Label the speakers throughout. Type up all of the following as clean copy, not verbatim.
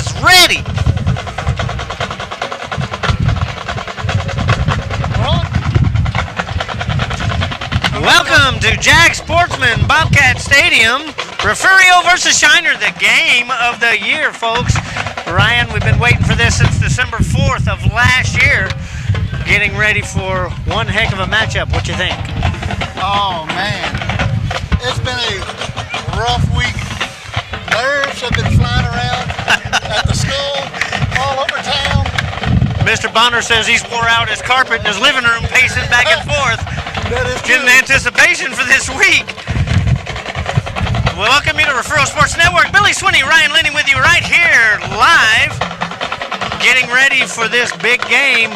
Speaker 1: is ready. Welcome to Jack Sportsman Bobcat Stadium. Refugio versus Shiner, the game of the year, folks. Ryan, we've been waiting for this since December 4th of last year. Getting ready for one heck of a matchup. What you think?
Speaker 2: Oh, man. It's been a rough week. Nerves have been flying around at the school, all over town.
Speaker 1: Mr. Bonner says he's wore out his carpet in his living room, pacing back and forth.
Speaker 2: That is
Speaker 1: Getting
Speaker 2: good.
Speaker 1: anticipation for this week. Welcome you to Refugio Sports Network. Billy Swinney, Ryan Linney with you right here live. Getting ready for this big game.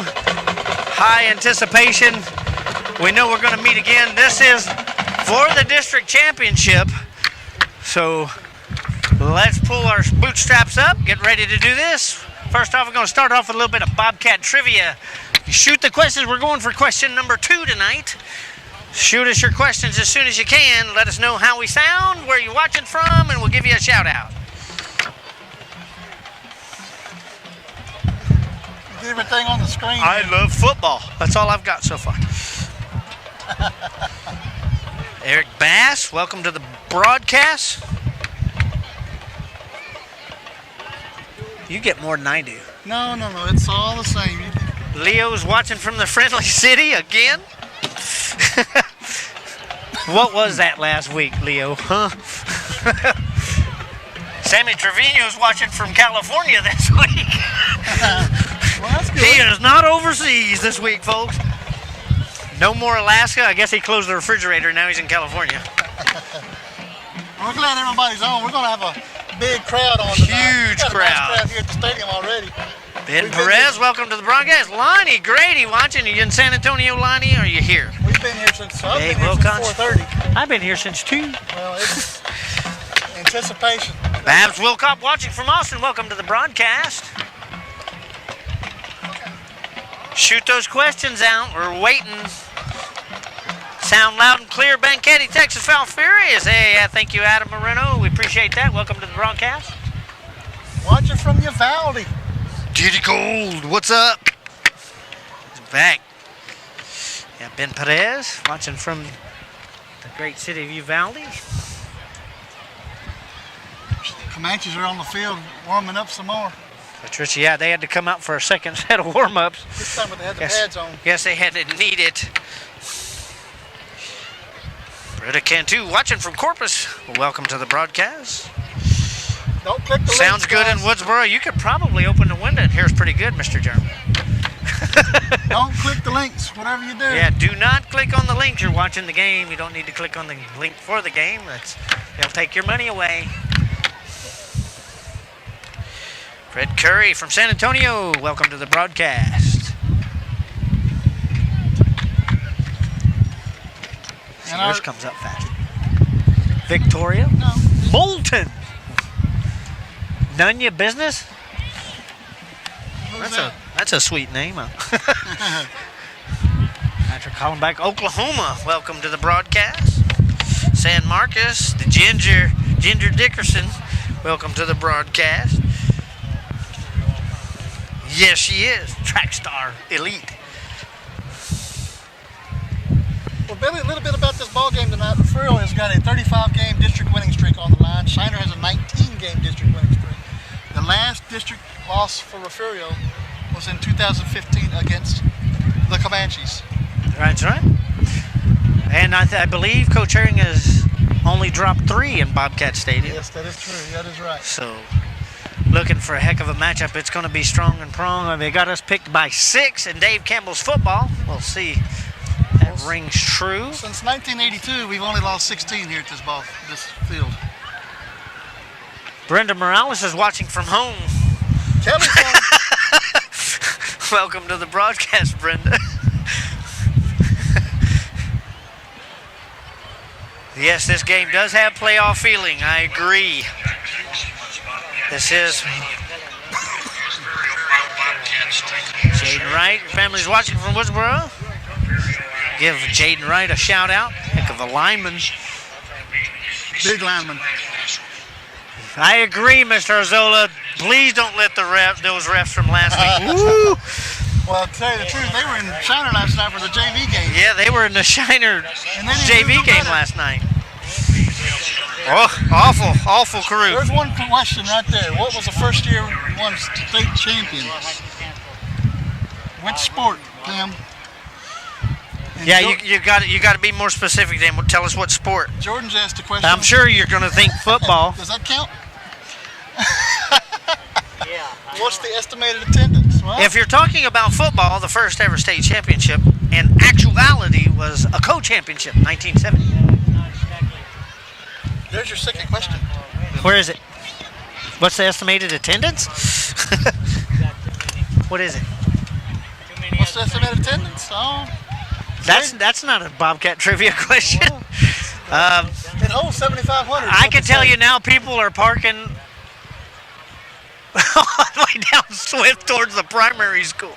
Speaker 1: High anticipation. We know we're going to meet again. This is for the district championship. So let's pull our bootstraps up. Get ready to do this. First off, we're going to start off with a little bit of Bobcat trivia. Shoot the questions. We're going for question number 2 tonight. Shoot us your questions as soon as you can. Let us know how we sound, where you're watching from, and we'll give you a shout out.
Speaker 2: Everything on the screen.
Speaker 1: I love football. That's all I've got so far. Eric Bass, welcome to the broadcast. You get more than I do.
Speaker 2: No. It's all the same.
Speaker 1: Leo's watching from the friendly city again. What was that last week, Leo? Huh? Sammy Trevino's watching from California this week.
Speaker 2: Well, that's good.
Speaker 1: He is not overseas this week, folks. No more Alaska. I guess he closed the refrigerator. Now he's in California.
Speaker 2: We're glad everybody's on. We're going to have a big crowd on tonight.
Speaker 1: Huge crowd.
Speaker 2: Nice crowd here at the stadium already.
Speaker 1: Ben Perez, welcome to the broadcast. Lonnie Grady watching. Are you in San Antonio, Lonnie, or are you here?
Speaker 2: We've been here since, I've
Speaker 1: Hey,
Speaker 2: been here
Speaker 1: Wilcox.
Speaker 2: since 4:30.
Speaker 1: I've been here since 2.
Speaker 2: Well, it's anticipation.
Speaker 1: Babs Wilcott watching from Austin. Welcome to the broadcast. Shoot those questions out. We're waiting. Sound loud and clear. Banquetti, Texas, Foul Furious. Hey, thank you, Adam Moreno. We appreciate that. Welcome to the broadcast.
Speaker 2: Watching from Uvalde.
Speaker 1: Diddy Gold, what's up? He's back. Yeah, Ben Perez watching from the great city of Uvalde.
Speaker 2: Comanches are on the field warming up some more.
Speaker 1: Patricia, yeah, they had to come out for a second set of warm-ups.
Speaker 2: This time they had the pads on.
Speaker 1: Yes, they had to need it. Britta Cantu watching from Corpus. Welcome to the broadcast.
Speaker 2: Don't click the
Speaker 1: Sounds
Speaker 2: links,
Speaker 1: good
Speaker 2: guys.
Speaker 1: in Woodsboro. You could probably open the window. It here's pretty good, Mr. German.
Speaker 2: Don't click the links, whatever you do.
Speaker 1: Yeah, do not click on the links. You're watching the game. You don't need to click on the link for the game. They'll take your money away. Fred Curry from San Antonio. Welcome to the broadcast.
Speaker 2: And
Speaker 1: Yours comes up fast. Victoria.
Speaker 2: No.
Speaker 1: Moulton. None your business?
Speaker 2: Who's that?
Speaker 1: That's a sweet name. Patrick Hollenbach, Oklahoma. Welcome to the broadcast. San Marcos, the Ginger Dickerson. Welcome to the broadcast. Yes, she is. Track star elite.
Speaker 2: Well, Billy, a little bit about this ball game tonight. Refugio has got a 35-game district winning streak on the line. Shiner has a 19-game district winning streak. The last district loss for Refugio was in 2015 against the Comanches.
Speaker 1: That's right. And I believe Coach Herring has only dropped 3 in Bobcat Stadium.
Speaker 2: Yes, that is true. That is right.
Speaker 1: So, looking for a heck of a matchup. It's going to be strong and prong. They got us picked by 6 in Dave Campbell's football. We'll see if that rings true.
Speaker 2: Since 1982, we've only lost 16 here at this field.
Speaker 1: Brenda Morales is watching from home.
Speaker 2: Kelly's on.
Speaker 1: Welcome to the broadcast, Brenda. Yes, this game does have playoff feeling. I agree. This is Jaden Wright. Your family's watching from Woodsboro. Give Jaden Wright a shout out. Heck of a lineman.
Speaker 2: Big lineman.
Speaker 1: I agree, Mr. Arzola. Please don't let those refs from last week. Woo!
Speaker 2: Well, to tell you the truth, they were in Shiner last night for the JV game.
Speaker 1: Yeah, they were in the Shiner JV game last night. Oh, awful crew.
Speaker 2: There's one question right there. What was the first year we won state champion? Which sport, Pam? And
Speaker 1: yeah, you got to be more specific. Then tell us what sport.
Speaker 2: Jordan's asked the question.
Speaker 1: I'm sure you're going to think football.
Speaker 2: Does that count? Yeah. What's the estimated attendance? Well,
Speaker 1: if you're talking about football, the first ever state championship in actuality was a co-championship, 1970.
Speaker 2: There's your second question.
Speaker 1: Where is it? What's the estimated attendance? What is it?
Speaker 2: What's the estimated attendance? Oh,
Speaker 1: that's not a Bobcat trivia question.
Speaker 2: It holds 7,500.
Speaker 1: I can tell you now, people are parking all the way down Swift towards the primary school.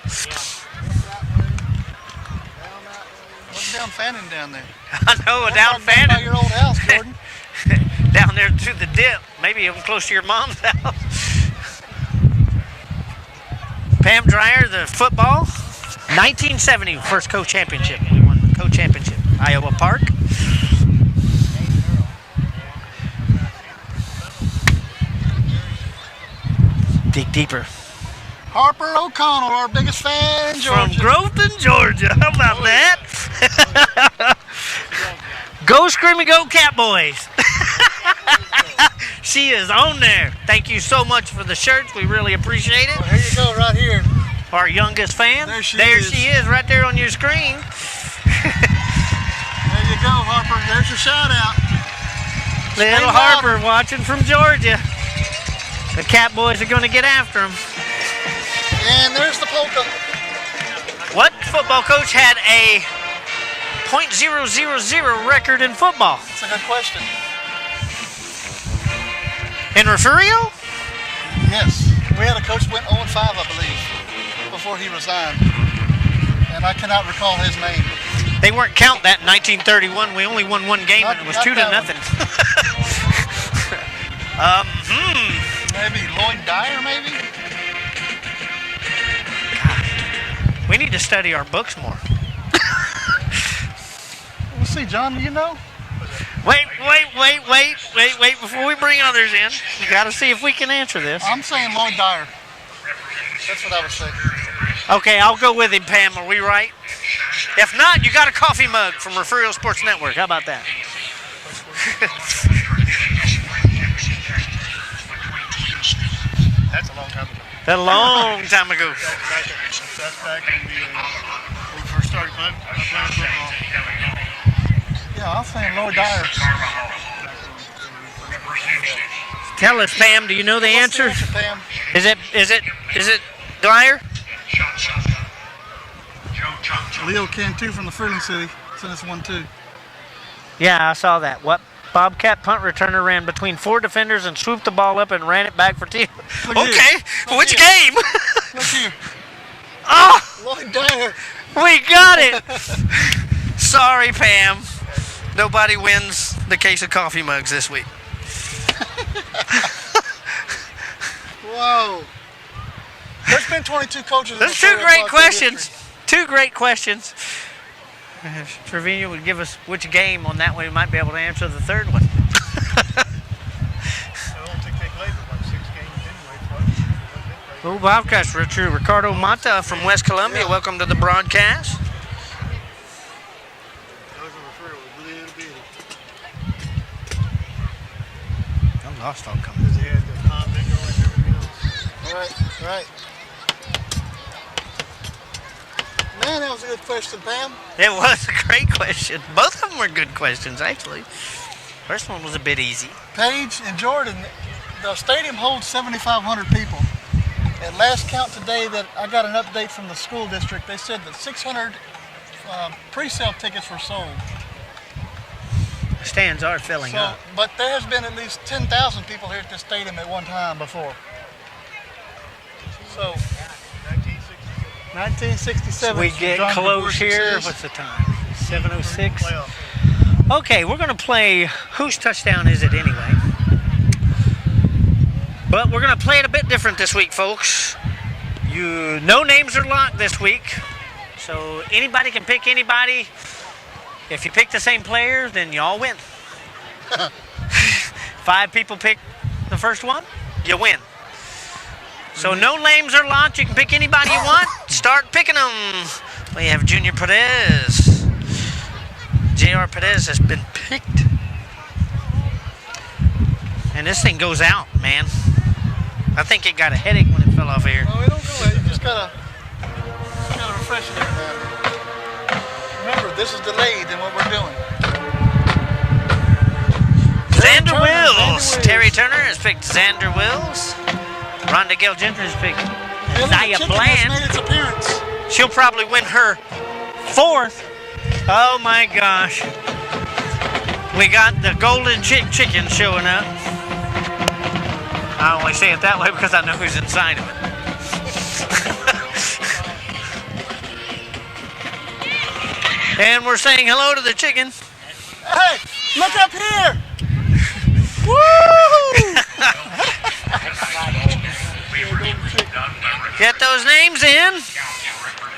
Speaker 2: What's down Fannin down there?
Speaker 1: I know, down Fannin.
Speaker 2: By your old house, Jordan.
Speaker 1: Down there to the dip, maybe even close to your mom's house. Pam Dreyer, the football, 1970, first co-championship. We won the co-championship, Iowa Park. Dig deeper.
Speaker 2: Harper O'Connell, our biggest fan in Georgia.
Speaker 1: From Grothan, Georgia. How about that? Go Screaming Go Catboys. She is on there. Thank you so much for the shirts. We really appreciate it.
Speaker 2: Well, here you go, right here.
Speaker 1: Our youngest fan.
Speaker 2: There she
Speaker 1: is, right there on your screen.
Speaker 2: There you go, Harper. There's your shout out.
Speaker 1: Little Harper watching from Georgia. The Catboys are going to get after him.
Speaker 2: And there's the polka.
Speaker 1: What football coach had a .000 record in football?
Speaker 2: That's a good question.
Speaker 1: In Refugio?
Speaker 2: Yes. We had a coach went 0-5, I believe, before he resigned. And I cannot recall his name.
Speaker 1: They weren't count that in 1931. We only won one game and it was 2-0.
Speaker 2: Maybe Lloyd Dyer, maybe?
Speaker 1: God, we need to study our books more.
Speaker 2: We'll see, John, do you know?
Speaker 1: Wait, before we bring others in, you got to see if we can answer this.
Speaker 2: I'm saying Lloyd Dyer. That's what I would say.
Speaker 1: Okay, I'll go with him, Pam. Are we right? If not, you got a coffee mug from Refugio Sports Network. How about that?
Speaker 2: That's a long time ago.
Speaker 1: That's a long time ago.
Speaker 2: That's back when we first started playing football. Yeah, I'm saying Lloyd Dyer.
Speaker 1: Tell us, Pam. Do you know the answer?
Speaker 2: What's the answer, Pam?
Speaker 1: Is it Dyer?
Speaker 2: Leo Cantu from the Freeling City sent us one too.
Speaker 1: Yeah, I saw that. What Bobcat punt returner ran between 4 defenders and swooped the ball up and ran it back for two. Okay, which game?
Speaker 2: Look here.
Speaker 1: Oh,
Speaker 2: Lloyd Dyer.
Speaker 1: We got it. Sorry, Pam. Nobody wins the case of coffee mugs this week.
Speaker 2: Whoa. There's been 22 coaches.
Speaker 1: There's two great questions. Two great questions. If Trevino would give us which game on that one, we might be able to answer the third one. Well, Bobcats, Richard Ricardo Mata from West Columbia. Welcome to the broadcast. I lost all coming.
Speaker 2: Right. Man, that was a good question, Pam.
Speaker 1: It was a great question. Both of them were good questions, actually. First one was a bit easy.
Speaker 2: Paige and Jordan, the stadium holds 7,500 people. At last count today that I got an update from the school district, they said that 600 pre-sale tickets were sold.
Speaker 1: The stands are filling up.
Speaker 2: But there has been at least 10,000 people here at this stadium at one time before. So, 1967.
Speaker 1: We get close here. What's the time? 7:06. Okay, we're going to play Whose Touchdown Is It Anyway? But we're going to play it a bit different this week, folks. No names are locked this week. So anybody can pick anybody. If you pick the same player, then you all win. 5 people pick the first one, you win. So no names are locked. You can pick anybody you want. Start picking them. We have Junior Perez. J.R. Perez has been picked. And this thing goes out, man. I think it got a headache when it fell off here.
Speaker 2: No, it don't go away. You just gotta refresh it every now and then. Remember, this is delayed in what we're doing.
Speaker 1: Xander Wills. Terry Turner has picked Xander Wills. Rhonda Gale Gentry has picked Eziyah Bland.
Speaker 2: Made its appearance.
Speaker 1: She'll probably win her 4th. Oh my gosh. We got the golden chicken showing up. I only say it that way because I know who's inside of it. And we're saying hello to the chicken.
Speaker 2: Hey, look up here! Woo!
Speaker 1: Get those names in.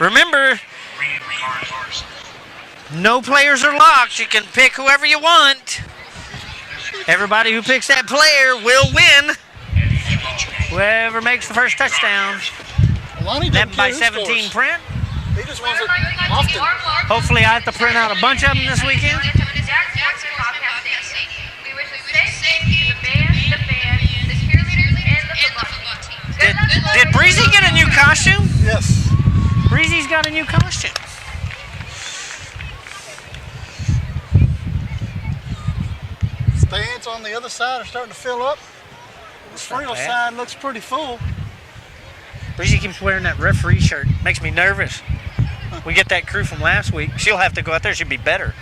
Speaker 1: Remember, no players are locked. You can pick whoever you want. Everybody who picks that player will win. Whoever makes the first touchdown. 11 by 17 print.
Speaker 2: He just wants it often.
Speaker 1: Hopefully I have to print out a bunch of them this weekend. Did Breezy get a new costume?
Speaker 2: Yes.
Speaker 1: Breezy's got a new costume.
Speaker 2: Stands on the other side are starting to fill up. The Frio side looks pretty full.
Speaker 1: Breezy keeps wearing that referee shirt. Makes me nervous. We get that crew from last week. She'll have to go out there. She'll be better.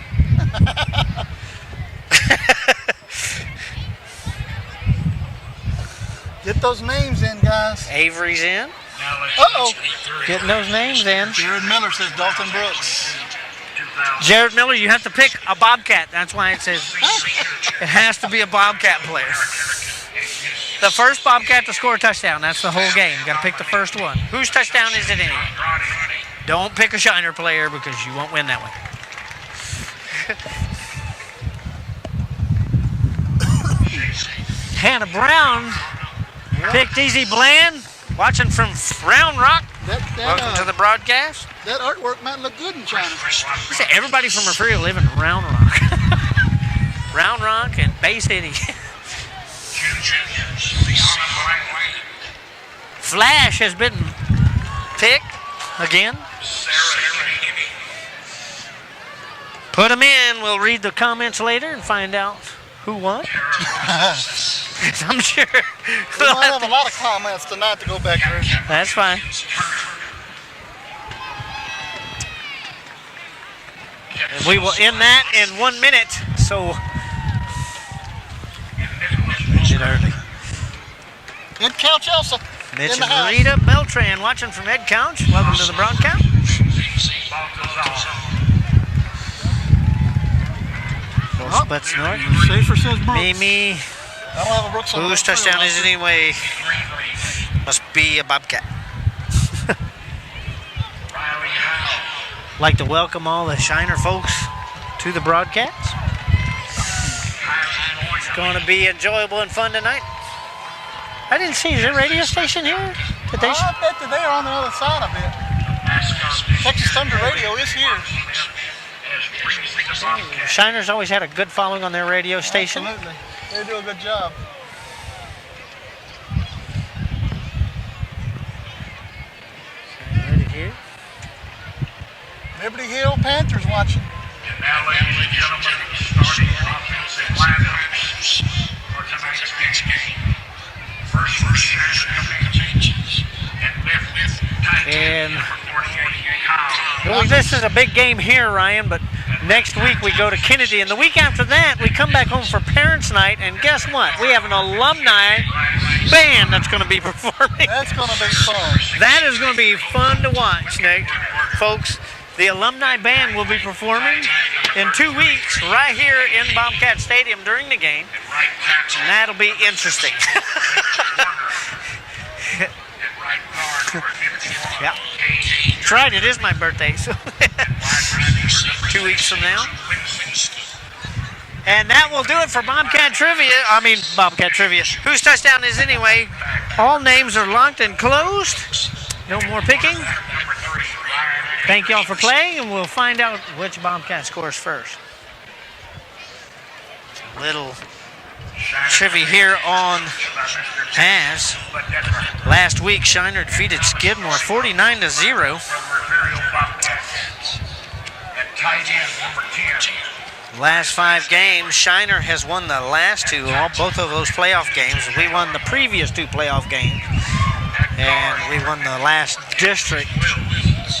Speaker 2: Get those names in, guys.
Speaker 1: Avery's in.
Speaker 2: Uh-oh.
Speaker 1: Getting those names in.
Speaker 2: Jared Miller says Dalton Brooks.
Speaker 1: Jared Miller, you have to pick a Bobcat. That's why it says it has to be a Bobcat player. The first Bobcat to score a touchdown. That's the whole game. You got to pick the first one. Whose touchdown is it anyway? Don't pick a Shiner player because you won't win that one. Hannah Brown picked Eziyah Bland. Watching from Round Rock. Welcome to the broadcast.
Speaker 2: That artwork might look good in China.
Speaker 1: You say everybody from Refugio live in Round Rock. Round Rock and Bay City. Flash has been picked again. Put them in. We'll read the comments later and find out who won. I'm sure.
Speaker 2: We might have a lot of comments tonight to go back through.
Speaker 1: That's fine. And we will end that in 1 minute. So, get early.
Speaker 2: Ed Couch Elsa.
Speaker 1: Mitch and Rita Beltran watching from Ed Couch. Welcome to the broadcast. Butts North.
Speaker 2: Schaefer says Brooks.
Speaker 1: Mimi.
Speaker 2: I don't have a Brooks on.
Speaker 1: Whose touchdown is it anyway? Must be a Bobcat. Like to welcome all the Shiner folks to the broadcast. It's going to be enjoyable and fun tonight. I didn't see, is there a radio station here?
Speaker 2: I bet that they are on the other side of it. Texas Thunder Radio is here.
Speaker 1: Shiner's always had a good following on their radio station.
Speaker 2: Absolutely. They do a good job.
Speaker 1: Ready here.
Speaker 2: Liberty Hill Panthers watching.
Speaker 3: And now, ladies and gentlemen, starting offensive lineup for tonight's game. First changes and left
Speaker 1: and well, this is a big game here, Ryan, but next week we go to Kennedy, and the week after that we come back home for Parents' Night, and guess what? We have an alumni band that's going to be performing.
Speaker 2: That's going to be fun.
Speaker 1: That is going to be fun to watch, Nick. Folks, the alumni band will be performing in 2 weeks right here in Bobcat Stadium during the game, and that'll be interesting. Yeah. That's right, it is my birthday, so 2 weeks from now. And that will do it for Bobcat Trivia. Whose touchdown is anyway? All names are locked and closed. No more picking. Thank y'all for playing, and we'll find out which Bobcat scores first. Little trivia here on Has. Last week, Shiner defeated Skidmore 49-0. Last 5 games, Shiner has won the last 2, both of those playoff games. We won the previous 2 playoff games, and we won the last district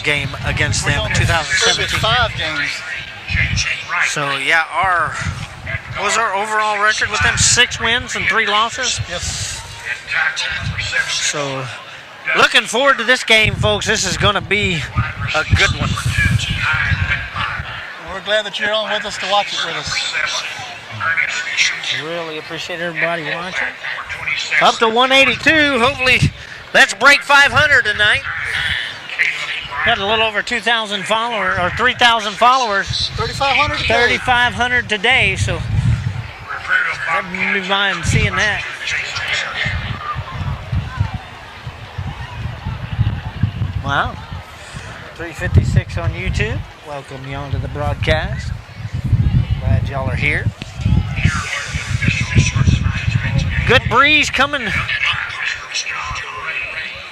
Speaker 1: game against them in 2017.
Speaker 2: 5 games.
Speaker 1: So yeah, what was our overall record with them? 6 wins and 3 losses.
Speaker 2: Yes.
Speaker 1: So looking forward to this game, folks. This is going to be a good one.
Speaker 2: We're glad that you're on with us to watch it with us.
Speaker 1: Really appreciate everybody watching. Up to 182. Hopefully, let's break 500 tonight. Got a little over 2,000 followers, or 3,000 followers.
Speaker 2: 3,500 today.
Speaker 1: 3,500 today, so I wouldn't mind seeing that. Wow. 356 on YouTube. Welcome y'all to the broadcast. Glad y'all are here. Good breeze coming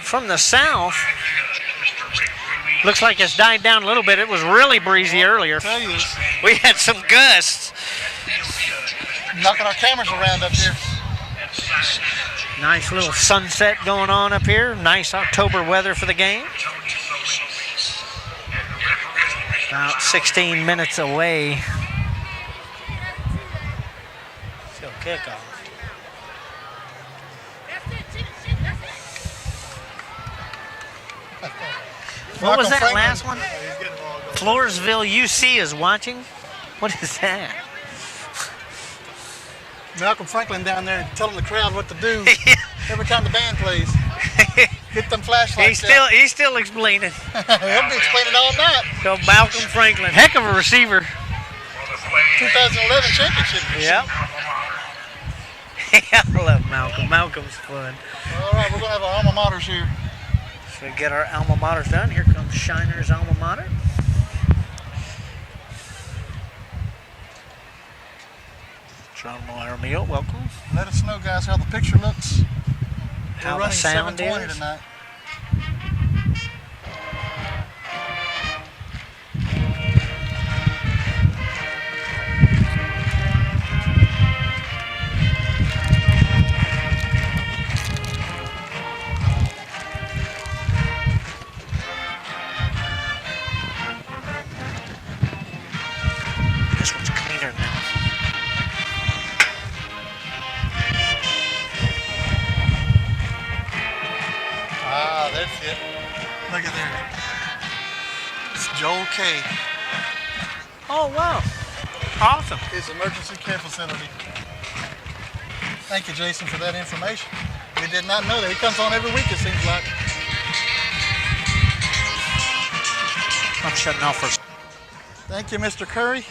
Speaker 1: from the south. Looks like it's died down a little bit. It was really breezy earlier. We had some gusts.
Speaker 2: Knocking our cameras around up here.
Speaker 1: Nice little sunset going on up here. Nice October weather for the game. About 16 minutes away till kickoff. What was that last one? Floresville UC is watching? What is that?
Speaker 2: Malcolm Franklin down there telling the crowd what to do every time the band plays. Get them flashlights out.
Speaker 1: He's still explaining.
Speaker 2: He'll be explaining all night.
Speaker 1: So Malcolm Franklin, heck of a receiver.
Speaker 2: 2011 championship.
Speaker 1: Yep. I love Malcolm. Malcolm's fun.
Speaker 2: All right, we're going to have our alma maters here.
Speaker 1: So we get our alma maters done. Here comes Shiner's alma mater. John O'Neill, welcome.
Speaker 2: Let us know, guys, how the picture looks.
Speaker 1: How
Speaker 2: we're
Speaker 1: the
Speaker 2: running
Speaker 1: sound
Speaker 2: 720
Speaker 1: is.
Speaker 2: tonight.
Speaker 1: This one's cleaner now.
Speaker 2: Ah, that's it. Look at there. It's Joel K.
Speaker 1: Oh, wow. Awesome.
Speaker 2: His emergency care facility. Thank you, Jason, for that information. We did not know that. He comes on every week, it seems like.
Speaker 1: I'm shutting off for.
Speaker 2: Thank you, Mr. Curry.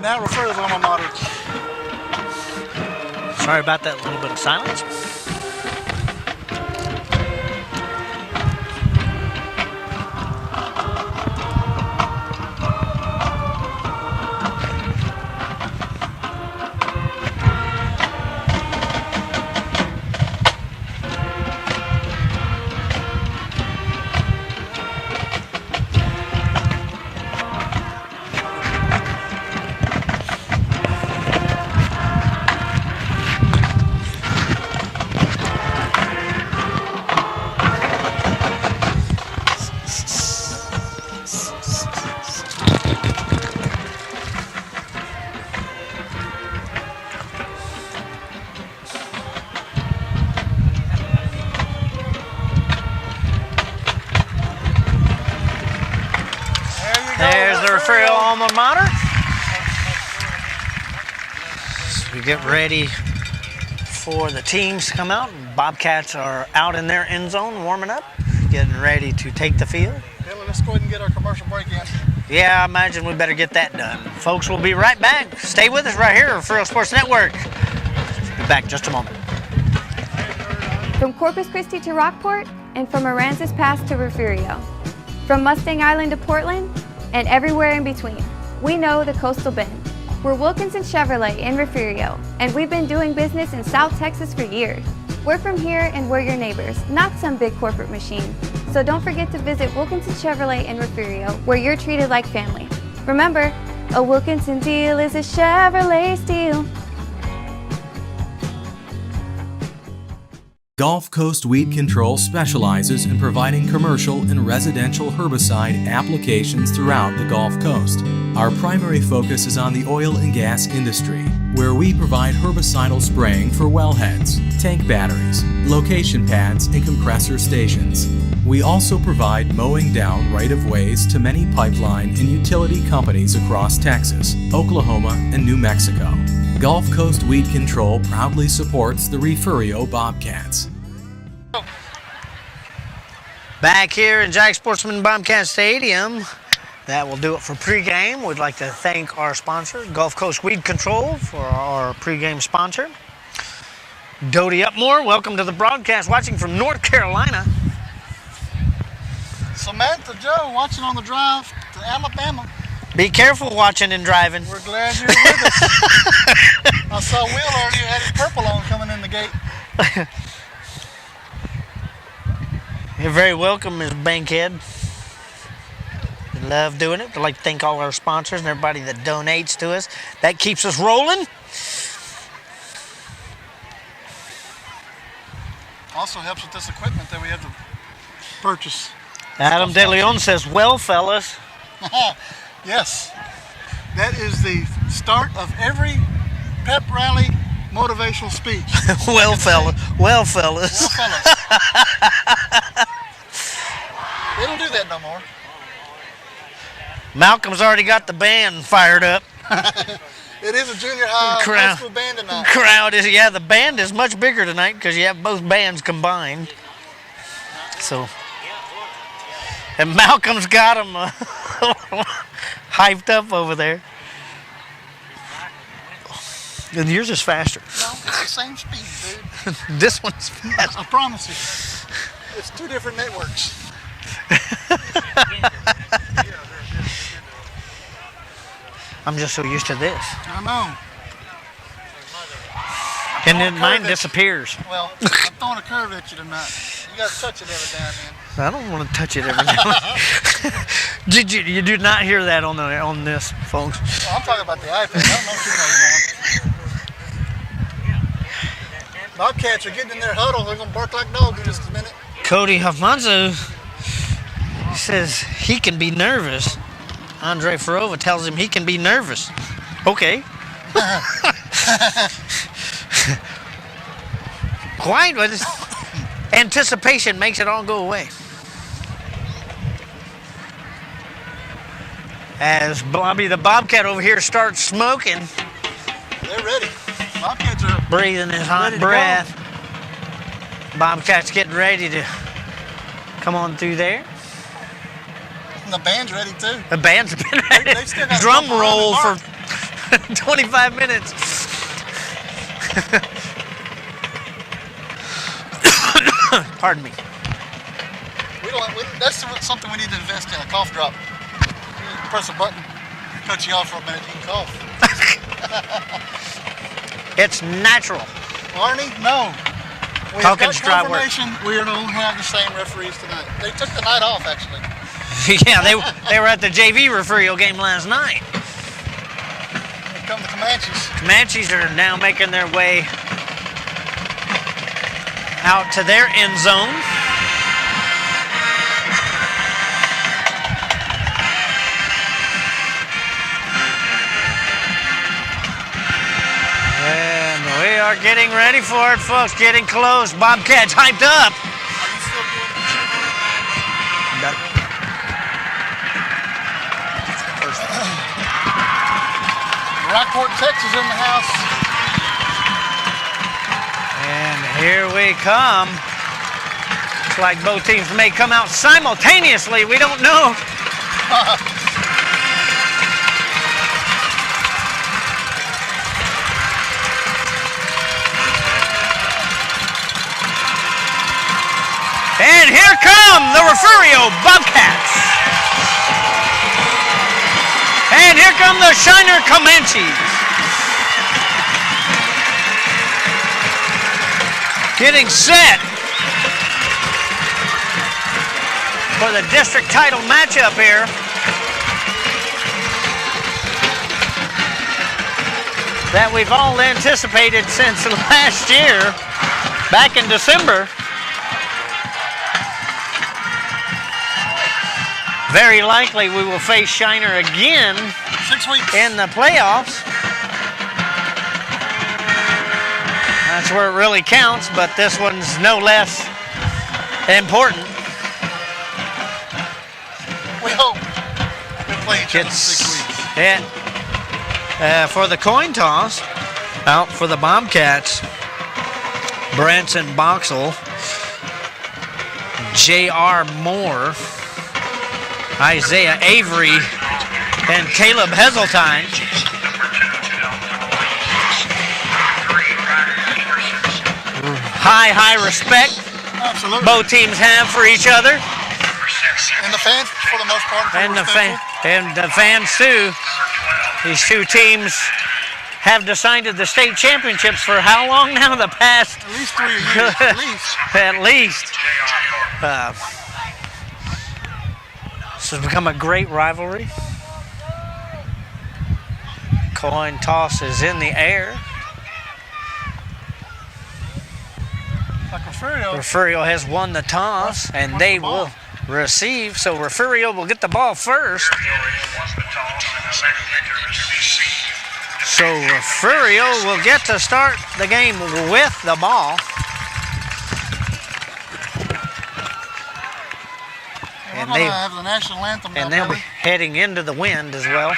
Speaker 2: Now refer to alma mater.
Speaker 1: Sorry about that little bit of silence. There's the Refugio alma mater. So we get ready for the teams to come out. Bobcats are out in their end zone warming up, getting ready to take the field.
Speaker 2: Billy, let's go ahead and get our commercial break in.
Speaker 1: Yeah, I imagine we better get that done. Folks, we'll be right back. Stay with us right here at Refugio Sports Network. Be back in just a moment.
Speaker 4: From Corpus Christi to Rockport, and from Aransas Pass to Refugio. From Mustang Island to Portland, and everywhere in between. We know the Coastal Bend. We're Wilkinson Chevrolet in Refugio, and we've been doing business in South Texas for years. We're from here and we're your neighbors, not some big corporate machine. So don't forget to visit Wilkinson Chevrolet in Refugio, where you're treated like family. Remember, a Wilkinson deal is a Chevrolet steal.
Speaker 5: Gulf Coast Weed Control specializes in providing commercial and residential herbicide applications throughout the Gulf Coast. Our primary focus is on the oil and gas industry, where we provide herbicidal spraying for wellheads, tank batteries, location pads, and compressor stations. We also provide mowing down right-of-ways to many pipeline and utility companies across Texas, Oklahoma, and New Mexico. Gulf Coast Weed Control proudly supports the Refugio Bobcats.
Speaker 1: Back here in Jack Sportsman Bobcat Stadium, that will do it for pregame. We'd like to thank our sponsor, Gulf Coast Weed Control, for our pregame sponsor. Dodie Upmore, welcome to the broadcast, watching from North Carolina.
Speaker 2: Samantha Joe, watching on the drive to Alabama.
Speaker 1: Be careful watching and driving.
Speaker 2: We're glad you're with us. I saw Will earlier had his purple on coming in the gate.
Speaker 1: You're very welcome, Ms. Bankhead. We love doing it. I'd like to thank all our sponsors and everybody that donates to us. That keeps us rolling.
Speaker 2: Also helps with this equipment that we had to purchase.
Speaker 1: Adam De Leon says, well, fellas.
Speaker 2: Yes. That is the start of every pep rally motivational speech.
Speaker 1: Well, fellas. Well, fellas.
Speaker 2: Well, fellas. They don't do that no more.
Speaker 1: Malcolm's already got the band fired up.
Speaker 2: It is a junior high school band tonight.
Speaker 1: Crowd is, yeah, the band is much bigger tonight because you have both bands combined. So, and Malcolm's got them hyped up over there. And yours is faster.
Speaker 2: No, it's the same speed, dude.
Speaker 1: This one's faster.
Speaker 2: I promise you. It's two different networks.
Speaker 1: I'm just so used to this.
Speaker 2: I know.
Speaker 1: And then mine disappears.
Speaker 2: Well, I'm throwing a curve at you tonight. You got to touch it every now and then.
Speaker 1: I don't want to touch it every now and then. You do not hear that on this, folks.
Speaker 2: Well, I'm talking about the iPad. I don't know if you know. Bobcats are getting in their huddle. They're going to bark like dogs in just a minute.
Speaker 1: Cody Alfonso says he can be nervous. Andre Farova tells him he can be nervous. Okay. Quite, but anticipation makes it all go away. As Bobby the Bobcat over here starts smoking.
Speaker 2: They're ready. Bobcats are
Speaker 1: breathing his hot breath. Bobcat's getting ready to come on through there.
Speaker 2: And the band's ready too.
Speaker 1: The band's been ready.
Speaker 2: They've still got
Speaker 1: drum roll for 25 minutes. Pardon me.
Speaker 2: That's something we need to invest in, a cough drop. You press a button, cut you off for a minute, you can cough.
Speaker 1: It's natural.
Speaker 2: Arnie, no. We have got confirmation we don't have the same referees tonight. They took the night off, actually.
Speaker 1: Yeah, they were at the JV Refugio game last night.
Speaker 2: Here come the Comanches.
Speaker 1: Comanches are now making their way out to their end zone. And we are getting ready for it, folks. Getting close. Bobcats hyped up.
Speaker 2: Rockport, Texas in the house.
Speaker 1: And here we come. Looks like both teams may come out simultaneously. We don't know. And here come the Refugio Bobcats. And here come the Shiner Comanches. Getting set for the district title matchup here. That we've all anticipated since last year, back in December. Very likely we will face Shiner again
Speaker 2: 6 weeks
Speaker 1: in the playoffs. That's where it really counts, but this one's no less important.
Speaker 2: We hope we'll play each other in 6 weeks.
Speaker 1: For the coin toss, out for the Bobcats, Branson Boxell, J.R. Moore, Isaiah Avery, and Caleb Heseltine. High respect
Speaker 2: Absolutely.
Speaker 1: both teams have for each other.
Speaker 2: And the fans, for the most part,
Speaker 1: And the fans too. These two teams have decided the state championships for how long now? The past
Speaker 2: at least 3 years.
Speaker 1: at least. This has become a great rivalry. Coin toss is in the air.
Speaker 2: Like Refugio.
Speaker 1: Refugio has won the toss, and they will receive. So Refugio will get the ball first. So Refugio will get to start the game with the ball.
Speaker 2: And we're going to have the national anthem.
Speaker 1: And they'll be heading into the wind as well.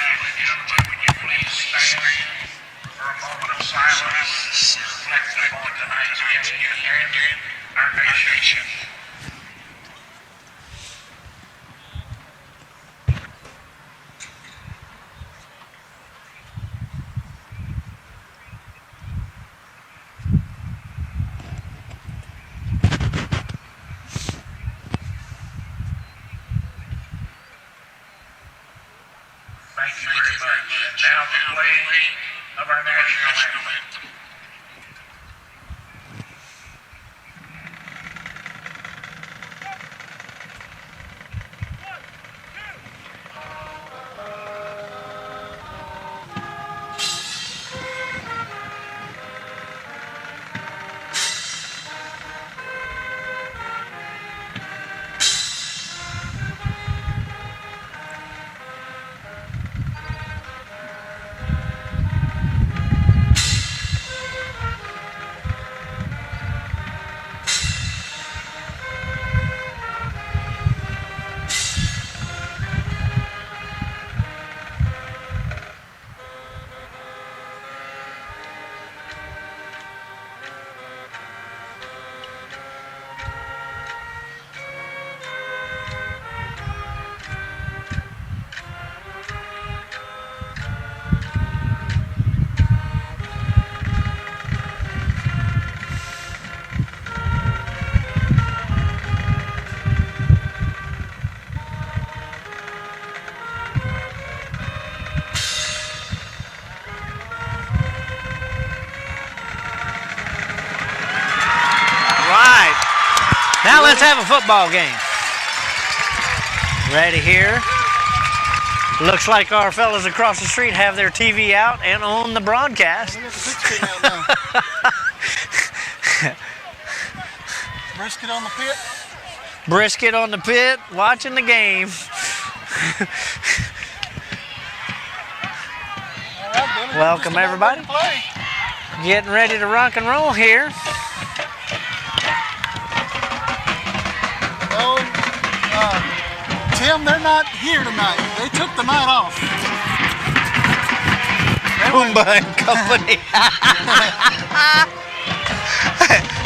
Speaker 3: Thank you very much. And now the playing of our national anthem.
Speaker 1: Now let's have a football game. Ready here. Looks like our fellas across the street have their TV out and on the broadcast.
Speaker 2: Brisket on the pit.
Speaker 1: Brisket on the pit, watching the game. Welcome everybody. Getting ready to rock and roll here.
Speaker 2: Tim, they're not here tonight. They took the night off.
Speaker 1: Pumbaa and Company.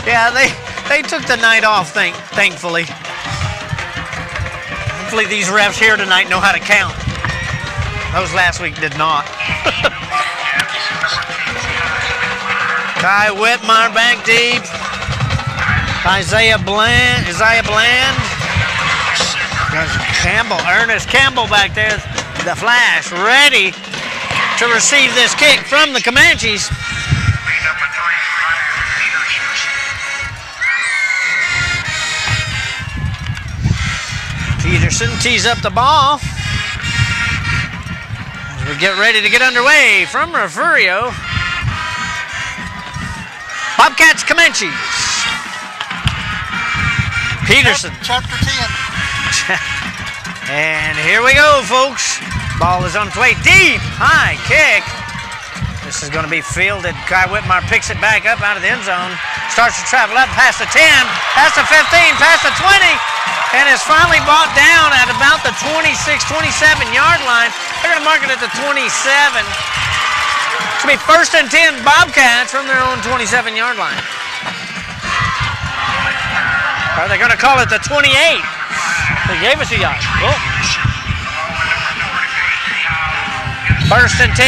Speaker 1: Yeah, they took the night off, thankfully. Hopefully these refs here tonight know how to count. Those last week did not. Kai Whitmire back deep. Eziyah Bland. There's Ernest Campbell back there. The Flash ready to receive this kick from the Comanches. Peterson tees up the ball. As we get ready to get underway from Refugio. Bobcats, Comanches. Peterson.
Speaker 2: Chapter 10.
Speaker 1: And here we go, folks. Ball is on its way deep. High kick. This is going to be fielded. Kai Whitmire picks it back up out of the end zone. Starts to travel up past the 10, past the 15, past the 20. And is finally brought down at about the 26, 27-yard line. They're going to mark it at the 27. It's going to be 1st and 10 Bobcats from their own 27-yard line. Or they're going to call it the 28. They gave us a yard. Oh. 1st and 10.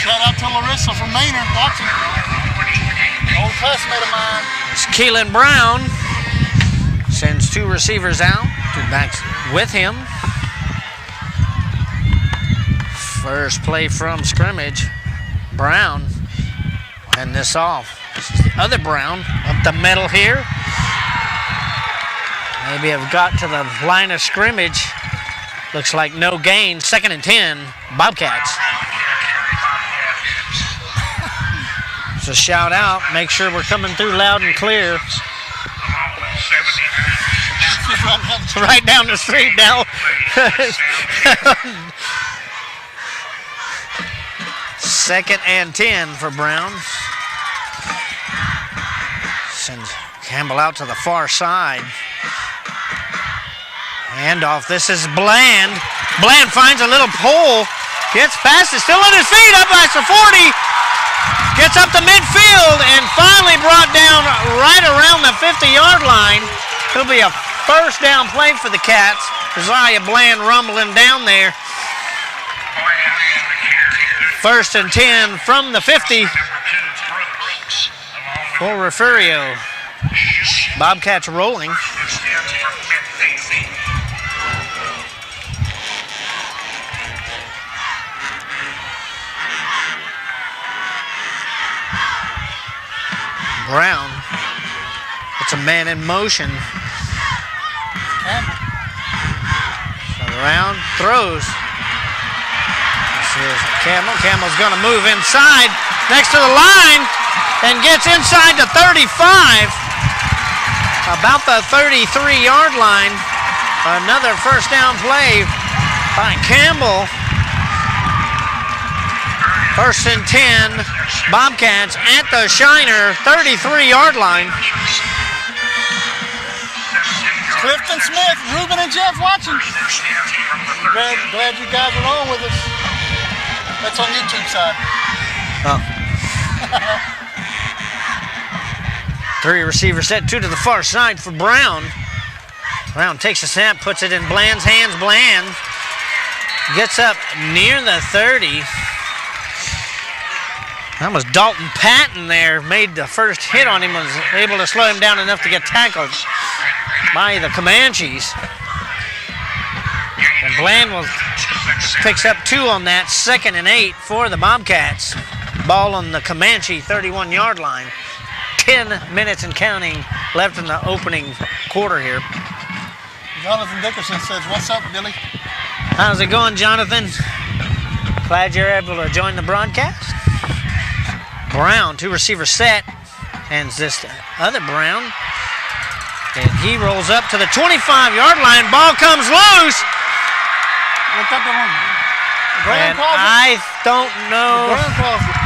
Speaker 2: Shout out to Larissa from Maynard watching. Old classmate of mine.
Speaker 1: It's Kelan Brown. Sends 2 receivers out, 2 backs with him. First play from scrimmage. Brown and this off. This is the other Brown up the middle here. Maybe have got to the line of scrimmage. Looks like no gain. 2nd and 10, Bobcats. So shout out. Make sure we're coming through loud and clear. Right down the street now. 2nd and 10 for Brown. Sends Campbell out to the far side. Handoff. This is Bland. Bland finds a little hole. Gets past it. Still on his feet. Up past the 40. Gets up to midfield and finally brought down right around the 50-yard line. It'll be a first down play for the Cats. Eziyah Bland rumbling down there. 1st and 10 from the 50 for Refugio. Bobcats rolling. Brown. It's a man in motion. Around, throws. This is Campbell. Campbell's going to move inside next to the line and gets inside to 35. About the 33-yard line. Another first down play by Campbell. 1st and 10, Bobcats at the Shiner 33-yard line.
Speaker 2: Clifton Smith, Ruben and Jeff watching. Glad you guys are on with us. That's on YouTube side.
Speaker 1: Oh. 3 receivers set, 2 to the far side for Brown. Brown takes a snap, puts it in Bland's hands. Bland gets up near the 30. That was Dalton Patton there, made the first hit on him, was able to slow him down enough to get tackled by the Comanches. And Bland picks up 2 on that. 2nd and 8 for the Bobcats. Ball on the Comanche 31-yard line. 10 minutes and counting left in the opening quarter here.
Speaker 2: Jonathan Dickerson says, "What's up, Billy?"
Speaker 1: How's it going, Jonathan? Glad you're able to join the broadcast. Brown, 2 receivers set, and this other Brown, and he rolls up to the 25-yard line. Ball comes loose.
Speaker 2: Look up the one.
Speaker 1: And I don't know.
Speaker 2: The ground caused it.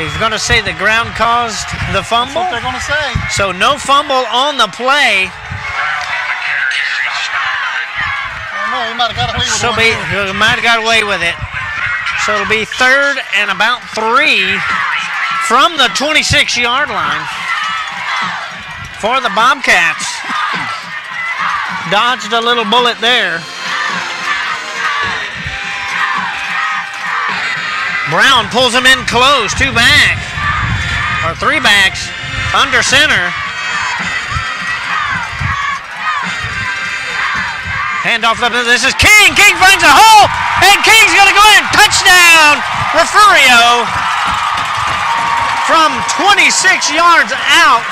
Speaker 1: He's going to say the ground caused the fumble.
Speaker 2: That's what they're going to say.
Speaker 1: So no fumble on the play.
Speaker 2: I don't know. He might have got away with it.
Speaker 1: He might have got away with it. So it'll be 3rd and about 3 from the 26-yard line for the Bobcats. Dodged a little bullet there. Brown pulls him in close, 2 back, or 3 backs, under center. Handoff, this is King. King finds a hole, and King's going to go in. Touchdown, Refugio. From 26 yards out,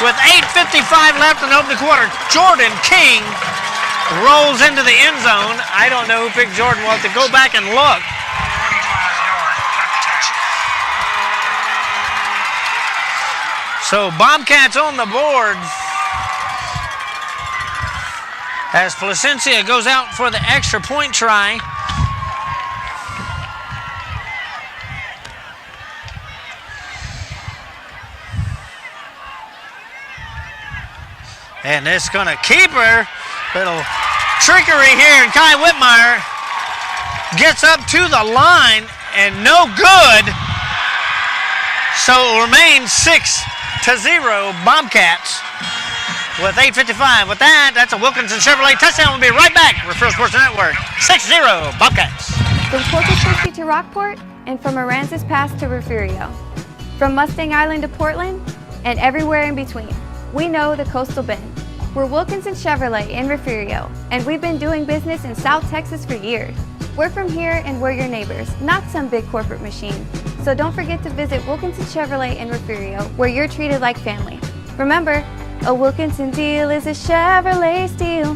Speaker 1: with 8:55 left in the opening quarter, Jordan King rolls into the end zone. I don't know who picked Jordan. We'll have to go back and look. So Bobcats on the board as Placencia goes out for the extra point try. And it's going to keep her. Little trickery here, and Kai Whitmire gets up to the line and no good. So it will remain 6-0 Bobcats with 8:55. With that, that's a Wilkinson Chevrolet touchdown. We'll be right back. Refugio Sports Network, 6-0 Bobcats.
Speaker 4: From Corpus Christi to Rockport, and from Aransas Pass to Refugio. From Mustang Island to Portland, and everywhere in between. We know the Coastal Bend. We're Wilkinson Chevrolet in Refugio, and we've been doing business in South Texas for years. We're from here and we're your neighbors, not some big corporate machine. So don't forget to visit Wilkinson Chevrolet in Refugio, where you're treated like family. Remember, a Wilkinson deal is a Chevrolet steal.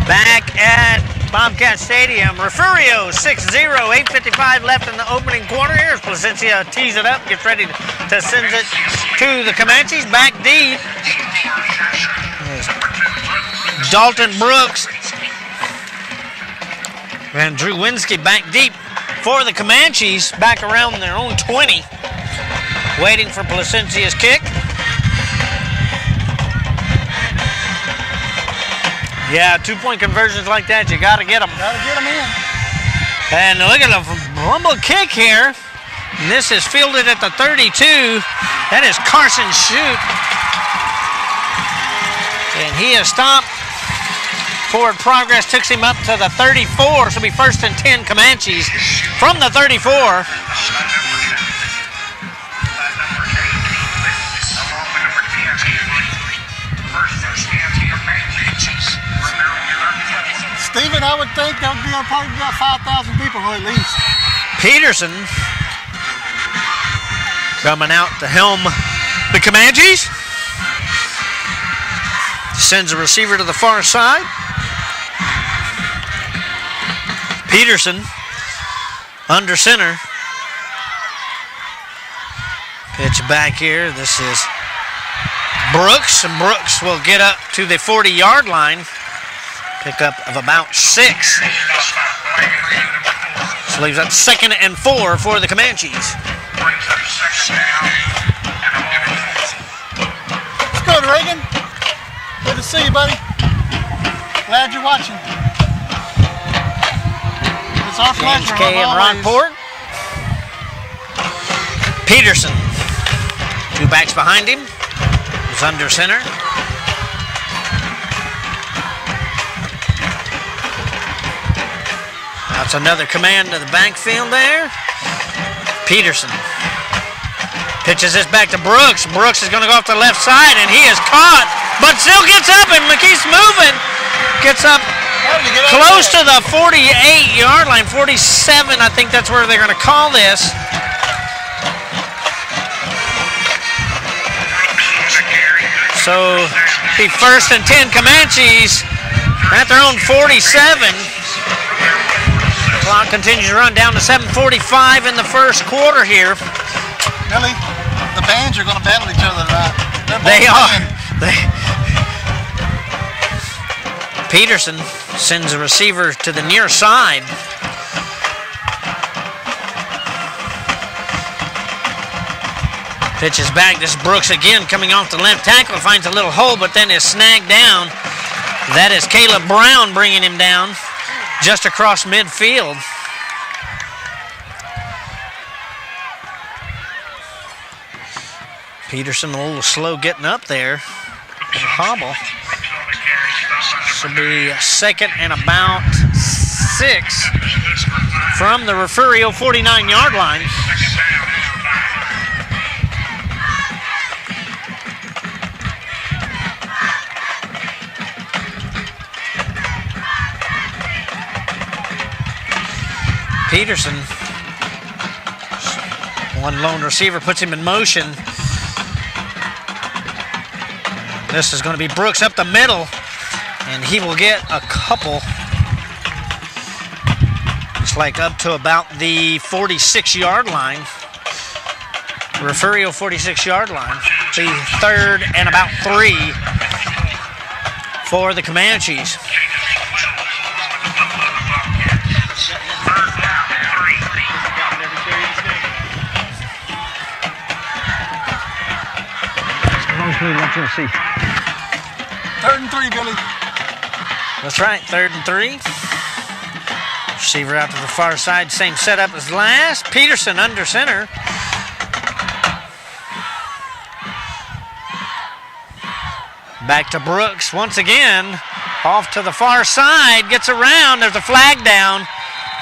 Speaker 1: Back at Bobcat Stadium, Refugio 6-0, 8:55 left in the opening quarter here as Placencia tees it up, gets ready to send it to the Comanches. Back deep, Dalton Brooks and Drew Winsky back deep for the Comanches, back around their own 20, waiting for Placencia's kick. Yeah, 2-point conversions like that, you got to get them.
Speaker 2: Got to get them in.
Speaker 1: And look at the rumble kick here. And this is fielded at the 32. That is Carson Shute. And he has stopped. Forward progress takes him up to the 34. So it'll be 1st and 10 Comanches from the 34.
Speaker 2: Stephen, I would think that would be probably about 5,000 people at least.
Speaker 1: Peterson coming out to helm the Comanches. Sends a receiver to the far side. Peterson under center. Pitch back here. This is Brooks, and Brooks will get up to the 40-yard line. Pickup of about 6. So leaves up 2nd and 4 for the Comanches.
Speaker 2: Let's go, Reagan. Good to see you, buddy. Glad you're watching. It's our pleasure.
Speaker 1: James K. in Rockport. Peterson. 2 backs behind him. He's under center. That's another command to the backfield there. Peterson pitches this back to Brooks. Brooks is going to go off to the left side, and he is caught, but still gets up, and McKee's moving. Gets up close to the 48-yard line, 47, I think that's where they're going to call this. So, be 1st and 10 Comanches at their own 47. Clock continues to run down to 7:45 in the first quarter here.
Speaker 2: Billy, the bands are going to battle each other tonight.
Speaker 1: They are. Peterson sends a receiver to the near side. Pitches back. This is Brooks again coming off the left tackle. Finds a little hole, but then is snagged down. That is Kelan Brown bringing him down just across midfield. Peterson a little slow getting up there. Hobble. Should be second and about 6 from the Refugio 49-yard line. Peterson, one lone receiver, puts him in motion. This is going to be Brooks up the middle, and he will get a couple. It's like up to about the 46-yard line. Refugio 46-yard line. The third and about 3 for the Comanches. See.
Speaker 2: 3rd and 3, Billy.
Speaker 1: That's right, 3rd and 3. Receiver out to the far side, same setup as last. Peterson under center. Back to Brooks once again. Off to the far side, gets around. There's a flag down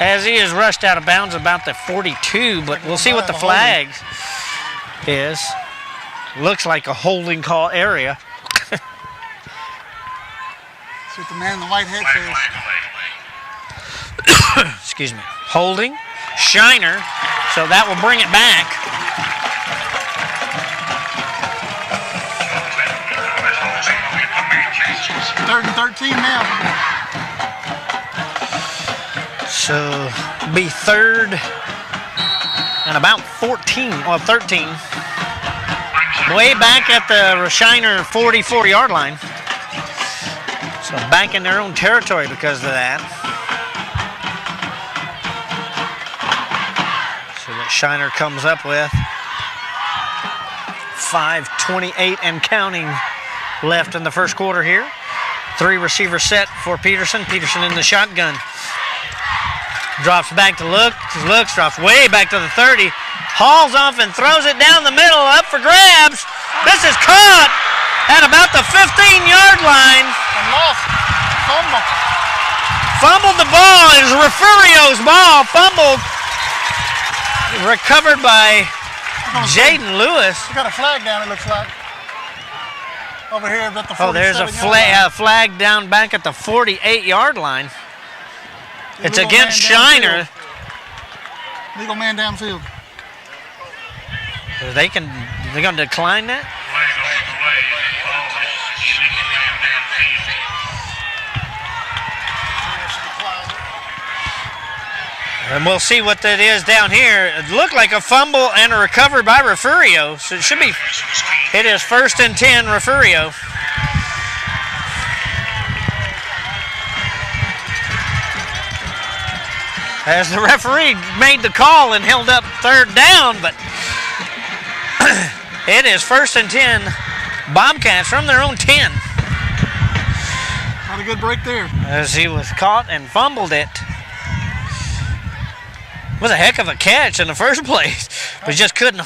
Speaker 1: as he is rushed out of bounds about the 42, but we'll see what the flag is. Looks like a holding call area.
Speaker 2: That's what the man in the white hat says.
Speaker 1: Excuse me. Holding. Shiner. So that will bring it back.
Speaker 2: Third and 13 now.
Speaker 1: So be 3rd and about 14 or 13. Way back at the Shiner 44-yard line. So back in their own territory because of that. So what Shiner comes up with. 5:28 and counting left in the first quarter here. 3 receiver set for Peterson. Peterson in the shotgun. Drops back to looks, drops way back to the 30. Hauls off and throws it down the middle, up for grabs. This is caught at about the 15-yard line.
Speaker 2: And lost. Fumble.
Speaker 1: Fumbled the ball. It is Refugio's ball. Fumbled. Recovered by Jaden Lewis.
Speaker 2: We got a flag down, it looks like. Over here at the 47-yard
Speaker 1: Oh, there's a flag down back at the 48-yard line. It's against Shiner.
Speaker 2: Legal man downfield.
Speaker 1: They're going to decline that? And we'll see what that is down here. It looked like a fumble and a recovery by Refugio. So it should be, it is 1st and 10, Refugio. As the referee made the call and held up 3rd down, but it is 1st and 10, Bobcats from their own 10.
Speaker 2: Not a good break there.
Speaker 1: As he was caught and fumbled it. It was a heck of a catch in the first place, but just couldn't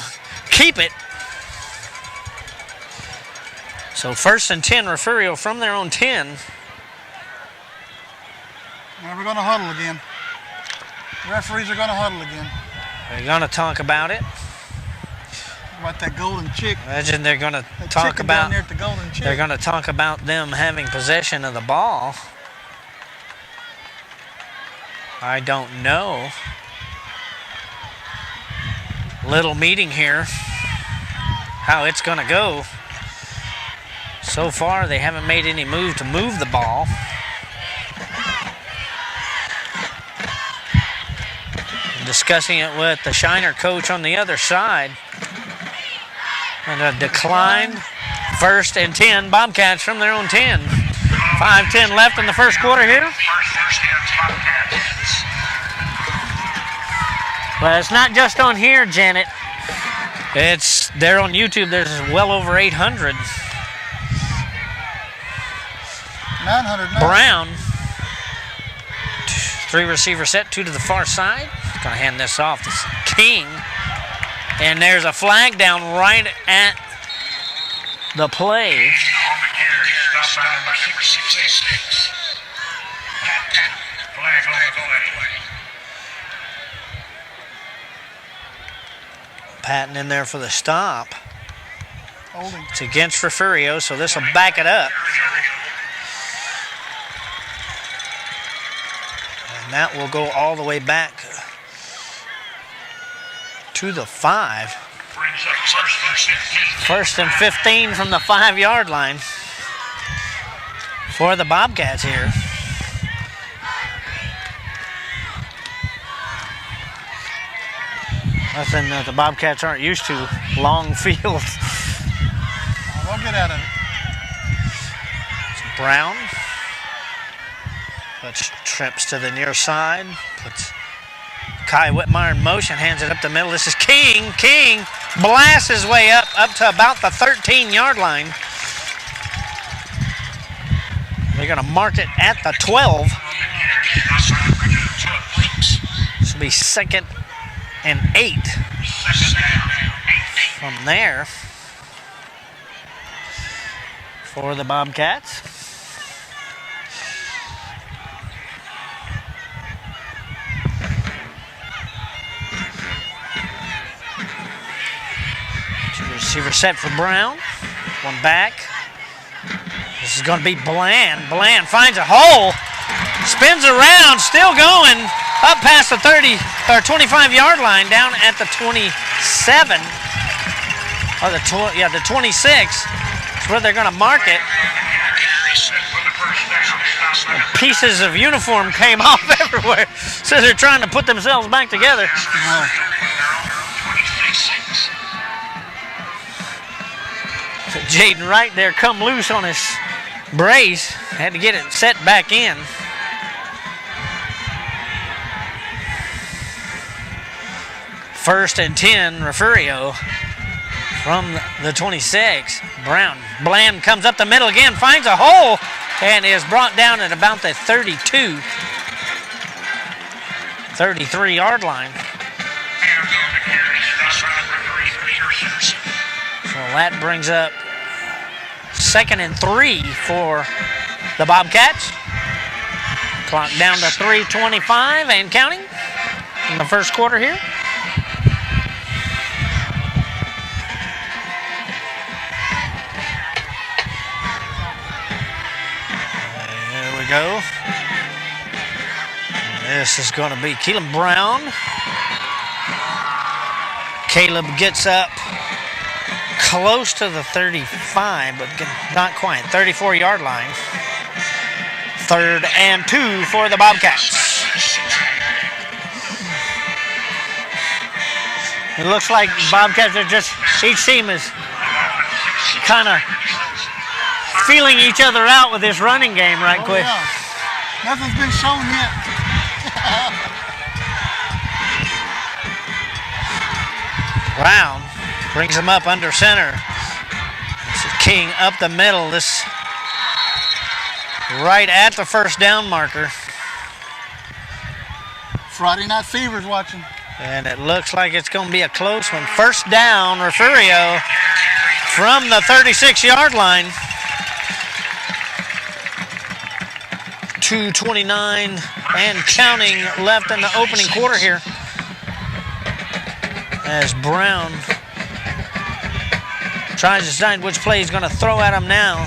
Speaker 1: keep it. So 1st and 10, Refugio from their own 10.
Speaker 2: Now we're going to huddle again. The referees are going to huddle again.
Speaker 1: They're going to talk about it.
Speaker 2: About that golden chick.
Speaker 1: Imagine they're going to talk about.
Speaker 2: Down there at the golden chick.
Speaker 1: They're going to talk about them having possession of the ball. I don't know. Little meeting here. How it's going to go. So far, they haven't made any move to move the ball. Discussing it with the Shiner coach on the other side. And a decline. 1st and 10, Bobcats from their own 10. 5:10 left in the first quarter here. Well, it's not just on here, Janet. It's there on YouTube. There's well over 800.
Speaker 2: 900 now.
Speaker 1: Brown. 3 receiver set, 2 to the far side. Gonna hand this off to King. And there's a flag down right at the play.
Speaker 3: On the carry, stopped by number 66. Flag on the play.
Speaker 1: Patton in there for the stop.
Speaker 2: Holding.
Speaker 1: It's against Refugio, so this will back it up. And that will go all the way back to the 5.
Speaker 3: Brings up
Speaker 1: First and 15 from the 5-yard line for the Bobcats here. Nothing that the Bobcats aren't used to, long fields.
Speaker 2: They'll get out of it.
Speaker 1: Brown puts trips to the near side, puts Kai Whitmire in motion, hands it up the middle. This is King. King blasts his way up to about the 13-yard line. They're going to mark it at the 12. This will be 2nd and 8 from there for the Bobcats. Receiver set for Brown. One back. This is going to be Bland. Bland finds a hole. Spins around. Still going. Up past the 30 or 25-yard line. Down at the 27. Or the 26. That's where they're going to mark it. Pieces of uniform came off everywhere. So they're trying to put themselves back together. Jaden Wright there come loose on his brace. Had to get it set back in. First and 10, Refugio from the 26. Brown. Bland comes up the middle again, finds a hole, and is brought down at about the 32, 33-yard line. So that brings up 2nd and 3 for the Bobcats. Clock down to 3:25 and counting in the first quarter here. There we go. This is going to be Kelan Brown. Caleb gets up close to the 35, but not quite. 34-yard line. 3rd and 2 for the Bobcats. It looks like Bobcats are just, each team is kind of feeling each other out with this running game right quick.
Speaker 2: Yeah. Nothing's been shown yet.
Speaker 1: Brown brings him up under center. This is King up the middle. This right at the first down marker.
Speaker 2: Friday Night Fever's watching.
Speaker 1: And it looks like it's going to be a close one. First down, Refugio from the 36-yard line. 2:29 and counting left in the opening quarter here. As Brown tries to decide which play he's going to throw at him now.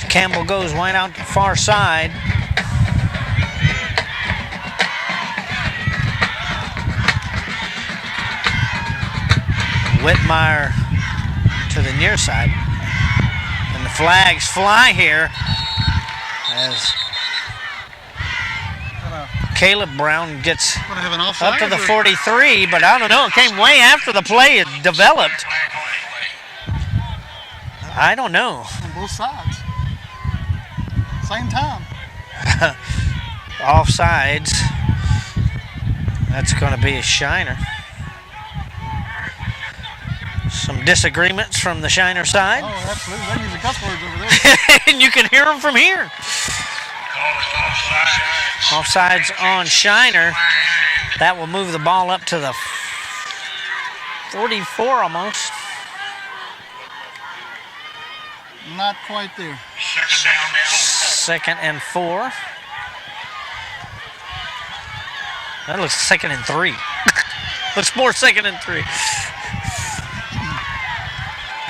Speaker 1: Campbell goes wide out to the far side. Whitmire to the near side. And the flags fly here as Caleb Brown gets up to the 43, but I don't know. It came way after the play had developed. I don't know.
Speaker 2: On both sides. Same time.
Speaker 1: Offsides. That's going to be a Shiner. Some disagreements from the Shiner side.
Speaker 2: Oh, absolutely. They're using cuss words over there.
Speaker 1: And you can hear them from here. Offsides on Shiner. That will move the ball up to the 44 almost.
Speaker 2: Not quite there.
Speaker 1: Second and 4. That looks second and 3. Looks more second and 3.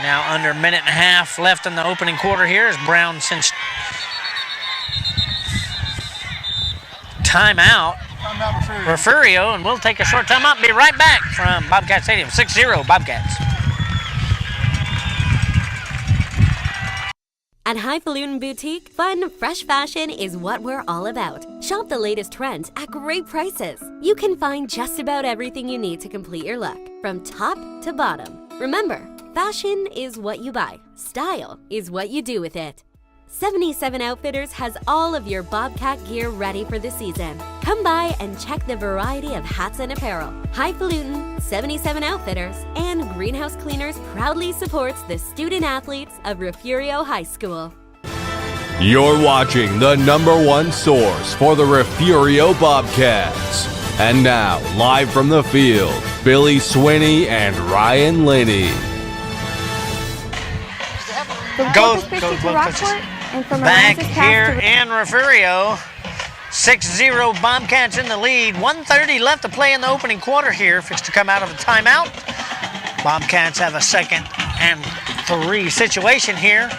Speaker 1: Now under a minute and a half left in the opening quarter here as Brown sends timeout. Refugio, and we'll take a short timeout. Be right back from Bobcat Stadium. 6-0 Bobcats.
Speaker 6: At Highfalutin Boutique, fun, fresh fashion is what we're all about. Shop the latest trends at great prices. You can find just about everything you need to complete your look, from top to bottom. Remember, fashion is what you buy. Style is what you do with it. 77 Outfitters has all of your Bobcat gear ready for the season. Come by and check the variety of hats and apparel. Highfalutin, 77 Outfitters, and Greenhouse Cleaners proudly supports the student athletes of Refugio High School.
Speaker 7: You're watching the #1 source for the Refugio Bobcats. And now, live from the field, Billy Swinney and Ryan Linney.
Speaker 4: From
Speaker 1: Go,
Speaker 4: Corpus
Speaker 1: go,
Speaker 4: Christi to
Speaker 1: go,
Speaker 4: Rockport, and from
Speaker 1: Back
Speaker 4: Aransas
Speaker 1: here
Speaker 4: Pass to
Speaker 1: in Refugio. 6-0 Bobcats in the lead. 1:30 left to play in the opening quarter here. Fixed to come out of a timeout. Bobcats have a 2nd and 3 situation here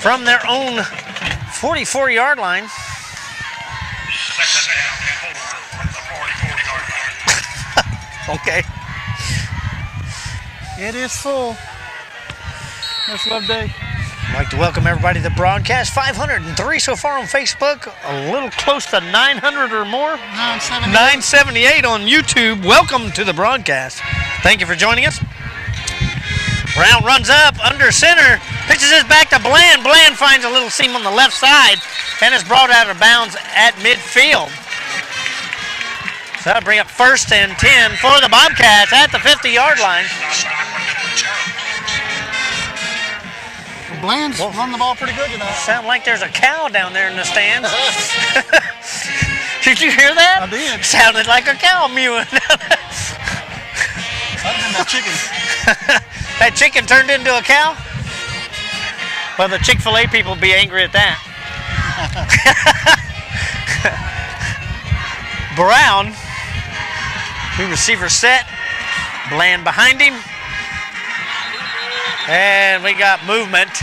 Speaker 1: from their own 44-yard line. Okay.
Speaker 2: It is full. That's Love Day.
Speaker 1: I'd like to welcome everybody to the broadcast. 503 so far on Facebook. A little close to 900 or more. 978 on YouTube. Welcome to the broadcast. Thank you for joining us. Brown runs up under center. Pitches this back to Bland. Bland finds a little seam on the left side and is brought out of bounds at midfield. So that'll bring up 1st and 10 for the Bobcats at the 50-yard line.
Speaker 2: Bland's run the ball pretty good tonight.
Speaker 1: Sound like there's a cow down there in the stands. Did you hear that?
Speaker 2: I did.
Speaker 1: Sounded like a cow mewing.
Speaker 2: Other than that chicken.
Speaker 1: That chicken turned into a cow? Well, the Chick-fil-A people be angry at that. Brown, 2 receivers set. Bland behind him. And we got movement.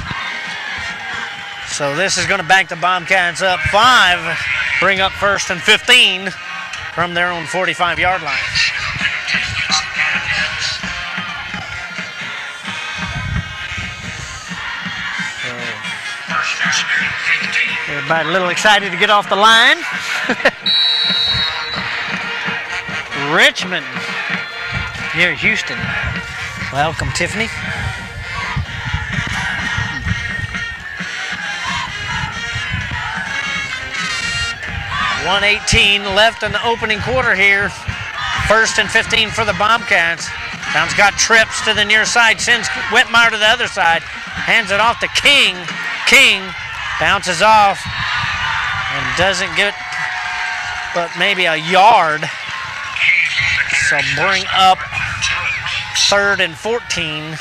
Speaker 1: So this is going to back the Bobcats up 5, bring up 1st and 15 from their own 45-yard line. So, everybody a little excited to get off the line. Richmond near Houston. Welcome, Tiffany. 1:18 left in the opening quarter here. 1st and 15 for the Bobcats. Brown's got trips to the near side, sends Whitmire to the other side, hands it off to King. King bounces off and doesn't get but maybe a yard. So bring up 3rd and 14.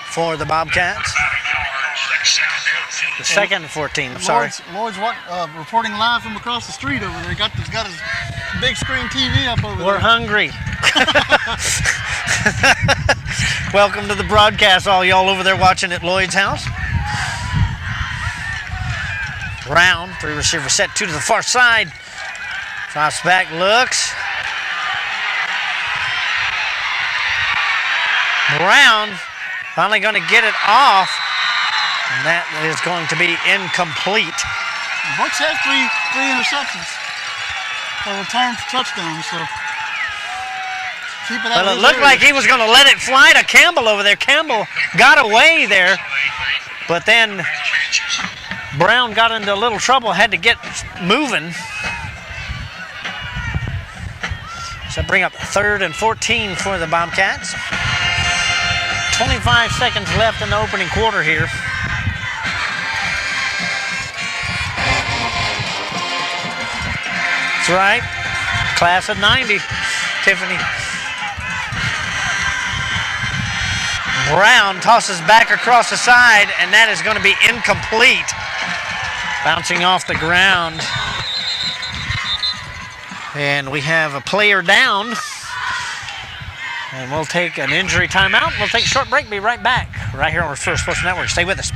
Speaker 1: For the Bobcats. The 2nd and 14, I'm sorry.
Speaker 2: Lloyd's reporting live from across the street over there. He's got his big screen TV up over there.
Speaker 1: We're hungry. Welcome to the broadcast, all y'all over there watching at Lloyd's house. Brown, 3 receivers set, 2 to the far side. Drops back, looks. Brown finally going to get it off. And that is going to be incomplete.
Speaker 2: Bucks have three interceptions for return touchdowns. So keep it out
Speaker 1: But
Speaker 2: of
Speaker 1: it looked like he was going to let it fly to Campbell over there. Campbell got away there, but then Brown got into a little trouble, had to get moving. So bring up 3rd and 14 for the Bobcats. 25 seconds left in the opening quarter here. That's right. Class of 90, Tiffany. Brown tosses back across the side, and that is going to be incomplete. Bouncing off the ground. And we have a player down. And we'll take an injury timeout. We'll take a short break. Be right back. Right here on Refugio Sports Network. Stay with us.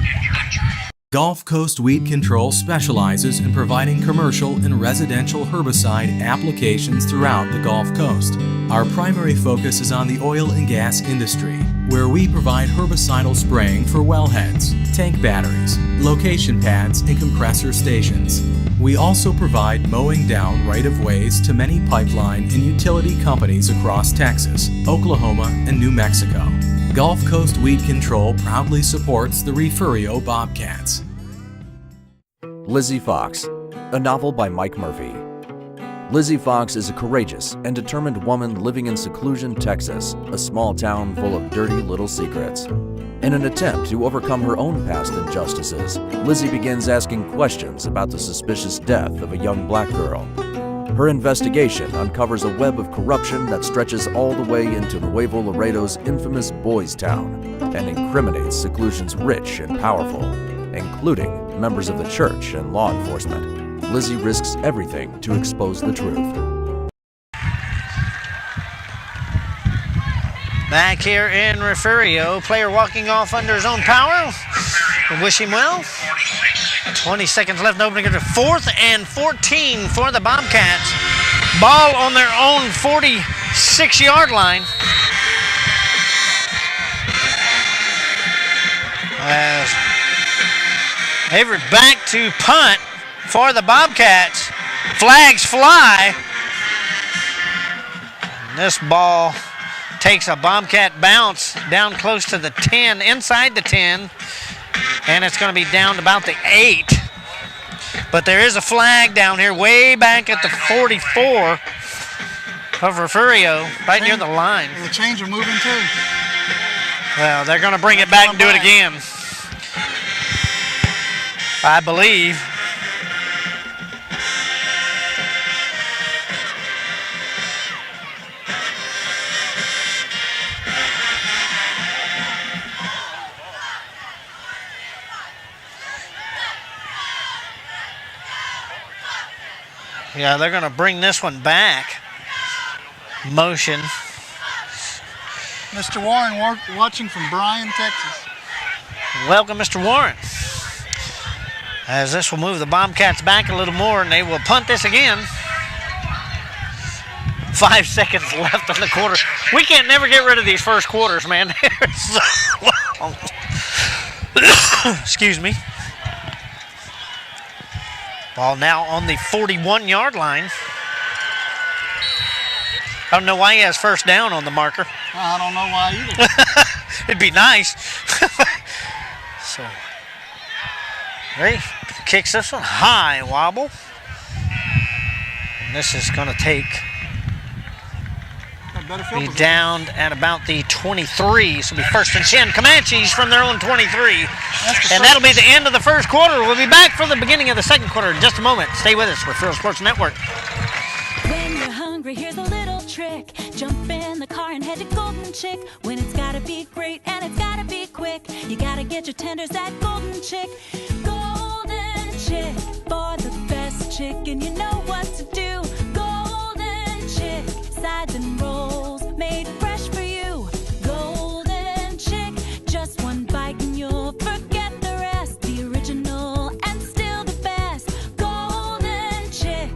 Speaker 5: Gulf Coast Weed Control specializes in providing commercial and residential herbicide applications throughout the Gulf Coast. Our primary focus is on the oil and gas industry, where we provide herbicidal spraying for wellheads, tank batteries, location pads, and compressor stations. We also provide mowing down right-of-ways to many pipeline and utility companies across Texas, Oklahoma, and New Mexico. Gulf Coast Weed Control proudly supports the Refugio Bobcats.
Speaker 8: Lizzie Fox, a novel by Mike Murphy. Lizzie Fox is a courageous and determined woman living in Seclusion, Texas, a small town full of dirty little secrets. In an attempt to overcome her own past injustices, Lizzie begins asking questions about the suspicious death of a young black girl. Her investigation uncovers a web of corruption that stretches all the way into Nuevo Laredo's infamous Boys Town and incriminates Seclusion's rich and powerful, including members of the church and law enforcement. Lizzie risks everything to expose the truth.
Speaker 1: Back here in Refugio, player walking off under his own power. We wish him well. 20 seconds left in the opening. 4th and 14 for the Bobcats. Ball on their own 46-yard line. Avery back to punt for the Bobcats. Flags fly. And this ball takes a Bobcat bounce down close to the 10, inside the 10, and it's going to be down to about the 8. But there is a flag down here way back at the 44 of Refugio, right near the line.
Speaker 2: The chains are moving too.
Speaker 1: Well, they're going to bring it back and do it again, I believe. Yeah, they're going to bring this one back. Motion.
Speaker 2: Mr. Warren watching from Bryan, Texas.
Speaker 1: Welcome, Mr. Warren. As this will move the Bobcats back a little more, and they will punt this again. 5 seconds left in the quarter. We can't never get rid of these first quarters, man. They're so long. Excuse me. Ball now on the 41-yard line. I don't know why he has first down on the marker.
Speaker 2: I don't know why either.
Speaker 1: It'd be nice. So, he kicks this one high, wobble. And this is going to take be down at about the 23. So it'll be 1st and 10. Comanches from their own 23. And that'll be the end of the first quarter. We'll be back for the beginning of the second quarter in just a moment. Stay with us for Refugio Sports Network.
Speaker 9: When you're hungry, here's a little trick. Jump in the car and head to Golden Chick. When it's gotta be great and it's gotta be quick, you gotta get your tenders at Golden Chick. Golden Chick, for the best chicken, you know what to do. Golden Chick, sides and rolls made fresh for you. Golden Chick, just one bite and you'll forget the rest. The original and still the best. Golden Chick.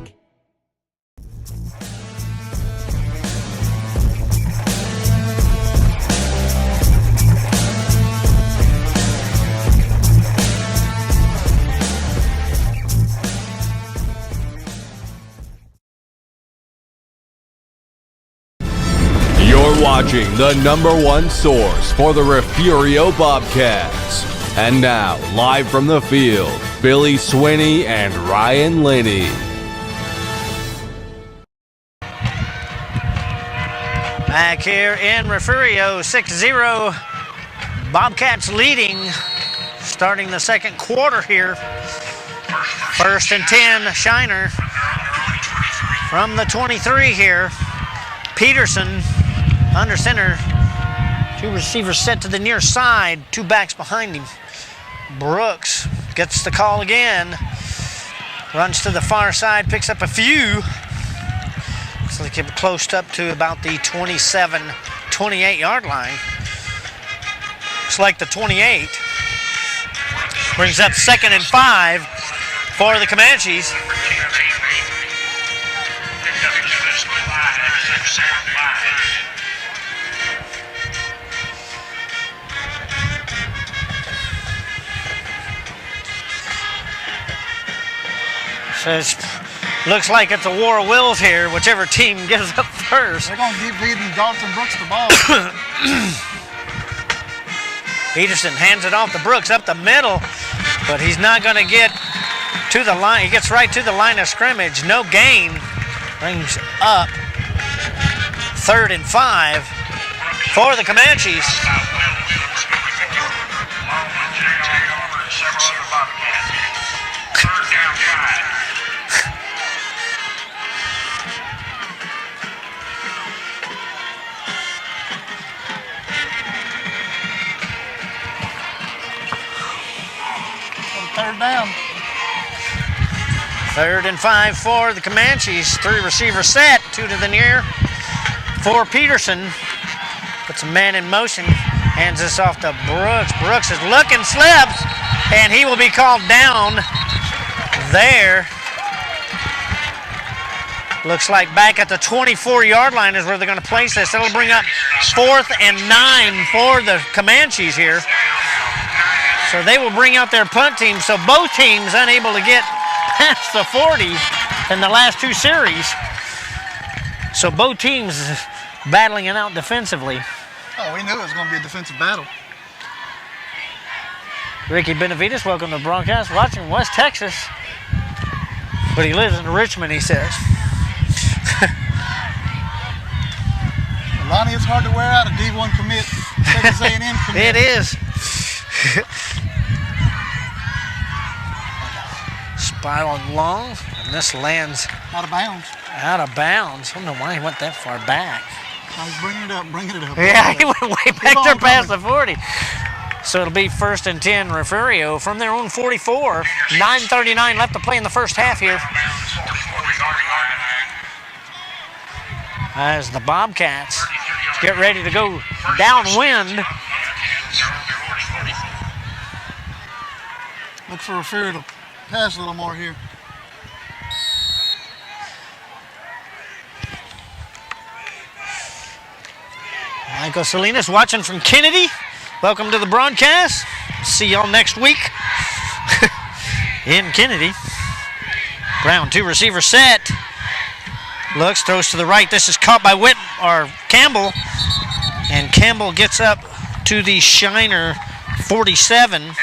Speaker 7: You're watching the #1 source for the Refugio Bobcats. And now, live from the field, Billy Swinney and Ryan Linney.
Speaker 1: Back here in Refugio, 6-0. Bobcats leading, starting the second quarter here. 1st and 10, Shiner from the 23 here. Peterson under center. 2 receivers set to the near side, 2 backs behind him. Brooks gets the call again. Runs to the far side, picks up a few. Looks like it close up to about the 27, 28-yard line. Looks like the 28. Brings up 2nd and 5 for the Comanches. Says, looks like it's a war of wills here, whichever team gives up first.
Speaker 2: They're going to keep feeding Dalton Brooks the ball.
Speaker 1: Peterson hands it off to Brooks up the middle, but he's not going to get to the line. He gets right to the line of scrimmage. No gain. Brings up 3rd and 5 for the Comanches.
Speaker 2: Third down.
Speaker 1: 3rd and 5 for the Comanches. 3 receivers set, 2 to the near for Peterson. Puts a man in motion, hands this off to Brooks. Brooks is looking, slips, and he will be called down there. Looks like back at the 24-yard line is where they're going to place this. It'll bring up 4th and 9 for the Comanches here. So they will bring out their punt team. So both teams unable to get past the 40 in the last 2 series. So both teams battling it out defensively.
Speaker 2: Oh, we knew it was going to be a defensive battle.
Speaker 1: Ricky Benavides, welcome to the broadcast. Watching West Texas. But he lives in Richmond, he says.
Speaker 2: Lonnie, it's hard to wear out a D1 commit, Texas A&M commit.
Speaker 1: It is. Spiraling long, and this lands
Speaker 2: out of bounds.
Speaker 1: Out of bounds. I don't know why he went that far back.
Speaker 2: I was bringing it up.
Speaker 1: Yeah, he went way back there past the 40. So it'll be 1st and 10, Refugio from their own 44. 9:39 left to play in the first half here. As the Bobcats get ready to go downwind.
Speaker 2: Look for Refugio to pass a little more here.
Speaker 1: Michael Salinas watching from Kennedy. Welcome to the broadcast. See y'all next week in Kennedy. Brown, 2 receiver set. Looks, throws to the right. This is caught by Campbell. And Campbell gets up to the Shiner 47.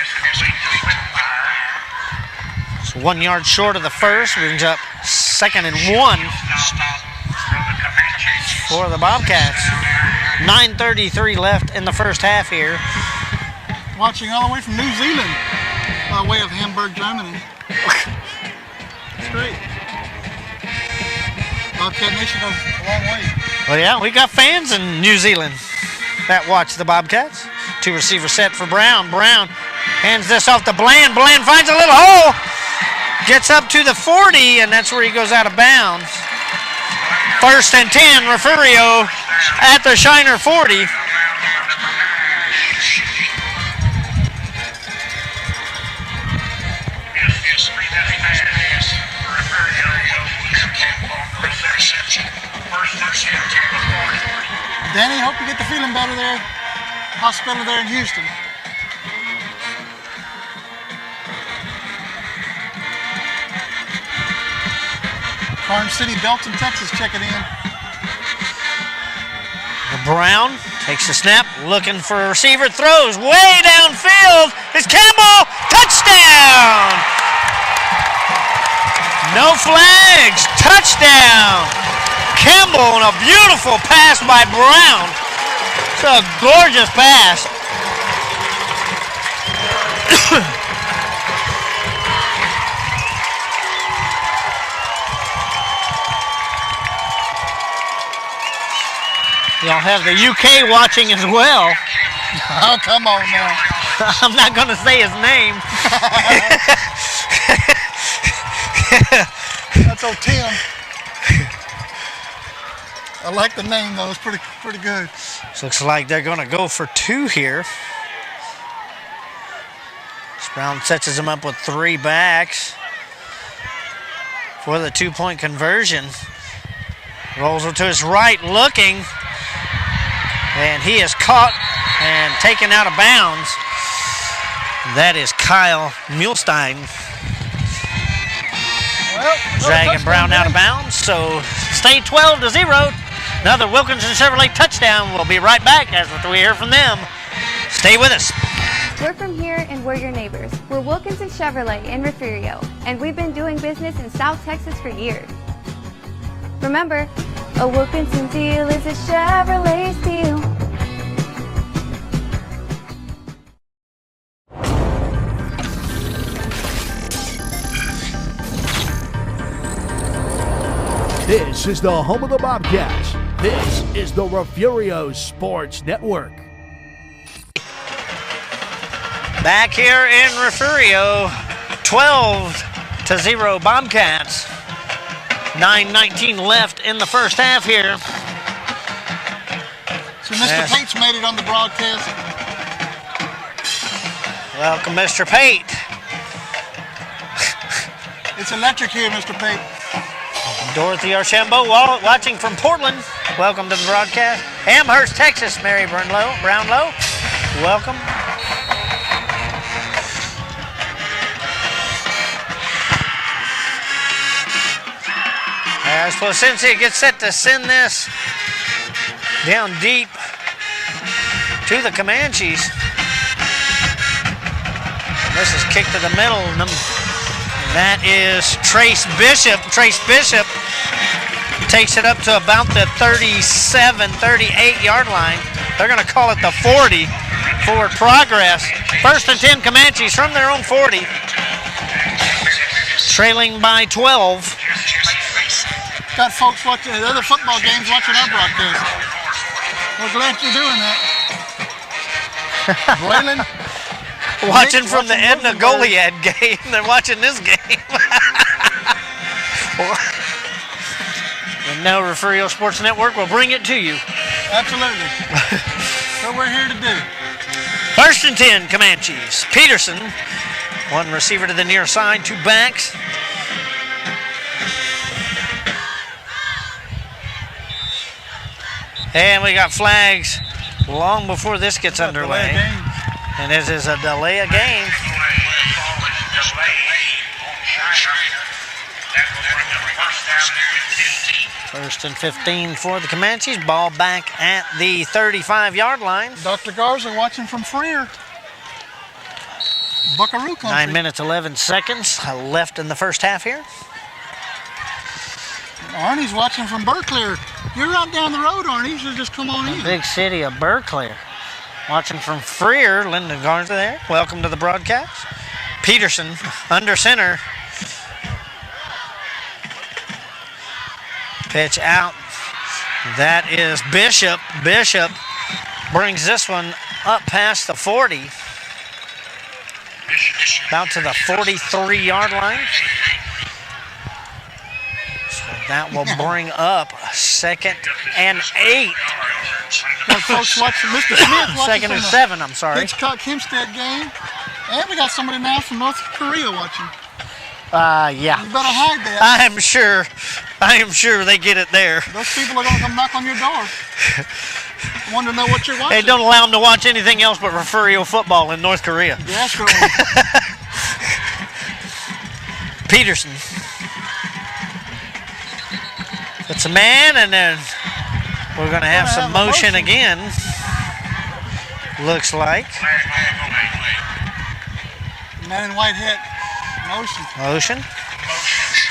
Speaker 1: It's 1 yard short of the first. Brings up 2nd and 1 for the Bobcats. 9:33 left in the first half here.
Speaker 2: Watching all the way from New Zealand by way of Hamburg, Germany. That's great. Bobcat Nation goes a long way.
Speaker 1: Well, yeah, we got fans in New Zealand that watch the Bobcats. 2 receiver set for Brown. Brown hands this off to Bland. Bland finds a little hole. Gets up to the 40, and that's where he goes out of bounds. 1st and 10, Refugio at the Shiner 40.
Speaker 2: Danny, hope you get the feeling better there. Hospital there in Houston. Orange City, Belton, Texas, checking in.
Speaker 1: The Brown takes the snap, looking for a receiver, throws way downfield. It's Campbell, touchdown! No flags, touchdown! Campbell on a beautiful pass by Brown. It's a gorgeous pass. Y'all have the UK watching as well.
Speaker 2: Oh, come on now.
Speaker 1: I'm not going to say his name.
Speaker 2: That's old Tim. I like the name though. It's pretty good.
Speaker 1: Looks like they're going to go for 2 here. Brown sets him up with 3 backs for the 2-point conversion. Rolls it to his right, looking, and he is caught and taken out of bounds. That is Kyle Muhlstein. Dragging Brown out of bounds, so stay 12-0. Another Wilkinson Chevrolet touchdown. We'll be right back as we hear from them. Stay with us.
Speaker 4: We're from here and we're your neighbors. We're Wilkinson Chevrolet in Refugio, and we've been doing business in South Texas for years. Remember, a Wilkinson deal is a Chevrolet deal.
Speaker 10: This is the home of the Bobcats. This is the Refugio Sports Network.
Speaker 1: Back here in Refugio, 12-0 Bobcats. 9:19 left in the first half here.
Speaker 2: So Mr. Pate's made it on the broadcast.
Speaker 1: Welcome, Mr. Pate.
Speaker 2: It's electric here, Mr. Pate.
Speaker 1: Dorothy Archambault watching from Portland. Welcome to the broadcast. Amherst, Texas, Mary Brownlow. Welcome. As Placencia gets set to send this down deep to the Comanches. This is kicked to the middle. That is Trace Bishop. Trace Bishop takes it up to about the 37, 38-yard line. They're going to call it the 40. Forward progress. 1st and 10 Comanches from their own 40. Trailing by 12.
Speaker 2: Got folks watching other football games watching our broadcast. We're glad you're doing that. Braylon?
Speaker 1: Watching from the Edna Goliad game. They're watching this game. And now Refugio Sports Network will bring it to you.
Speaker 2: Absolutely. That's what we're here to do.
Speaker 1: 1st and 10 Comanches. Peterson, 1 receiver to the near side, 2 backs. And we got flags long before this gets underway. And this is a delay of game. 1st and 15 for the Comanches. Ball back at the 35-yard line.
Speaker 2: Dr. Garza watching from Freer. Buckaroo country.
Speaker 1: 9 minutes, 11 seconds left in the first half here.
Speaker 2: Arnie's watching from Berkeley. You're right down the road, Arnie. You should just come on in.
Speaker 1: Big city of Berkeley. Watching from Freer, Lyndon Garza there. Welcome to the broadcast. Peterson under center. Pitch out. That is Bishop. Bishop brings this one up past the 40. About to the 43-yard line. So that will bring up 2nd and 8.
Speaker 2: Now, folks watching Mr. Smith watching
Speaker 1: 2nd and 7, I'm sorry.
Speaker 2: Hitchcock Hempstead game. And we got somebody now from North Korea watching.
Speaker 1: Yeah.
Speaker 2: You better hide that.
Speaker 1: I am sure they get it there.
Speaker 2: Those people are going to come knock on your door. I want to know what you're watching.
Speaker 1: Hey, don't allow them to watch anything else but Refugio football in North Korea.
Speaker 2: That's right.
Speaker 1: Peterson. It's a man, and then We're going to have some motion again. Looks like.
Speaker 2: Man in white hit. Motion.
Speaker 1: Motion.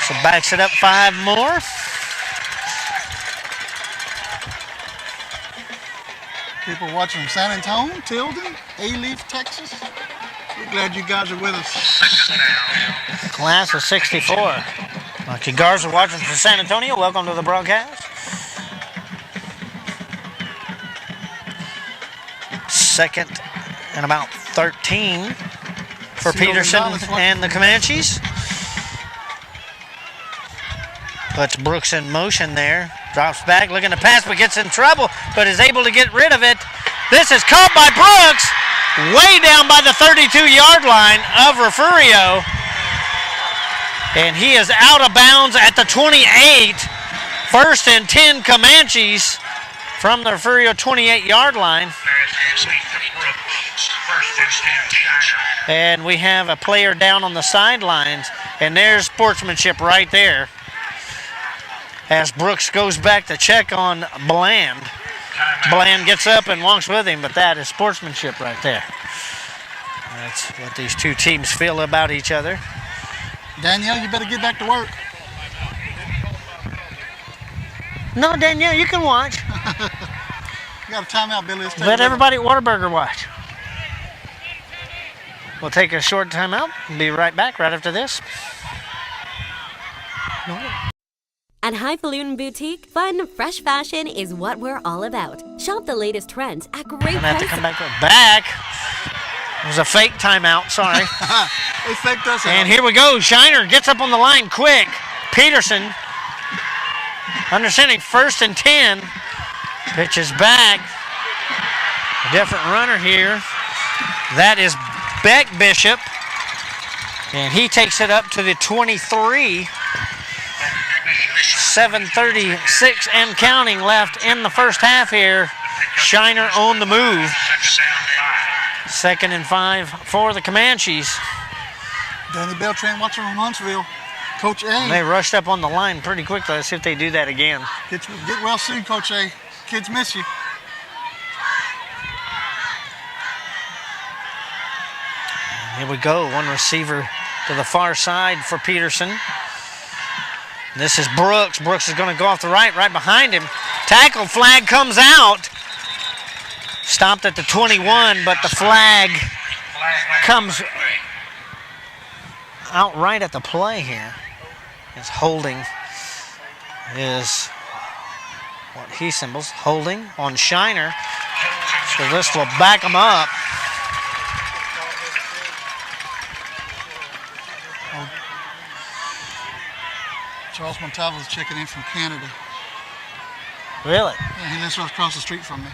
Speaker 1: So backs it up 5 more.
Speaker 2: People watching from San Antonio, Tilden, A-Leaf, Texas. We're glad you guys are with us.
Speaker 1: Class of 64. Lucky Garza watching from San Antonio. Welcome to the broadcast. Second and about 13 for Peterson and the Comanches. Puts Brooks in motion there. Drops back, looking to pass, but gets in trouble, but is able to get rid of it. This is caught by Brooks, way down by the 32-yard line of Refugio. And he is out of bounds at the 28. First and 10 Comanches from the Refugio 28-yard line. And we have a player down on the sidelines, and there's sportsmanship right there as Brooks goes back to check on Bland. Bland gets up and walks with him, but that is sportsmanship right there. That's what these two teams feel about each other.
Speaker 2: Danielle, you better get back to work.
Speaker 1: No, Danielle, you can watch.
Speaker 2: You got a timeout, Billy.
Speaker 1: Let everybody at Whataburger watch. We'll take a short timeout and be right back right after this.
Speaker 6: At Highfalutin Boutique, fun, fresh fashion is what we're all about. Shop the latest trends at great prices.
Speaker 1: Have to come back. It was a fake timeout, sorry.
Speaker 2: They faked us out.
Speaker 1: And here we go. Shiner gets up on the line quick. Peterson, understanding 1st and 10. Pitches back. A different runner here. That is Beck Bishop. And he takes it up to the 23. 7:36 and counting left in the first half here. Shiner on the move. 2nd and 5 for the Comanches.
Speaker 2: Danny Beltran watching from Huntsville. Coach A.
Speaker 1: They rushed up on the line pretty quickly. Let's see if they do that again.
Speaker 2: Get well soon, Coach A. Kids miss you.
Speaker 1: Here we go. One receiver to the far side for Peterson. This is Brooks. Brooks is going to go off the right behind him. Tackle flag comes out. Stopped at the 21, but the flag comes out right at the play here. His holding is what he symbols. Holding on Shiner. So this will back him up.
Speaker 2: Charles Montalvo's checking in from Canada.
Speaker 1: Really?
Speaker 2: Yeah, he lives right across the street from me.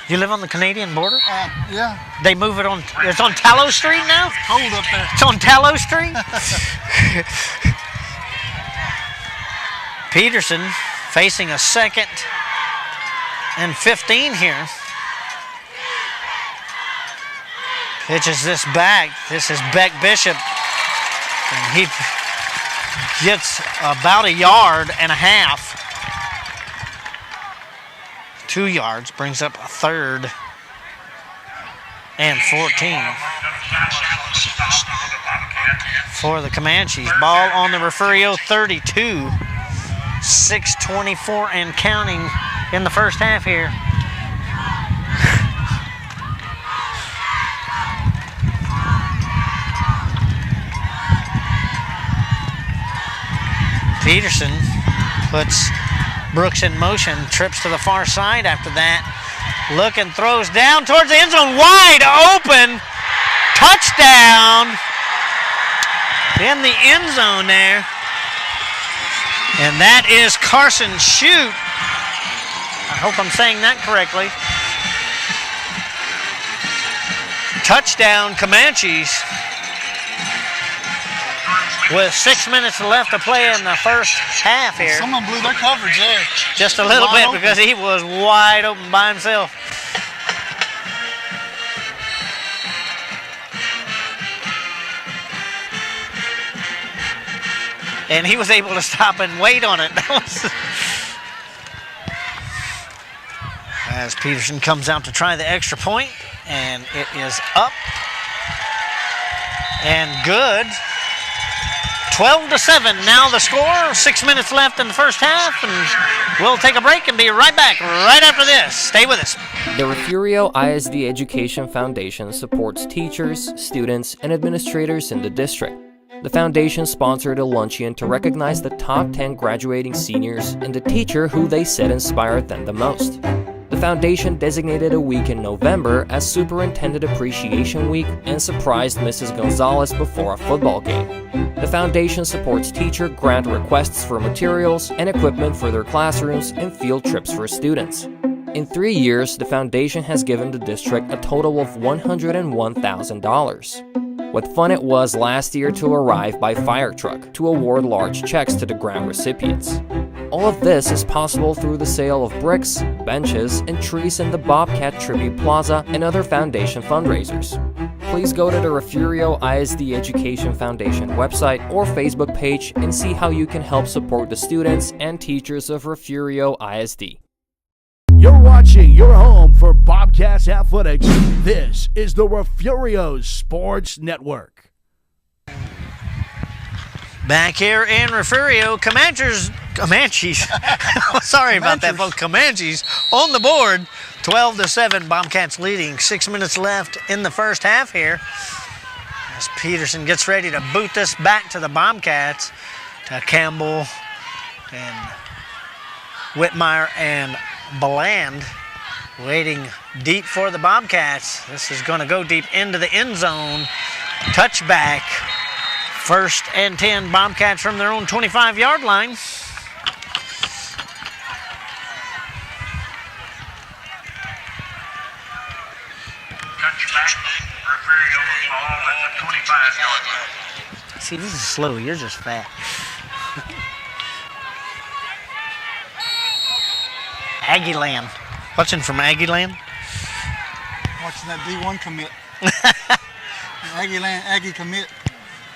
Speaker 1: You live on the Canadian border?
Speaker 2: Yeah.
Speaker 1: They move it on, it's on Tallow Street now?
Speaker 2: It's cold up there.
Speaker 1: It's on Tallow Street? Peterson facing a 2nd and 15 here. Pitches this back. This is Beck Bishop. And he gets about 1.5 yards. 2 yards, brings up a 3rd and 14 for the Comanches. Ball on the Refugio 32. 6:24 and counting in the first half here. Peterson puts Brooks in motion, trips to the far side after that. Looking, throws down towards the end zone, wide open. Touchdown in the end zone there. And that is Carson Shute. I hope I'm saying that correctly. Touchdown, Comanches. With 6 minutes left to play in the first half here.
Speaker 2: Someone blew their coverage there.
Speaker 1: Just a little bit because he was wide open by himself. and he was able to stop and wait on it. As Peterson comes out to try the extra point, and it is up and good. 12-7 now the score. 6 minutes left in the first half, and we'll take a break and be right back right after this. Stay with us.
Speaker 11: The Refugio ISD Education Foundation supports teachers, students, and administrators in the district. The foundation sponsored a luncheon to recognize the top 10 graduating seniors and the teacher who they said inspired them the most. The foundation designated a week in November as Superintendent Appreciation Week and surprised Mrs. Gonzalez before a football game. The foundation supports teacher grant requests for materials and equipment for their classrooms and field trips for students. In 3 years, the foundation has given the district a total of $101,000. What fun it was last year to arrive by fire truck to award large checks to the grant recipients. All of this is possible through the sale of bricks, benches, and trees in the Bobcat Tribute Plaza and other foundation fundraisers. Please go to the Refugio ISD Education Foundation website or Facebook page and see how you can help support the students and teachers of Refugio ISD.
Speaker 10: You're watching your home for Bobcats athletics. This is the Refugio Sports Network.
Speaker 1: Back here in Refugio, Comanches. Sorry about that, folks. Comanches on the board. 12-7, Bobcats leading. 6 minutes left in the first half here. As Peterson gets ready to boot this back to the Bobcats, to Campbell and Whitmire and Bland, waiting deep for the Bobcats. This is going to go deep into the end zone. Touchback. 1st and 10, Bobcats from their own 25-yard line.
Speaker 3: Touchback, Refugio ball at the 25-yard line.
Speaker 1: See, this is slow. You're just fat. Aggieland. Watching from Aggieland.
Speaker 2: Watching that D1 commit. Aggie commit.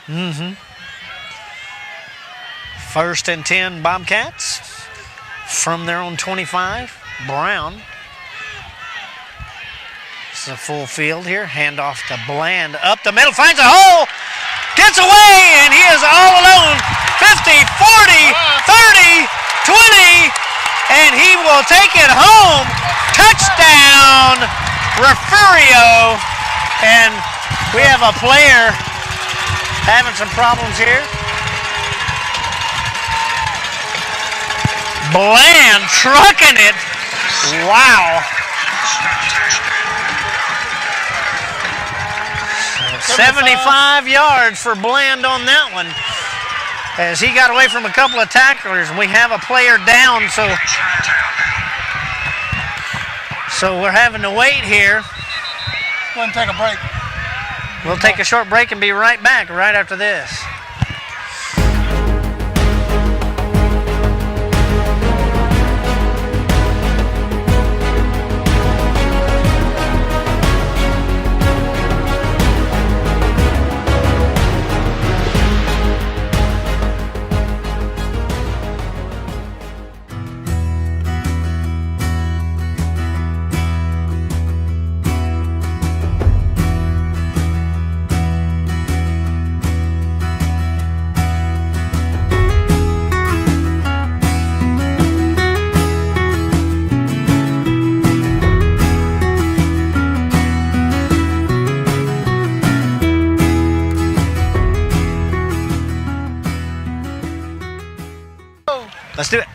Speaker 1: Mm-hmm. 1st and 10, Bobcats from their own 25. Brown. This is a full field here. Handoff to Bland. Up the middle. Finds a hole. Gets away, and he is all alone. 50, 40, 30, 20, and he will take it home. Touchdown, Refugio. And we have a player having some problems here. Bland trucking it. Wow. 75 yards for Bland on that one, as he got away from a couple of tacklers, and we have a player down, so we're having to wait here.
Speaker 2: Go ahead and take a break.
Speaker 1: We'll take a short break and be right back right after this. Let's do it.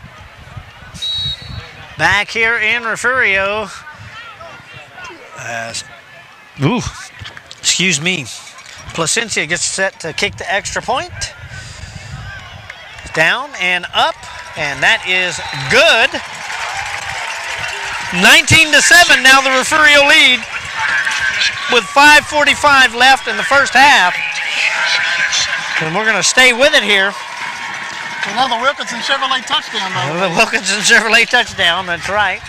Speaker 1: Back here in Refugio. Excuse me. Placencia gets set to kick the extra point. Down and up, and that is good. 19-7 now the Refugio lead with 5:45 left in the first half. And we're going to stay with it here.
Speaker 2: Another Wilkinson Chevrolet touchdown, though.
Speaker 1: The Wilkinson Chevrolet touchdown, that's right.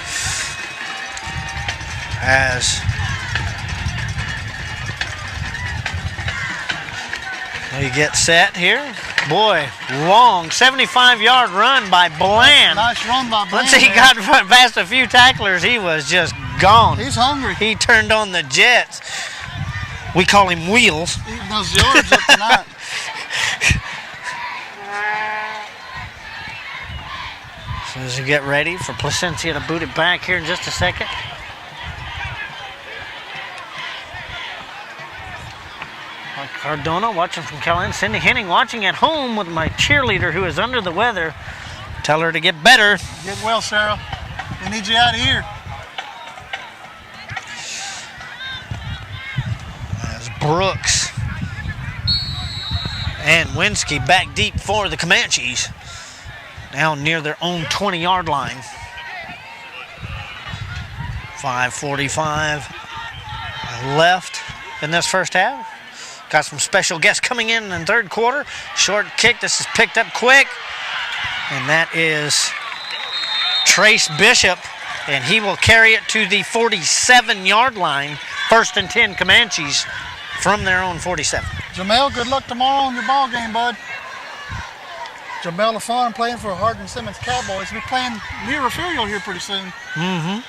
Speaker 1: As we get set here. Boy, long 75-yard run by Bland.
Speaker 2: Nice run by Bland.
Speaker 1: Once he got past a few tacklers, he was just gone.
Speaker 2: He's hungry.
Speaker 1: He turned on the jets. We call him Wheels.
Speaker 2: Eating those yards up tonight.
Speaker 1: So as we get ready for Placencia to boot it back here in just a second. Cardona watching from Kelan. Cindy Henning watching at home with my cheerleader who is under the weather. Tell her to get better.
Speaker 2: Get well, Sarah. We need you out of here.
Speaker 1: As Brooks and Winsky back deep for the Comanches. Down near their own 20-yard line. 5:45 left in this first half. Got some special guests coming in the third quarter. Short kick. This is picked up quick. And that is Trace Bishop. And he will carry it to the 47-yard line. 1st and 10 Comanches from their own 47.
Speaker 2: Jamel, good luck tomorrow on your ball game, bud. Jamel LaFawn playing for Hardin Simmons Cowboys. We'll be playing near Refugio here pretty soon.
Speaker 1: Mm-hmm.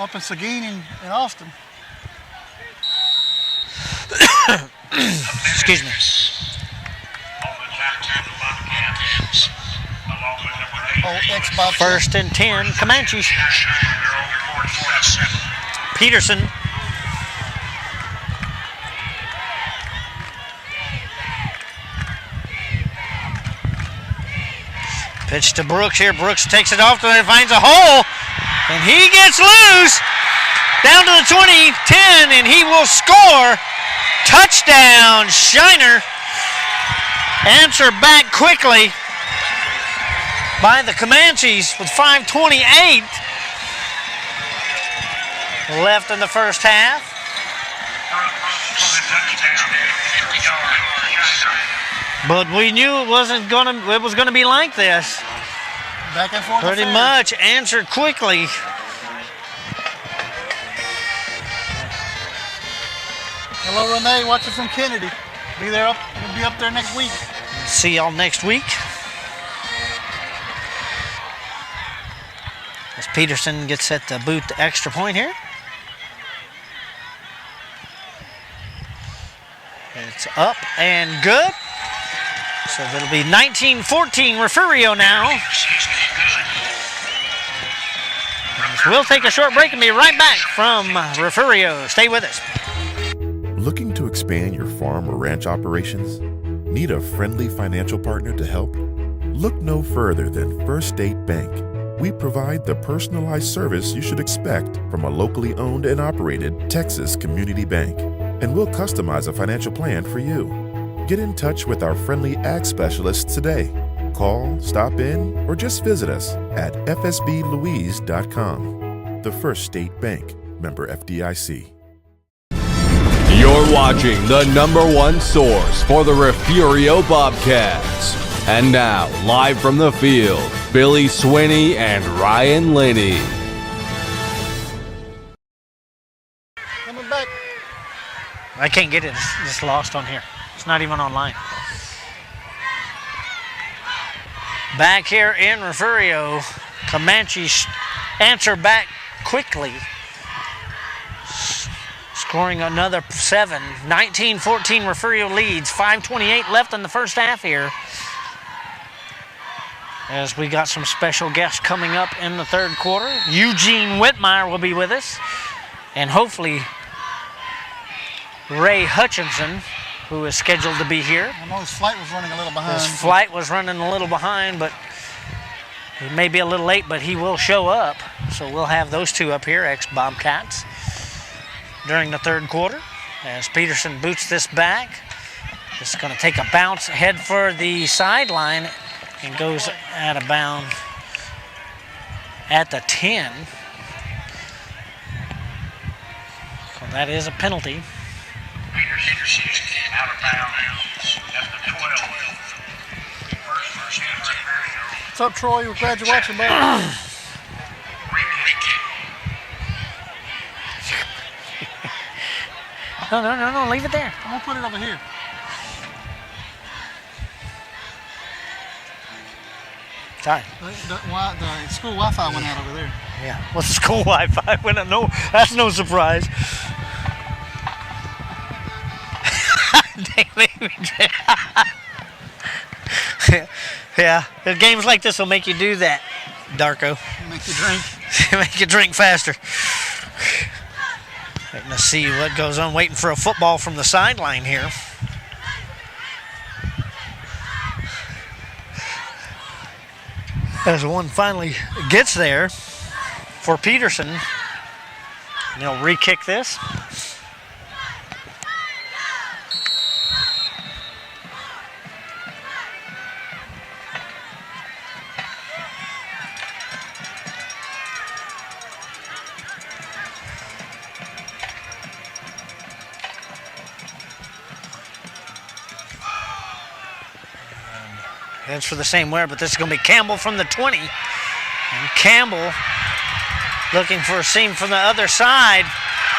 Speaker 2: Up in Seguin in Austin.
Speaker 1: Excuse me.
Speaker 2: Xbox.
Speaker 1: 1st and 10 Comanches. Peterson. Pitch to Brooks here. Brooks takes it off and finds a hole. And he gets loose. Down to the 20, 10, and he will score. Touchdown, Shiner. Answer back quickly by the Comanches with 5:28 left in the first half. But we knew it was gonna be like this.
Speaker 2: Back and forth.
Speaker 1: Pretty much answered quickly.
Speaker 2: Hello, Renee, watching from Kennedy. We'll be up there next week.
Speaker 1: See y'all next week. As Peterson gets set to boot the extra point here. It's up and good. So it'll be 19-14 Refugio now. We'll take a short break and be right back from Refugio. Stay with us.
Speaker 12: Looking to expand your farm or ranch operations? Need a friendly financial partner to help? Look no further than First State Bank. We provide the personalized service you should expect from a locally owned and operated Texas community bank. And we'll customize a financial plan for you. Get in touch with our friendly ag specialists today. Call, stop in, or just visit us at fsblouise.com. The First State Bank, member FDIC.
Speaker 7: You're watching the #1 source for the Refugio Bobcats. And now, live from the field, Billy Swinney and Ryan Linney.
Speaker 2: Coming back.
Speaker 1: I can't get it. It's lost on here. It's not even online. Back here in Refugio, Comanches answer back quickly. Scoring another 7. 19-14 Refugio leads. 5:28 left in the first half here. As we got some special guests coming up in the third quarter. Eugene Whitmire will be with us. And hopefully Ray Hutchinson, who is scheduled to be here.
Speaker 2: I know his flight was running a little behind.
Speaker 1: His flight was running a little behind, but he may be a little late, but he will show up. So we'll have those two up here, ex-Bobcats, during the third quarter. As Peterson boots this back. It's going to take a bounce, head for the sideline, and goes out of bounds at the 10. So that is a penalty.
Speaker 3: Out of bounds at the 12.
Speaker 2: What's up, Troy? We're glad you're watching, bud.
Speaker 1: No, leave it there.
Speaker 2: I'm going to put it over here.
Speaker 1: Sorry.
Speaker 2: The school Wi-Fi went out over there.
Speaker 1: Yeah. What's the school Wi-Fi? We don't know. That's no surprise. Yeah. Games like this will make you do that, Darko.
Speaker 2: Make you drink.
Speaker 1: Make you drink faster. Let's see what goes on. Waiting for a football from the sideline here. As one finally gets there for Peterson, and he'll re-kick this. Heads for the same wear, but this is going to be Campbell from the 20. And Campbell looking for a seam from the other side.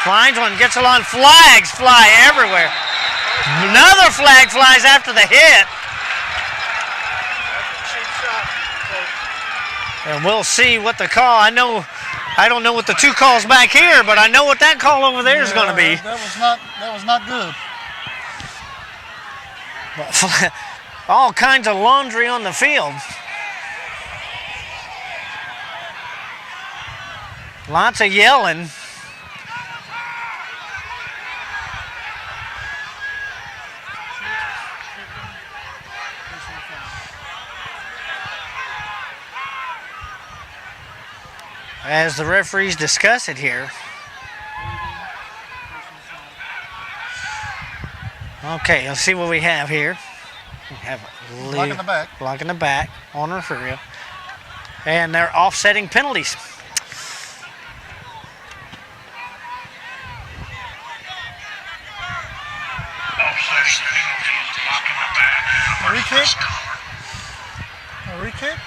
Speaker 1: Finds one, gets along. Flags fly everywhere. Another flag flies after the hit. And we'll see what the call. I don't know what the two calls back here, but I know what that call over there is going to be.
Speaker 2: That was not good.
Speaker 1: All kinds of laundry on the field. Lots of yelling. As the referees discuss it here. Okay, let's see what we have here. We have
Speaker 2: block in the back.
Speaker 1: Block in the back on Refugio. And they're offsetting penalties.
Speaker 3: Offsetting penalties, block in the back.
Speaker 2: A re-kick? A re-kick?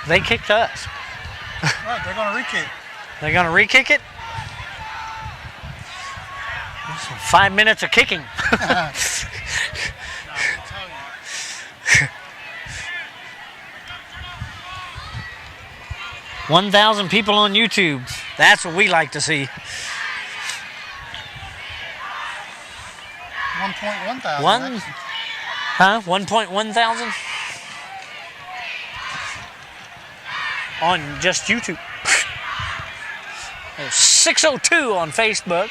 Speaker 1: They kicked us.
Speaker 2: Right, they're going to re-kick.
Speaker 1: They're going to re-kick it? 5 minutes of kicking. 1,000 people on YouTube. That's what we like to see.
Speaker 2: 1.1 thousand.
Speaker 1: 1.1 thousand? On just YouTube. There's 602 on Facebook.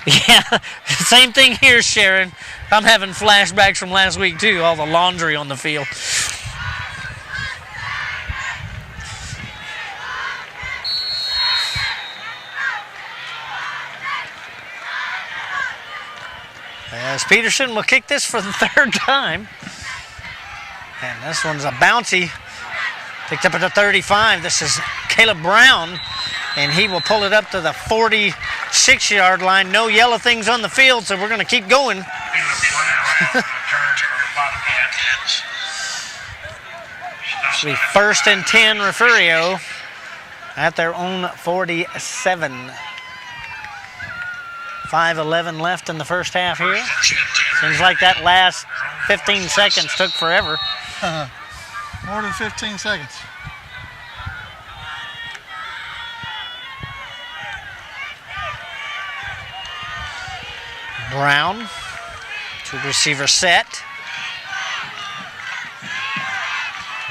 Speaker 1: Yeah, same thing here, Sharon. I'm having flashbacks from last week, too. All the laundry on the field. As Peterson will kick this for the third time. And this one's a bouncy. Picked up at the 35. This is Caleb Brown. And he will pull it up to the 46-yard line. No yellow things on the field, so we're going to keep going. It's be 1st and 10 Refugio at their own 47. 5:11 left in the first half here. Seems like that last 15 seconds took forever.
Speaker 2: More than 15 seconds.
Speaker 1: Brown, two receiver set.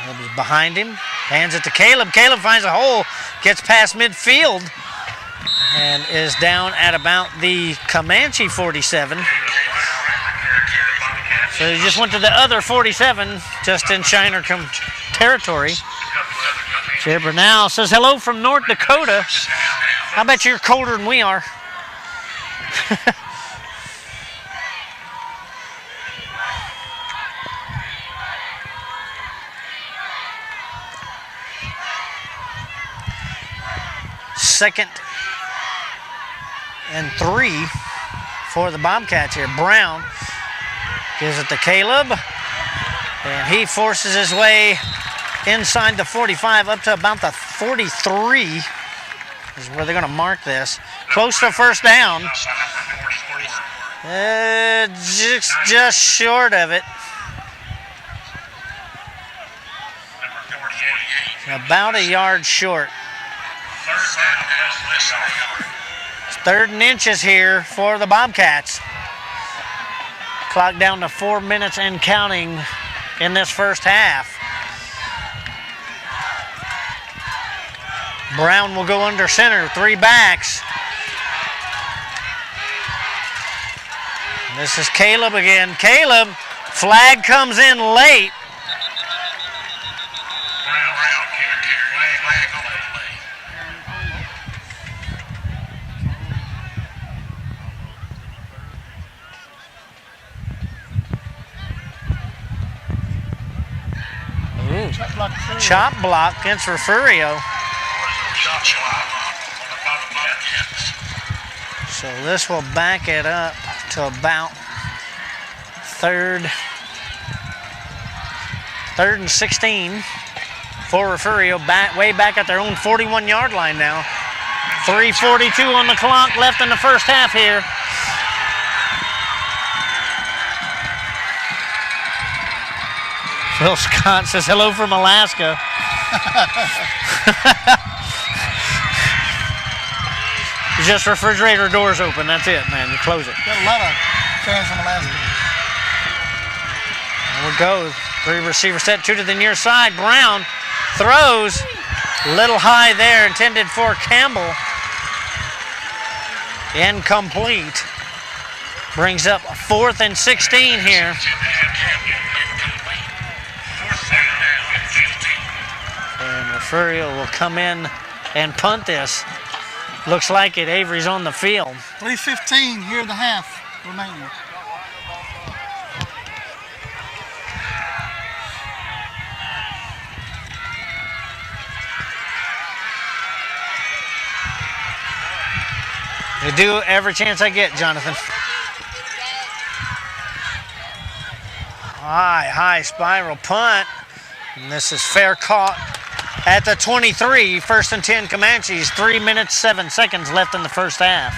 Speaker 1: Caleb's behind him, hands it to Caleb. Caleb finds a hole, gets past midfield, and is down at about the Comanche 47. So he just went to the other 47, just in Shiner territory. Jay Bernal says, hello from North Dakota. I bet you're colder than we are. Second and 3 for the Bobcats here. Brown gives it to Caleb, and he forces his way inside the 45 up to about the 43 is where they're going to mark this. Close to first down. Just short of it. About a yard short. It's 3rd and inches here for the Bobcats. Clock down to 4 minutes and counting in this first half. Brown will go under center, 3 backs. This is Caleb again. Caleb, flag comes in late. Chop block against Refugio. So this will back it up to about third and 16 for Refugio, way back at their own 41-yard line now. 3:42 on the clock left in the first half here. Phil Scott says hello from Alaska. Just refrigerator doors open, that's it, man. You close it.
Speaker 2: Got a lot of fans from Alaska.
Speaker 1: There we go. 3 receiver set, 2 to the near side. Brown throws a little high there, intended for Campbell. Incomplete. Brings up 4th and 16 here. And Refugio will come in and punt this. Looks like it. Avery's on the field.
Speaker 2: 3:15 here in the half remaining.
Speaker 1: I do every chance I get, Jonathan. High spiral punt. And this is fair caught at the 23. 1st and 10 Comanches. 3 minutes, 7 seconds left in the first half.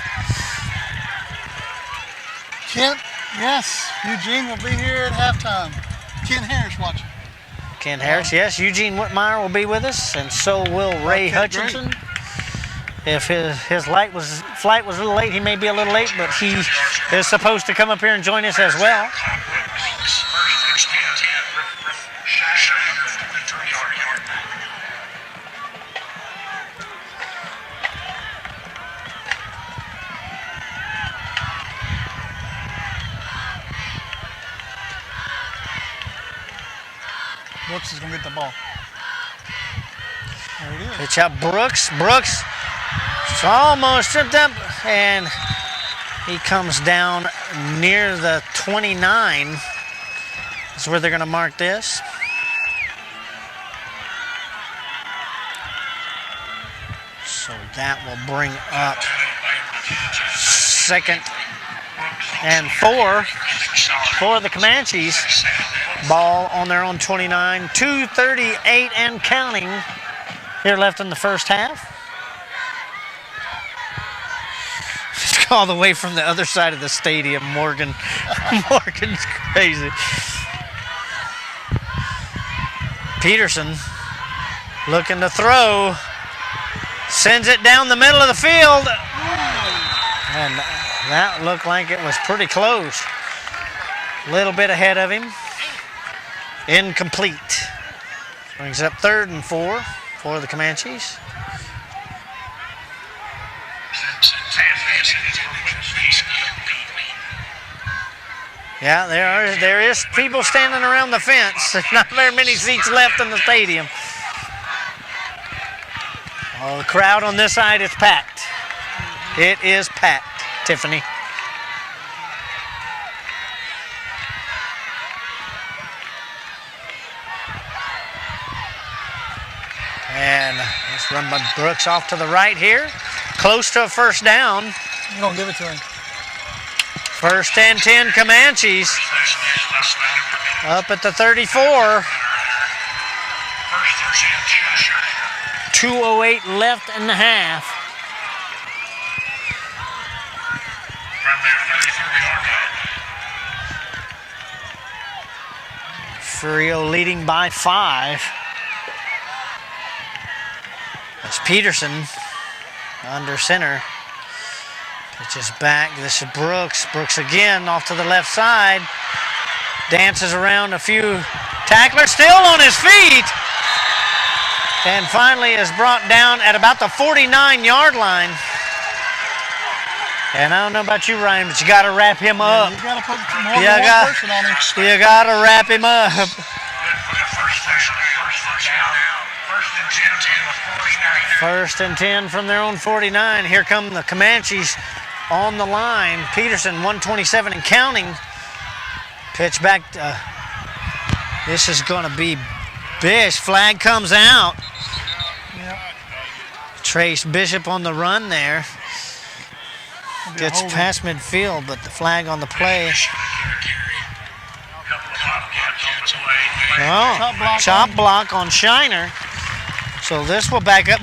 Speaker 2: Kent, yes, Eugene will be here at halftime. Ken Harris watching.
Speaker 1: Ken Harris, yes. Eugene Whitmire will be with us, and so will Ray Hutchinson. Great. If his flight was a little late, he may be a little late, but he is supposed to come up here and join us as well.
Speaker 2: Brooks is going to get the ball. There it is.
Speaker 1: Pitch out Brooks. Brooks is almost tripped up, and he comes down near the 29. That's where they're going to mark this. So that will bring up 2nd and 4 for the Comanches. Ball on their own 29. 2:38 and counting here left in the first half. Just all the way from the other side of the stadium, Morgan. Morgan's crazy. Peterson looking to throw. Sends it down the middle of the field. And that looked like it was pretty close. A little bit ahead of him. Incomplete. Brings up 3rd and 4 for the Comanches. Yeah, there is people standing around the fence. There's not very many seats left in the stadium. Oh, the crowd on this side is packed. It is packed, Tiffany. And let's run by Brooks off to the right here. Close to a first down.
Speaker 2: You don't give it to him.
Speaker 1: 1st and 10 Comanches. Up at the 34. 2:08 left in the half.
Speaker 3: From their 34-yard line.
Speaker 1: Refugio leading by 5. That's Peterson under center. Pitches back. This is Brooks. Brooks again off to the left side. Dances around a few tacklers. Still on his feet. And finally is brought down at about the 49-yard line. And I don't know about you, Ryan, but you got to wrap him up.
Speaker 2: You got to put more than one person on him.
Speaker 1: You got to wrap him up. First and 10 from their own 49. Here come the Comanches on the line. Peterson, 127 and counting. Pitch back. This is going to be Bish. Flag comes out.
Speaker 2: Yep.
Speaker 1: Trace Bishop on the run there. Gets past midfield, but the flag on the play. Oh, chop block on Shiner. So this will back up.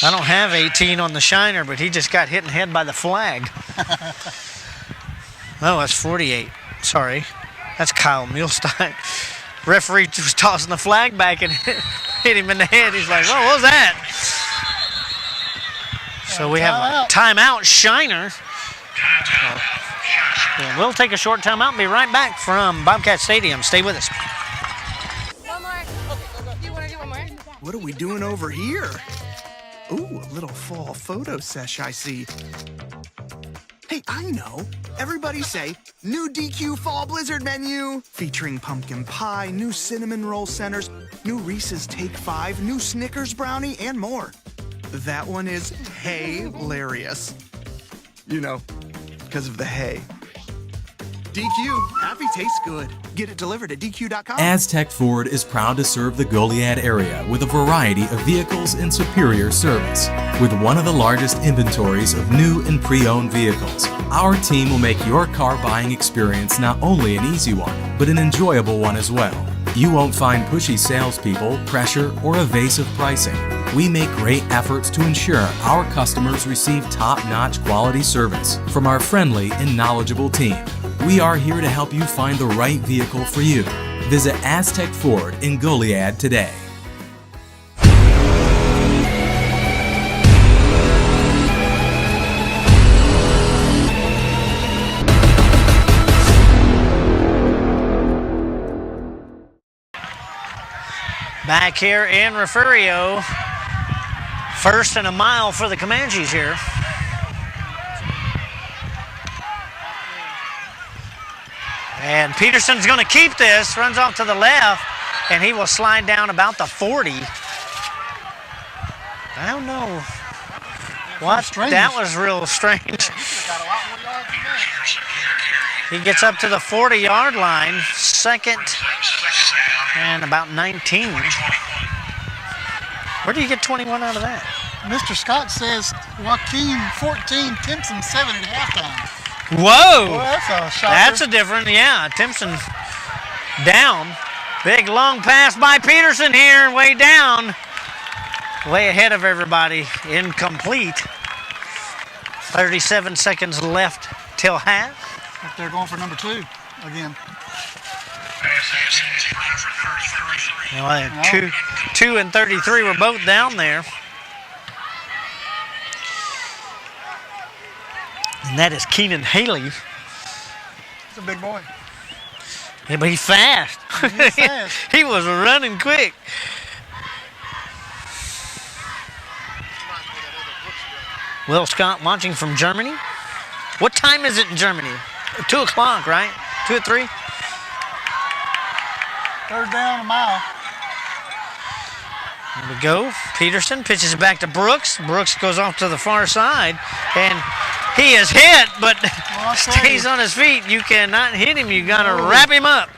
Speaker 1: I don't have 18 on the Shiner, but he just got hit in the head by the flag. Oh, that's 48. Sorry. That's Kyle Muhlstein. Referee was tossing the flag back and hit him in the head. He's like, oh, what was that? So we have a timeout, Shiner. And we'll take a short timeout and be right back from Bobcat Stadium. Stay with us.
Speaker 13: One more. You want to do one more?
Speaker 14: What are we doing over here? Ooh, a little fall photo sesh, I see. Hey, I know. Everybody say, new DQ Fall Blizzard menu, featuring pumpkin pie, new cinnamon roll centers, new Reese's Take 5, new Snickers brownie, and more. That one is hilarious. You know, because of the hay. DQ, happy tastes good. Get it delivered at DQ.com.
Speaker 5: Aztec Ford is proud to serve the Goliad area with a variety of vehicles and superior service. With one of the largest inventories of new and pre-owned vehicles, our team will make your car buying experience not only an easy one, but an enjoyable one as well. You won't find pushy salespeople, pressure, or evasive pricing. We make great efforts to ensure our customers receive top-notch quality service from our friendly and knowledgeable team. We are here to help you find the right vehicle for you. Visit Aztec Ford in Goliad today.
Speaker 1: Back here in Refugio. First and a mile for the Comanches here. And Peterson's going to keep this, runs off to the left, and he will slide down about the 40. I don't know what, that was real strange. He gets up to the 40-yard line, second and about 19. Where do you get 21 out of that?
Speaker 2: Mr. Scott says Joaquin 14, Timpson 7 at halftime.
Speaker 1: Whoa!
Speaker 2: Boy, that's a shocker.
Speaker 1: That's a different, yeah. Timpson down. Big long pass by Peterson here, way down. Way ahead of everybody. Incomplete. 37 seconds left till half.
Speaker 2: If they're going for number 2 again.
Speaker 1: Well, 2 and 33 were both down there. And that is Keenan Haley.
Speaker 2: He's a big boy.
Speaker 1: Yeah, but he's fast.
Speaker 2: He's fast.
Speaker 1: He was running quick. Will Scott watching from Germany. What time is it in Germany? 2 o'clock, right? 2 or 3?
Speaker 2: Third down, a mile.
Speaker 1: There we go. Peterson pitches it back to Brooks. Brooks goes off to the far side, and he is hit, but stays on his feet. You cannot hit him. You got to wrap him up.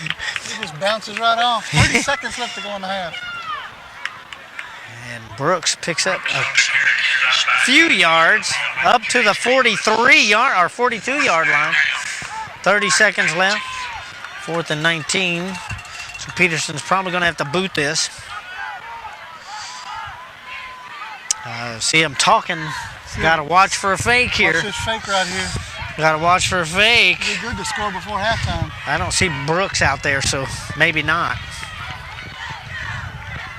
Speaker 2: He just bounces right off. 30 seconds left to go in the half.
Speaker 1: And Brooks picks up a few yards up to the 43-yard or 42-yard line. 30 seconds left. 4th and 19. So Peterson's probably going to have to boot this. See him talking. Got to watch for a fake here.
Speaker 2: Watch this fake right here.
Speaker 1: Got to watch for a fake.
Speaker 2: It'd be good to score before halftime.
Speaker 1: I don't see Brooks out there, so maybe not.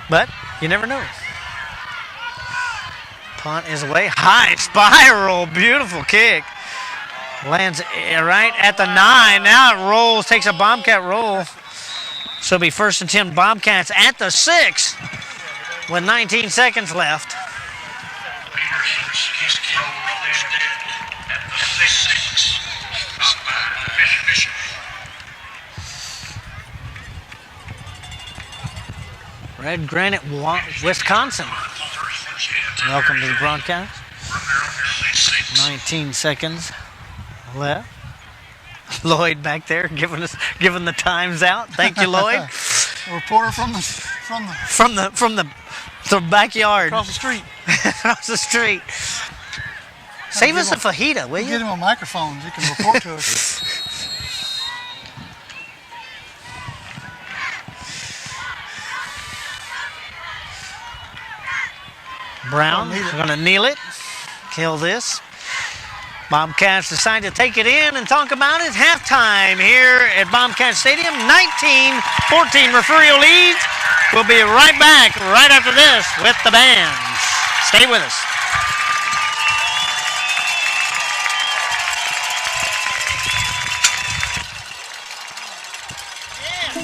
Speaker 1: But you never know. Punt is away. High spiral. Beautiful kick. Lands right at the 9. Now it rolls, takes a Bobcat roll. So it'll be 1st and 10 Bobcats at the 6 with 19 seconds left. Red Granite, Wisconsin. Welcome to the broadcast. 19 seconds left. Lloyd back there giving the times out. Thank you, Lloyd.
Speaker 2: A reporter from
Speaker 1: the backyard.
Speaker 2: Across the street.
Speaker 1: Across the street. Save us a fajita, will you?
Speaker 2: Get him a microphone. He can report to us.
Speaker 1: Brown is going to kneel it, kill this. Bobcats decide to take it in and talk about it. Halftime here at Bobcat Stadium, 19-14 Refugio leads. We'll be right back right after this with the bands. Stay with us.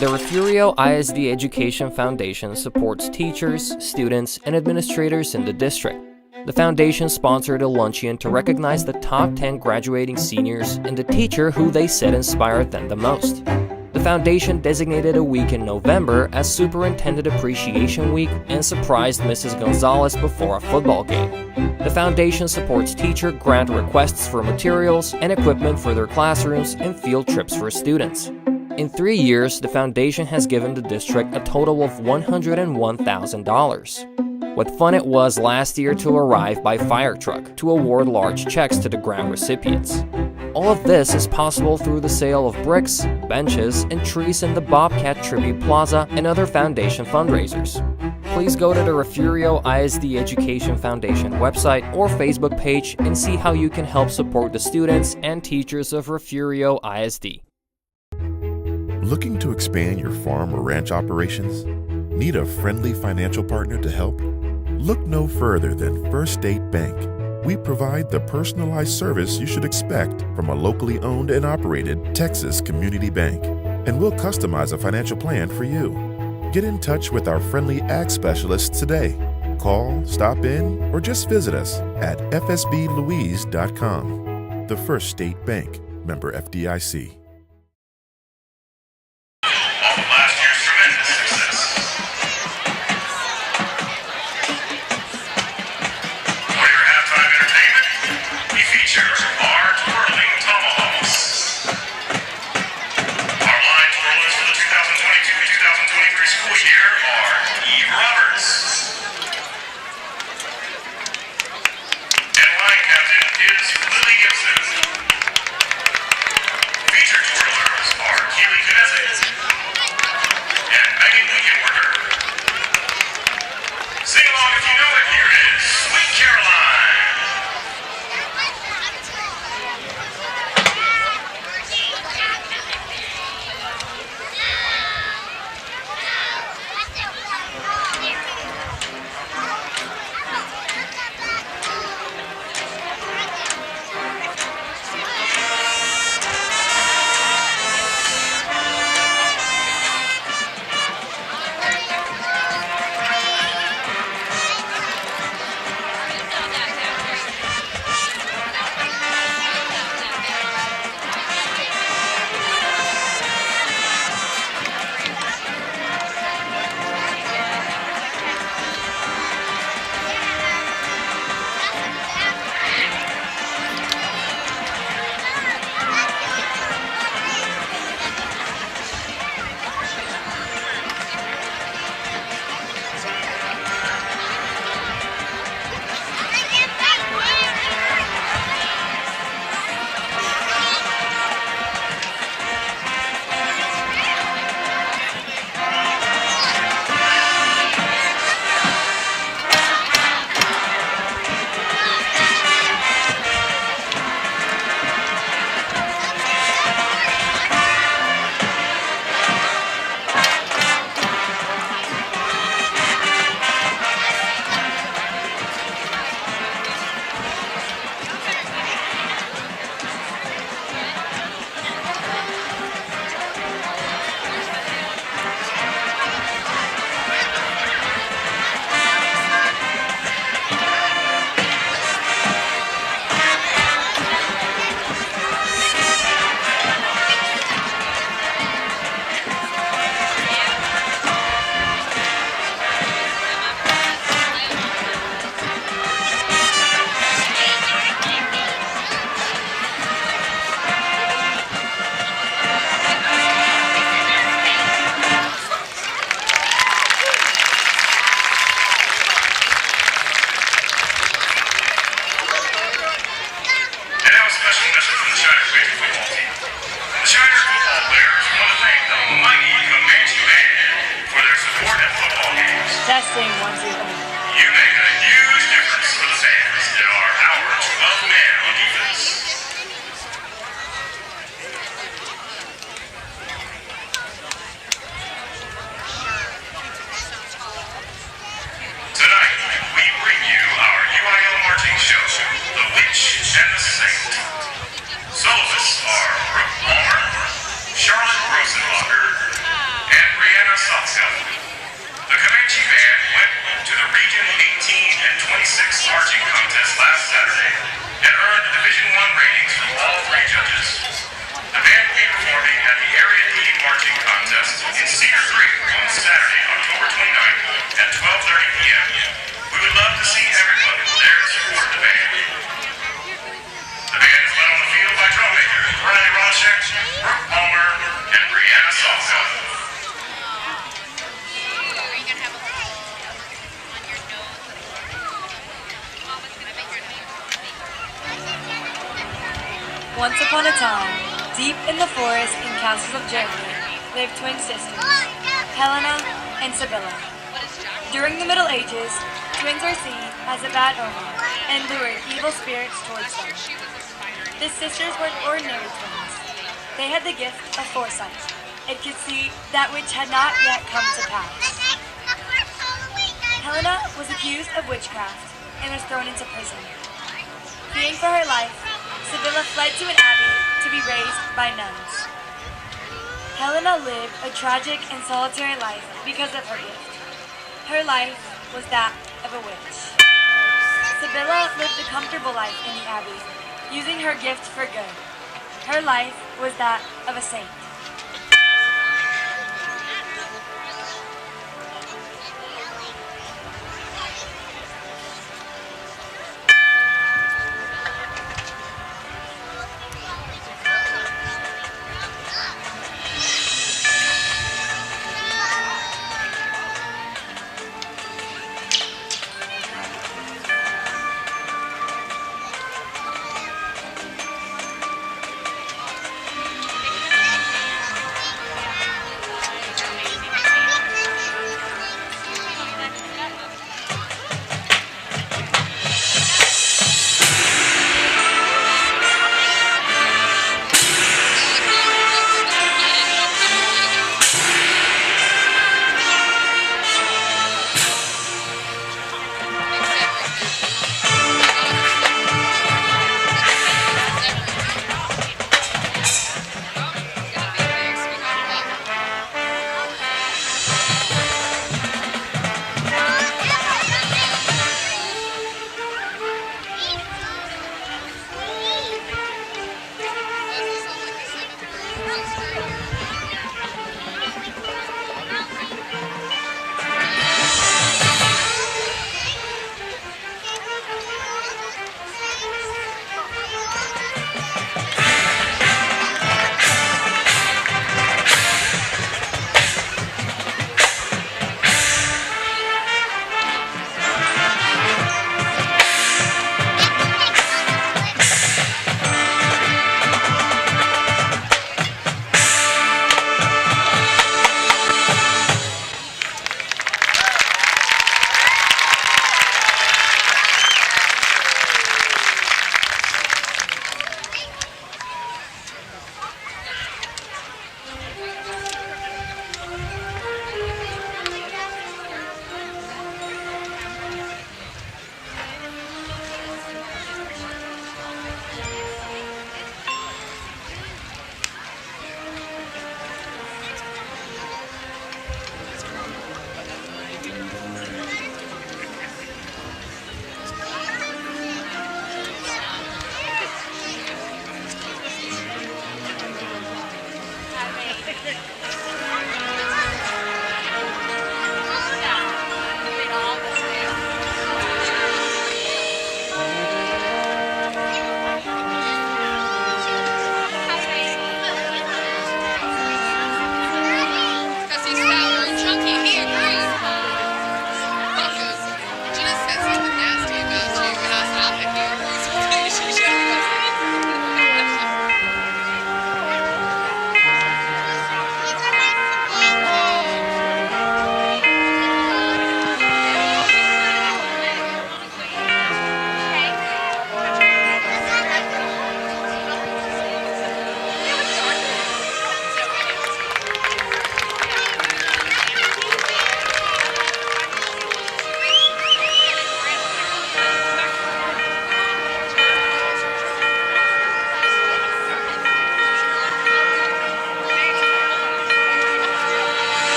Speaker 11: The Refugio ISD Education Foundation supports teachers, students, and administrators in the district. The foundation sponsored a luncheon to recognize the top 10 graduating seniors and the teacher who they said inspired them the most. The foundation designated a week in November as Superintendent Appreciation Week and surprised Mrs. Gonzalez before a football game. The foundation supports teacher grant requests for materials and equipment for their classrooms and field trips for students. In 3 years, the foundation has given the district a total of $101,000. What fun it was last year to arrive by fire truck to award large checks to the grant recipients. All of this is possible through the sale of bricks, benches, and trees in the Bobcat Tribute Plaza and other foundation fundraisers. Please go to the Refugio ISD Education Foundation website or Facebook page and see how you can help support the students and teachers of Refugio ISD.
Speaker 12: Looking to expand your farm or ranch operations? Need a friendly financial partner to help? Look no further than First State Bank. We provide the personalized service you should expect from a locally owned and operated Texas community bank. And we'll customize a financial plan for you. Get in touch with our friendly ag specialists today. Call, stop in, or just visit us at fsblouise.com. The First State Bank, member FDIC.
Speaker 3: Featured
Speaker 15: Once upon a time, deep in the forest in castles of Germany, lived twin sisters, Helena and Sibylla. During the Middle Ages, twins were seen as a bad omen and lured evil spirits towards them. The sisters weren't ordinary twins. They had the gift of foresight and could see that which had not yet come to pass. Helena was accused of witchcraft and was thrown into prison. Fearing for her life, Sibylla fled to an abbey to be raised by nuns. Helena lived a tragic and solitary life because of her gift. Her life was that of a witch. Sibylla lived a comfortable life in the abbey, using her gift for good. Her life was that of a saint.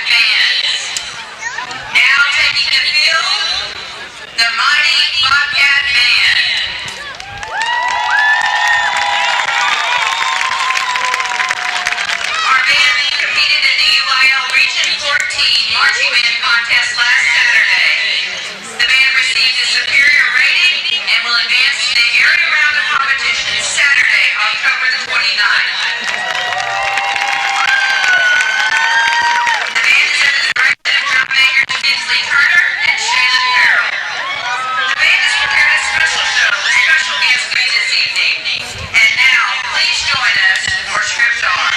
Speaker 16: Bobcat Band. Now taking the field, the mighty Bobcat Band. Our band competed in the UIL Region 14 Marching Band Contest last Saturday. The band received a superior rating and will advance to the area round of competition Saturday, October the 29th. The band is under the direction of drum makers Kinsley Turner and Shayla Farrell. The band has prepared a special show with special guest this evening. And now, please join us for Script R.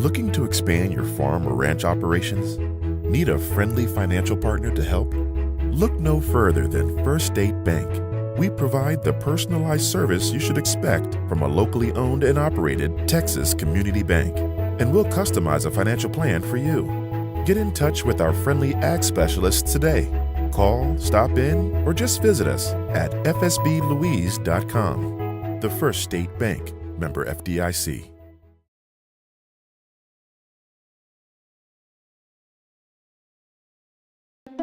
Speaker 12: Looking to expand your farm or ranch operations? Need a friendly financial partner to help? Look no further than First State Bank. We provide the personalized service you should expect from a locally owned and operated Texas community bank. And we'll customize a financial plan for you. Get in touch with our friendly ag specialists today. Call, stop in, or just visit us at fsblouise.com. The First State Bank, member FDIC.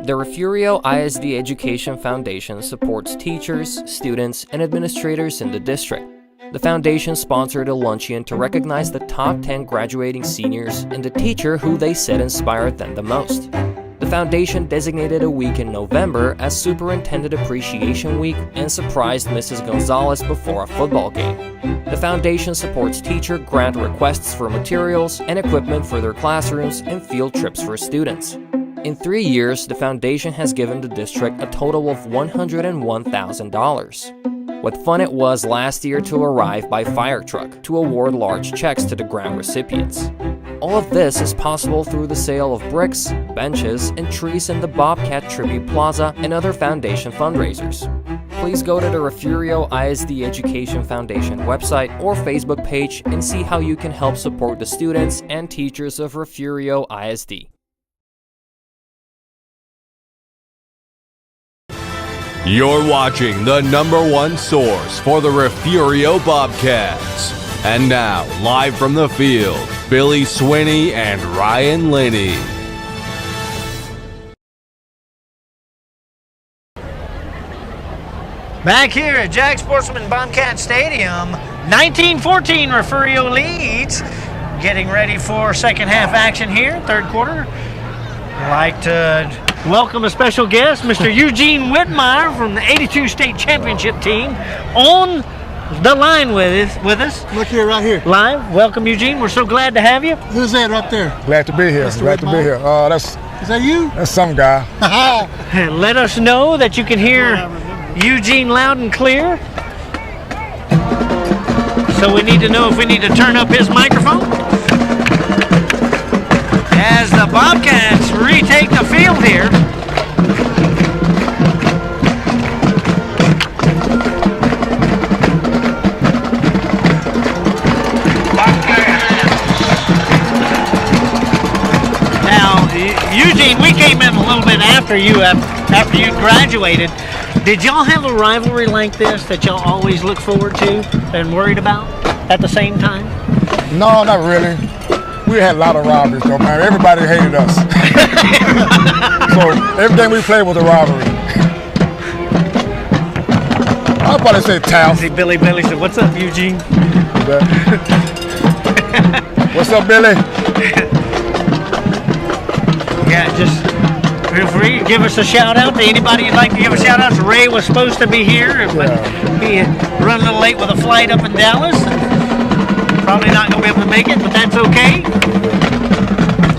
Speaker 11: The Refugio ISD Education Foundation supports teachers, students, and administrators in the district. The foundation sponsored a luncheon to recognize the top 10 graduating seniors and the teacher who they said inspired them the most. The foundation designated a week in November as Superintendent Appreciation Week and surprised Mrs. Gonzalez before a football game. The foundation supports teacher grant requests for materials and equipment for their classrooms and field trips for students. In 3 years, the foundation has given the district a total of $101,000. What fun it was last year to arrive by fire truck to award large checks to the grant recipients. All of this is possible through the sale of bricks, benches, and trees in the Bobcat Tribute Plaza and other foundation fundraisers. Please go to the Refugio ISD Education Foundation website or Facebook page and see how you can help support the students and teachers of Refugio ISD.
Speaker 7: You're watching the #1 source for the Refugio Bobcats. And now, live from the field, Billy Swinney and Ryan Linney.
Speaker 1: Back here at Jack Sportsman Bobcat Stadium, 19-14 Refugio leads. Getting ready for second half action here, third quarter. I'd like to welcome a special guest, Mr. Eugene Whitmire from the 82 State Championship team on the line with us.
Speaker 2: Look here, right here.
Speaker 1: Live. Welcome, Eugene. We're so glad to have you.
Speaker 2: Who's that right there?
Speaker 17: Glad to be here.
Speaker 2: Mr.
Speaker 17: Glad to be here.
Speaker 2: Is that you?
Speaker 17: That's some guy.
Speaker 1: Let us know that you can hear Eugene loud and clear. So we need to know if we need to turn up his microphone. As the Bobcats retake the field here. Now, Eugene, we came in a little bit after you graduated. Did y'all have a rivalry like this that y'all always look forward to and worried about at the same time?
Speaker 17: No, not really. We had a lot of rivalries though, man. Everybody hated us. So everything we played was a rivalry. I'll probably say town.
Speaker 1: See Billy said, "What's up, Eugene?"
Speaker 17: What's up, Billy?
Speaker 1: Yeah, just feel free to give us a shout out to anybody you'd like to give a shout out to. Ray was supposed to be here, but he run a little late with a flight up in Dallas. Probably not going to be able to make it, but that's okay.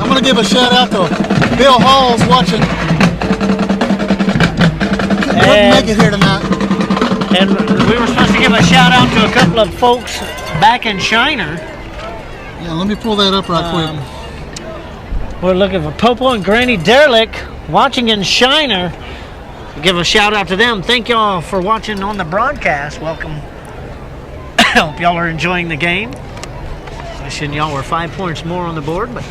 Speaker 2: I'm going to give a shout out to Bill Halls watching. Couldn't make it here tonight.
Speaker 1: And we were supposed to give a shout out to a couple of folks back in Shiner.
Speaker 2: Yeah, let me pull that up right quick.
Speaker 1: We're looking for Popo and Granny Derlick watching in Shiner. Give a shout out to them. Thank y'all for watching on the broadcast. Welcome. Hope y'all are enjoying the game. Wishing y'all were 5 points more on the board, but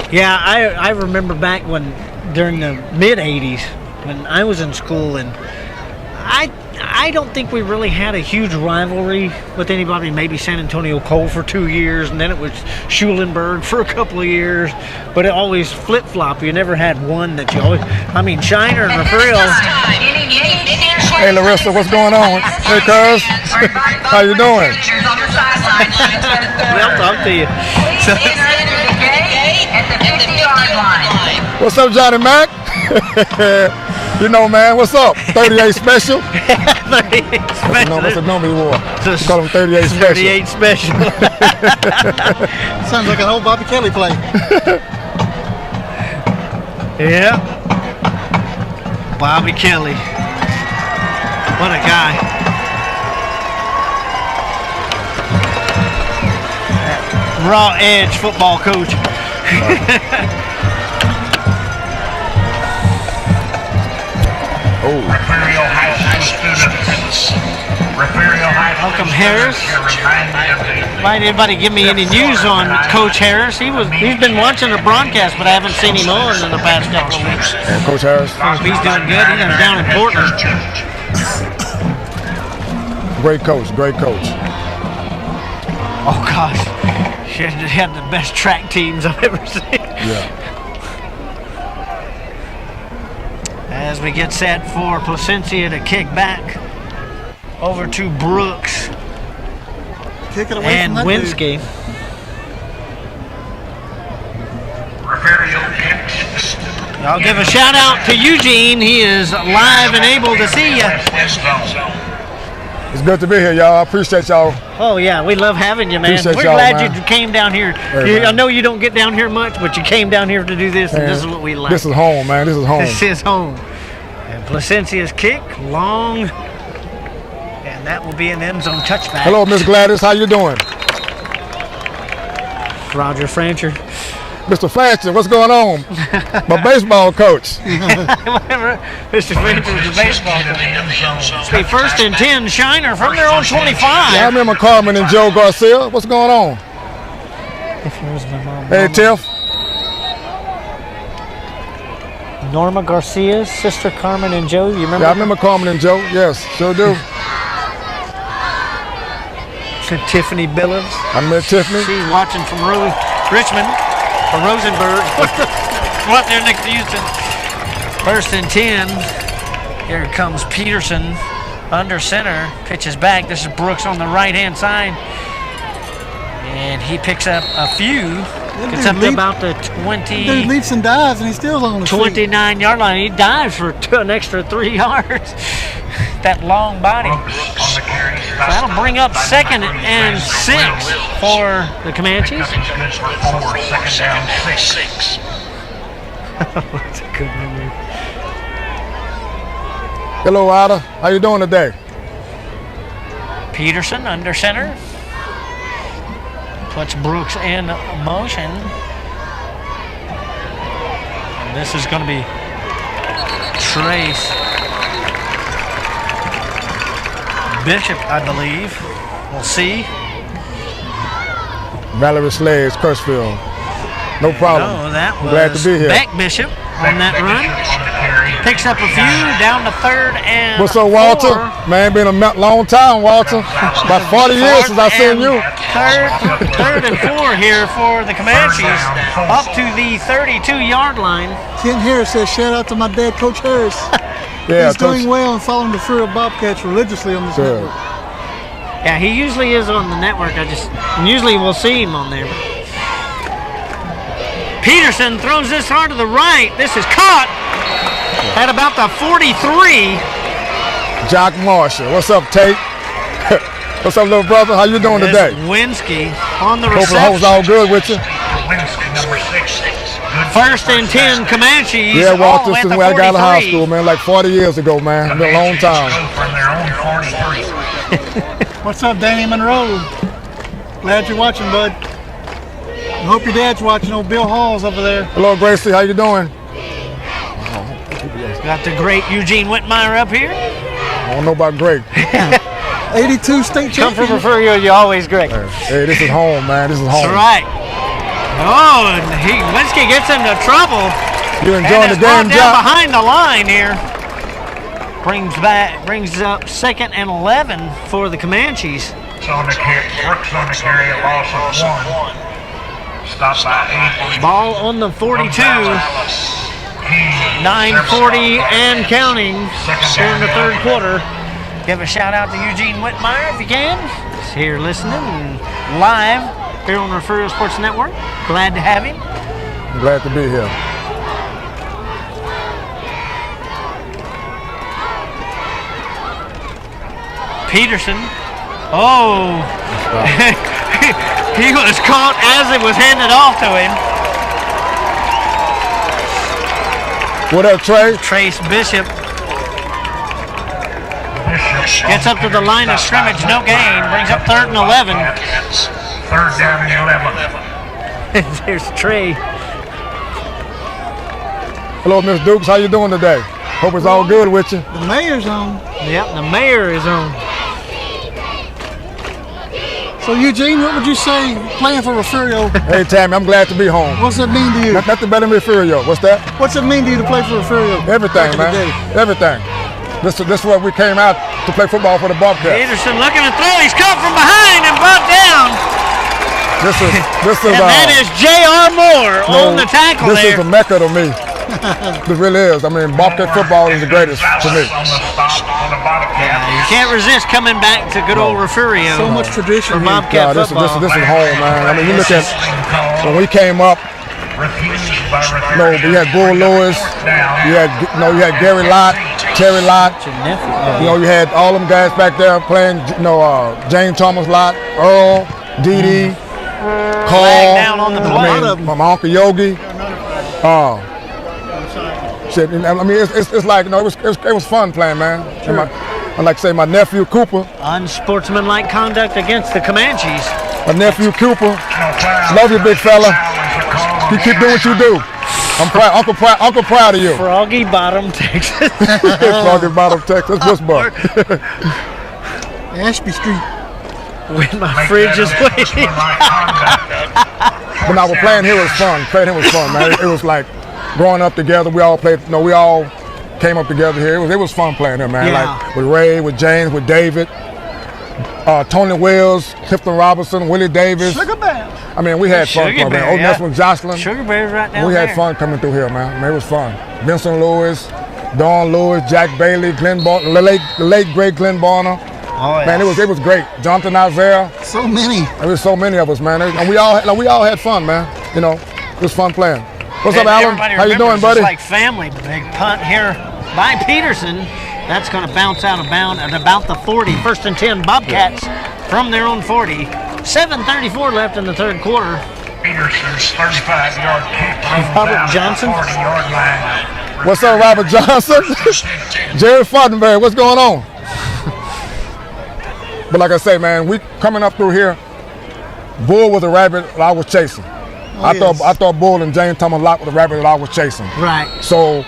Speaker 1: yeah, I remember back when during the mid '80s when I was in school, and I don't think we really had a huge rivalry with anybody. Maybe San Antonio Cole for 2 years, and then it was Schulenburg for a couple of years. But it always flip-flop. You never had one that you always. I mean, Shiner and Refugio.
Speaker 17: Hey, Larissa, what's going on? Hey, cuz. How you doing?
Speaker 1: Well, talk to you.
Speaker 17: What's up, Johnny Mac? You know, man, what's up? 38 special?
Speaker 1: 38 special.
Speaker 17: No, what's the number you wore? Call him 38 special.
Speaker 1: 38 special.
Speaker 2: Sounds like an old Bobby Kelly play.
Speaker 1: Yeah. Bobby Kelly. What a guy. raw edge football coach.
Speaker 3: Refugio High School students. Refugio High School
Speaker 1: Welcome, Harris. Might anybody give me any news on Coach Harris? He's been watching the broadcast, but I haven't seen him on in the past couple of weeks.
Speaker 17: And Coach Harris?
Speaker 1: He's doing good. He's down in Portland.
Speaker 17: Great coach, great coach.
Speaker 1: Oh, gosh. She had the best track teams I've ever seen.
Speaker 17: Yeah.
Speaker 1: As we get set for Placencia to kick back over to Brooks
Speaker 2: Kick it away
Speaker 1: and
Speaker 2: from that
Speaker 1: Winsky. I'll give a shout out to Eugene. He is live and able to see you.
Speaker 17: It's good to be here, y'all. I appreciate y'all.
Speaker 1: Oh, yeah, we love having you, man.
Speaker 17: Appreciate
Speaker 1: We're
Speaker 17: y'all,
Speaker 1: glad
Speaker 17: man.
Speaker 1: you came down here.
Speaker 17: Hey,
Speaker 1: I know you don't get down here much, but you came down here to do this, and
Speaker 17: Man,
Speaker 1: this is what we like.
Speaker 17: This is home, man. This is home.
Speaker 1: This is home. And Placencia's kick, long, and that will be an end zone touchback.
Speaker 17: Hello, Miss Gladys. How you doing?
Speaker 1: Roger Francher.
Speaker 17: Mr. Francher, what's going on? My baseball coach.
Speaker 1: Mr. Francher is the baseball coach. It's the 1st and 10, Shiner from their own 25.
Speaker 17: Yeah, I remember Carmen and Joe Garcia. What's going on? Hey, Tiff.
Speaker 1: Norma Garcia's sister Carmen and Joe, you remember?
Speaker 17: Yeah, I remember Carmen and Joe. Yes, sure do.
Speaker 1: Tiffany Billings.
Speaker 17: I met Tiffany.
Speaker 1: She's watching from Richmond, or Rosenberg. Right there next to Houston. 1st and 10. Here comes Peterson under center. Pitches back. This is Brooks on the right-hand side. And he picks up a few. Gets up to about the 20.
Speaker 2: Dude leaps and dives, and he still's on the
Speaker 1: 29-yard line. He dives for an extra 3 yards. That long body. So that'll bring up 2nd and 6 for the Comanches.
Speaker 3: Second down, 6.
Speaker 1: That's a good memory.
Speaker 17: Hello, Ada. How you doing today?
Speaker 1: Peterson under center. Puts Brooks in motion. And this is going to be Trace Bishop, I believe. We'll see.
Speaker 17: Valerie Slaves, Kirschfield. No problem.
Speaker 1: No, that was
Speaker 17: Glad to be here.
Speaker 1: Beck Bishop on that run. Picks up a few down to 3rd and
Speaker 17: What's up, Walter?
Speaker 1: 4.
Speaker 17: Man, been a long time, Walter. About 40 years since I seen you.
Speaker 1: Third and 4 here for the Comanches. Up to the 32-yard line.
Speaker 2: Ken Harris says, shout out to my dad, Coach Harris.
Speaker 17: Yeah,
Speaker 2: He's doing well and following the Refugio Bobcats religiously on this network.
Speaker 1: Yeah, he usually is on the network. Usually we'll see him on there. Peterson throws this hard to the right. This is caught at about the 43.
Speaker 17: Jock Marshall. What's up, Tate? What's up, little brother? How you doing today?
Speaker 1: Winsky on the
Speaker 17: Hope
Speaker 1: reception.
Speaker 17: the home's all good with you.
Speaker 3: Winsky, number 6.
Speaker 1: 1st and 10, Comanches.
Speaker 17: Yeah, Walter,
Speaker 1: all the way at
Speaker 17: since
Speaker 1: the
Speaker 17: when I got out of high
Speaker 1: 43.
Speaker 17: school, man, like 40 years ago, man. Been a long time.
Speaker 3: From their own 43.
Speaker 2: What's up, Danny Monroe? Glad you're watching, bud. I hope your dad's watching. Old Bill Hall's over there.
Speaker 17: Hello, Gracie. How you doing?
Speaker 1: Got the great Eugene Whitmire up here.
Speaker 17: I don't know about Greg.
Speaker 2: 82 state
Speaker 1: Come
Speaker 2: champion.
Speaker 1: from Refugio, you're always great.
Speaker 17: Hey, this is home, man. This is home.
Speaker 1: That's right. Oh, and Winsky gets into trouble.
Speaker 17: You enjoying the game,
Speaker 1: down
Speaker 17: Jack?
Speaker 1: behind the line here. Brings up 2nd and 11 for the Comanches.
Speaker 3: Brooks on the carry, a loss of 1. Stopped by 8.
Speaker 1: Ball on the 42. 9:40 and counting here in the 3rd quarter. Give a shout out to Eugene Whitmire if you can. He's here listening live here on the Refugio Sports Network. Glad to have him.
Speaker 17: I'm glad to be here.
Speaker 1: Peterson. Oh. He was caught as it was handed off to him.
Speaker 17: What up, Trey?
Speaker 1: Trace Bishop gets up to the line of scrimmage, no gain. Brings up 3rd and 11.
Speaker 3: Third down and 11.
Speaker 1: There's Trey.
Speaker 17: Hello, Miss Dukes. How you doing today? Hope it's all good with you.
Speaker 2: The mayor's on.
Speaker 1: Yep, the mayor is on.
Speaker 2: So Eugene, what would you say playing for Refugio?
Speaker 17: Hey Tammy, I'm glad to be home.
Speaker 2: What's it mean to you?
Speaker 17: Nothing better than Refugio. What's that?
Speaker 2: What's it mean to you to play for Refugio?
Speaker 17: Everything, man. Everything. This is what we came out to play football for the Bobcats.
Speaker 1: Peterson looking to throw. He's caught from behind and brought down.
Speaker 17: This is
Speaker 1: and that is J.R. Moore on the tackle
Speaker 17: this
Speaker 1: there.
Speaker 17: This is a mecca to me. It really is. I mean, Bobcat football is the greatest to me.
Speaker 1: You can't resist coming back to good old Refugio.
Speaker 2: So much tradition
Speaker 1: for Bobcat football.
Speaker 17: This is home, man. I mean, you look at when we came up. We had Bull Lewis. You had Gary Lott, Terry Lott. You had all them guys back there playing. James Thomas Lott, Earl, Dee, Carl. My Uncle Yogi. Shit, I mean, it's like it was fun playing, man. Sure. I like to say my nephew Cooper.
Speaker 1: Unsportsmanlike conduct against the Comanches.
Speaker 17: My nephew Cooper, love you, big fella. You keep doing what you do. I'm proud, Uncle proud of you.
Speaker 1: Froggy Bottom, Texas.
Speaker 17: Froggy Bottom, Texas. Westbrook.
Speaker 2: Ashby Street.
Speaker 1: When my fridge is waiting.
Speaker 17: When I was playing here, it was fun. Playing here was fun, man. It was like growing up together. We all played. We all came up together here. It was fun playing here, man.
Speaker 1: Yeah.
Speaker 17: Like with Ray, with James, with David, Tony Wills, Clifton Robinson, Willie Davis.
Speaker 2: Sugar Bear.
Speaker 17: I mean, we had fun, man. Old Nelson Jocelyn.
Speaker 1: Sugar Bear's right down
Speaker 17: We
Speaker 1: there.
Speaker 17: had fun coming through here, man. I mean, it was fun. Vincent Lewis, Don Lewis, Jack Bailey, Glenn Barner, the late great Glenn Barner.
Speaker 1: Oh, yeah.
Speaker 17: Man, it was great. Jonathan Isaiah.
Speaker 2: So many.
Speaker 17: There was so many of us, man. And we all had fun, man. It was fun playing. What's up, Alan? How you doing, buddy?
Speaker 1: It's like family. Big punt here by Peterson. That's going to bounce out of bounds at about the 40. First and 10 Bobcats from their own 40. 7:34 left in the third quarter.
Speaker 3: Peterson's 35-yard kick.
Speaker 1: Robert Johnson.
Speaker 3: 40-yard line.
Speaker 17: What's up, Robert Johnson? Jerry Fortenberry, what's going on? But like I say, man, we coming up through here. Bull was a rabbit that I was chasing. I thought Bull and James Thomas Lott was a rabbit that I was chasing.
Speaker 1: Right.
Speaker 17: So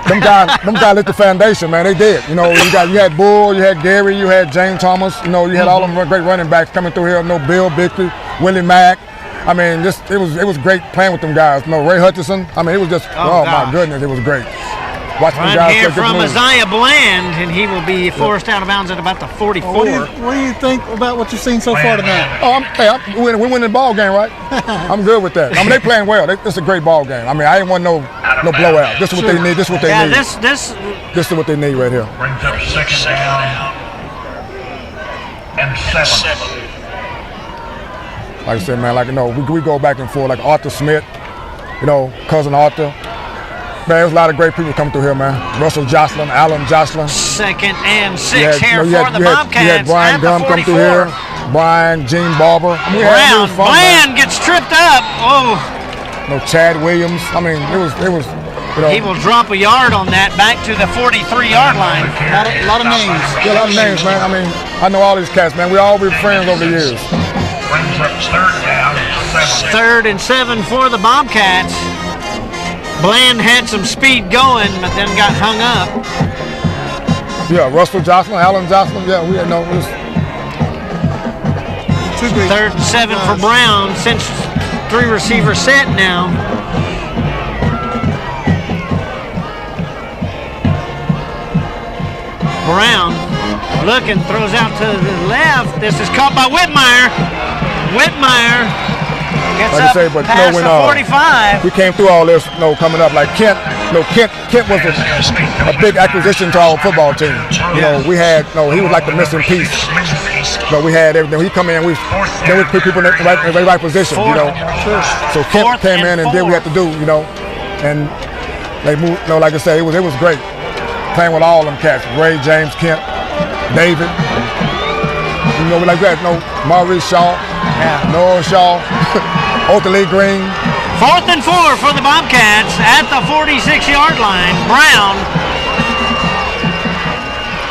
Speaker 17: them guys lit the foundation, man. They did. You had Bull, you had Gary, you had James Thomas. You had all them great running backs coming through here. Bill Bixby, Willie Mack. I mean, it was great playing with them guys. Ray Hutchison. I mean, it was just my goodness, it was great. Watching them guys
Speaker 1: here from Eziyah Bland, and he will be forced out of bounds at about the 44.
Speaker 2: What do you think about what you've seen so far tonight?
Speaker 17: We're winning the ball game, right? I'm good with that. I mean, they playing well. It's a great ball game. I mean, I didn't want no blowout. This is what they need. This is what they need. This is what they need right here.
Speaker 3: Brings up second down and 7.
Speaker 17: Like I said, man, we go back and forth, like Arthur Smith, cousin Arthur. Man, there's a lot of great people coming through here, man. Russell Jocelyn, Alan Jocelyn.
Speaker 1: Second and 6 here for the Bobcats.
Speaker 17: You had Brian Gum come through here. Brian, Gene Barber.
Speaker 1: Brown, Bland gets tripped up. Oh.
Speaker 17: Chad Williams. I mean, it was.
Speaker 1: He will drop a yard on that back to the 43-yard line.
Speaker 2: A lot of names.
Speaker 17: Yeah, a lot of names, man. I mean, I know all these cats, man. We all been friends over the years.
Speaker 3: Brings up third down and 7.
Speaker 1: Third and 7 for the Bobcats. Bland had some speed going, but then got hung up.
Speaker 17: Yeah, Russell Jocelyn, Alan Jocelyn. Yeah, we had no.
Speaker 1: Third and 7 for Brown. Since 3 receiver set now. Brown looking, throws out to the left. This is caught by Whitmire. Whitmire gets
Speaker 17: like
Speaker 1: up
Speaker 17: but
Speaker 1: past the 45.
Speaker 17: We came through all this, coming up like Kent. Kent was a big acquisition to our football team. We had he was like the missing piece. But we had everything. He come in, we put people in the right position. So Kent came in and did what we had to do. And they moved. Like I said, it was great playing with all them cats. Ray, James, Kent, David. Like that. Maurice Shaw, Noah Shaw, Othalie Green.
Speaker 1: 4th and 4 for the Bobcats at the 46-yard line. Brown.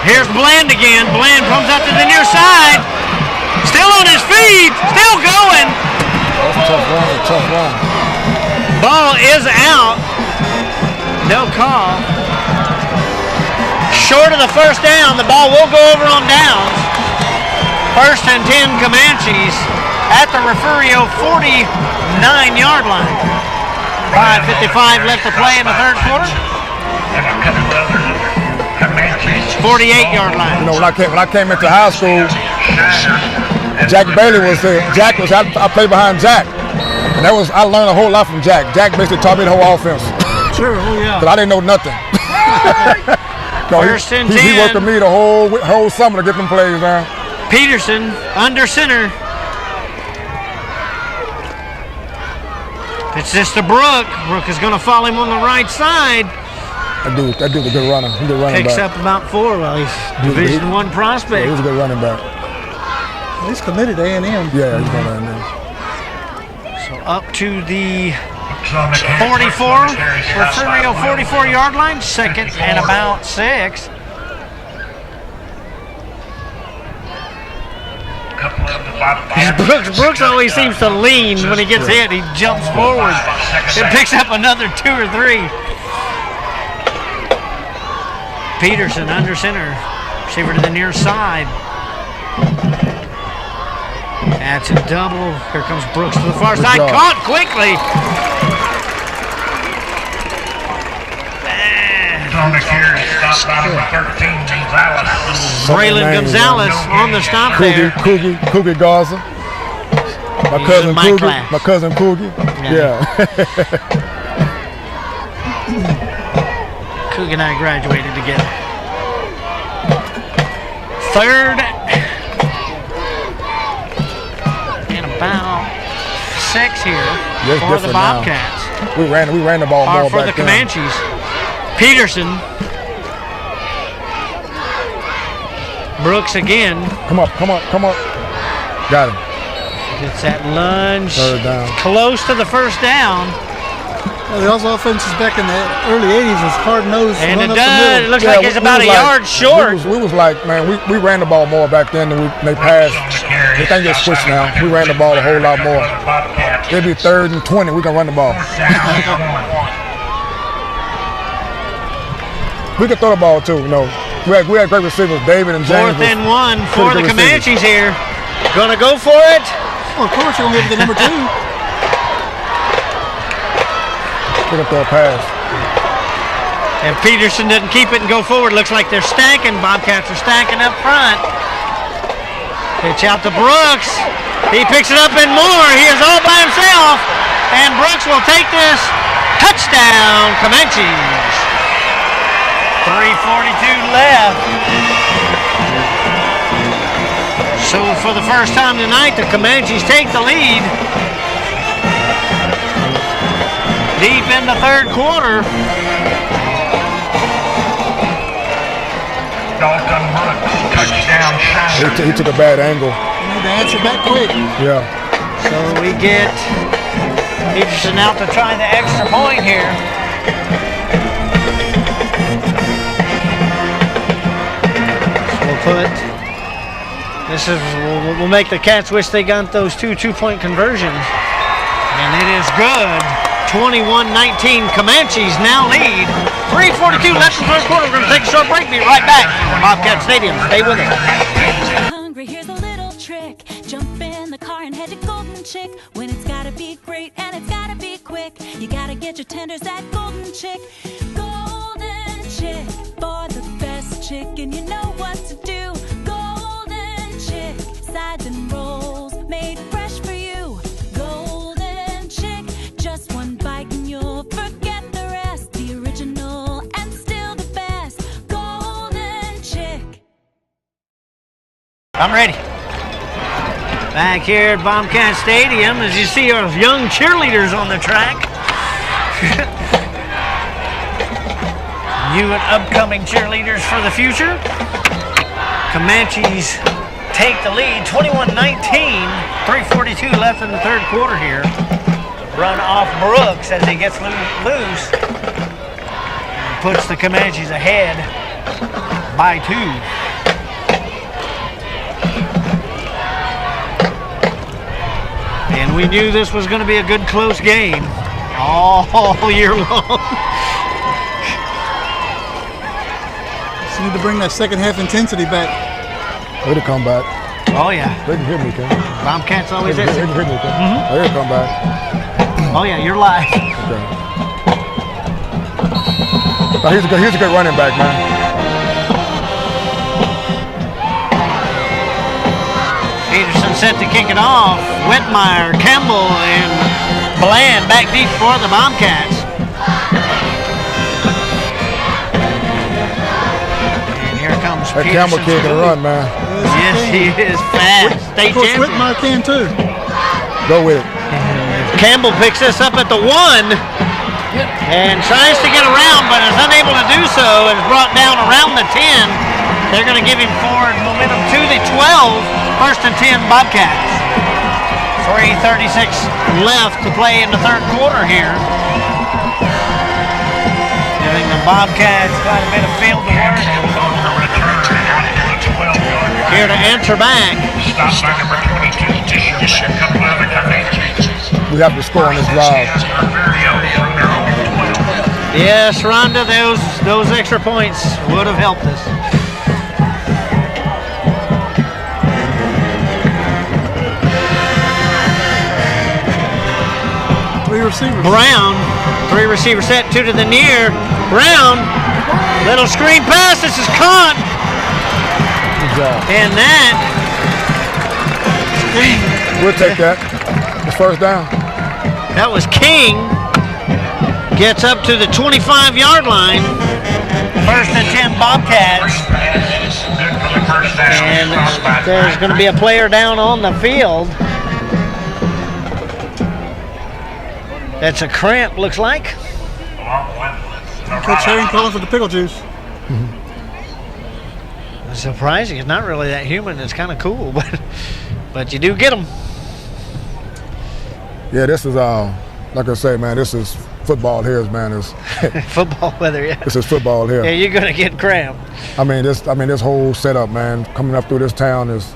Speaker 1: Here's Bland again. Bland comes up to the near side. Still on his feet. Still going. is out. No call. Short of the first down. The ball will go over on downs. 1st and 10 Comanches at the Refugio 49-yard line. 5:55 left to play in the third quarter. 48-yard line.
Speaker 17: You know, when I came into high school, Jack Bailey was there. I played behind Jack. And I learned a whole lot from Jack. Jack basically taught me the whole offense.
Speaker 2: Sure, yeah.
Speaker 17: Because I didn't know nothing. No,
Speaker 1: 1st and 10.
Speaker 17: He worked with me the whole summer to get them plays down.
Speaker 1: Peterson under center. It's just to Brook. Brook is going to follow him on the right side.
Speaker 17: That dude's a good runner. He's a good running
Speaker 1: Picks
Speaker 17: back.
Speaker 1: up about 4. Well, he's Division I prospect.
Speaker 17: Yeah, he's a good running back.
Speaker 2: He's committed to A&M.
Speaker 17: Yeah, he's going to A&M.
Speaker 1: So up to the 44, Refugio 44-yard line, 2nd and about 6. Brooks always seems to lean when he gets hit. He jumps forward and picks up another 2 or 3. Peterson under center, receiver to the near side. That's a double. Here comes Brooks to the far side. Caught quickly. Braylon Gonzalez on the stop there.
Speaker 17: Coogie Garza. My cousin Coogie. Yeah.
Speaker 1: Coogie and I graduated together. 3rd and about 6 here for the Bobcats.
Speaker 17: Now. We ran the ball more
Speaker 1: for the Comanches. Peterson. Brooks again.
Speaker 17: Come up. Got him.
Speaker 1: Gets that lunge.
Speaker 17: 3rd down.
Speaker 1: Close to the first down.
Speaker 2: Well, those offenses back in the early 80s was hard-nosed.
Speaker 1: And it does. It looks like it's about a yard short.
Speaker 17: We was like, man, we ran the ball more back then than they passed. They think it's switched now. We ran the ball a whole lot more. It'll be 3rd and 20. We can run the ball. We can throw the ball too, you know. We had great receivers, David and James.
Speaker 1: 4th and 1 for the Comanches here. Gonna go for it.
Speaker 2: Well, of course, you're gonna give it to number 2.
Speaker 17: We're gonna throw a pass.
Speaker 1: And Peterson doesn't keep it and go forward. Looks like they're stacking. Bobcats are stacking up front. Pitch out to Brooks. He picks it up and more. He is all by himself. And Brooks will take this. Touchdown, Comanches. 3:42 left. So for the first time tonight, the Comanches take the lead. Deep in the third quarter.
Speaker 3: Dalton Brooks, touchdown Shiner.
Speaker 17: He took a bad angle.
Speaker 2: You need to answer back quick.
Speaker 17: Yeah.
Speaker 1: So we get Peterson out to try the extra point here. We'll make the Cats wish they got those 2 two-point conversions. And it is good. 21-19. Comanches now lead. 3:42 left in the third quarter. We're going to take a short break. Be right back. Bobcat Stadium. Stay with us.
Speaker 9: Hungry, here's a little trick. Jump in the car and head to Golden Chick. When it's gotta be great and it's gotta be quick, you gotta get your tenders at Golden Chick. Golden Chick, for the best chicken, you know what to do. Golden Chick, sides and rolls made fresh for you. Golden Chick, just one bite and you'll forget the rest. The original and still the best. Golden Chick.
Speaker 1: I'm ready. Back here at Bobcat Stadium, as you see our young cheerleaders on the track. New and upcoming cheerleaders for the future. Comanches take the lead, 21-19. 3:42 left in the third quarter here. Run off Brooks as he gets loose. And puts the Comanches ahead by 2. And we knew this was going to be a good close game. all year long.
Speaker 2: Just need to bring that second half intensity back.
Speaker 17: Way to come back.
Speaker 1: Oh, yeah.
Speaker 17: They can hear me, Ken.
Speaker 1: Bobcats always
Speaker 17: They
Speaker 1: is.
Speaker 17: can hear me, Ken.
Speaker 1: Mhm.
Speaker 17: Oh, here come back.
Speaker 1: Oh, yeah, you're live.
Speaker 17: Okay. Now, he's a good running back, man.
Speaker 1: Peterson set to kick it off. Whitmire, Campbell, and Bland back deep for the Bobcats. And here comes
Speaker 17: That
Speaker 1: Peterson.
Speaker 17: Campbell kid can run, man.
Speaker 1: Yes, he is fast. State
Speaker 2: Of course,
Speaker 1: champion.
Speaker 2: Whitmire can too.
Speaker 17: Go with it.
Speaker 1: Campbell picks this up at the 1 and tries to get around, but is unable to do so and is brought down around the 10. They're going to give him forward momentum to the 12. First and 10 Bobcats. 3:36 left to play in the third quarter here. Giving the Bobcats quite a bit of field to work. Here to answer back.
Speaker 3: Stop by number 22, Tisha. A couple other changes.
Speaker 17: We have to score on this drive.
Speaker 1: Yes, Rhonda, those extra points would have helped us.
Speaker 2: Three receivers.
Speaker 1: Brown, 3 receiver set, 2 to the near. Brown, little screen pass. This is caught.
Speaker 17: Good job.
Speaker 1: And that.
Speaker 17: We'll take that. The first down.
Speaker 1: That was King. Gets up to the 25-yard line. First and 10 Bobcats. And there's going to be a player down on the field. That's a cramp, looks like.
Speaker 2: Coach Herring calling for the pickle juice.
Speaker 1: Surprising. It's not really that human. It's kind of cool, but you do get them.
Speaker 17: Yeah, this is like I say, man. This is football here, man. It's
Speaker 1: Football weather, yeah.
Speaker 17: This is football here.
Speaker 1: Yeah, you're gonna get cramped.
Speaker 17: I mean, this whole setup, man. Coming up through this town is,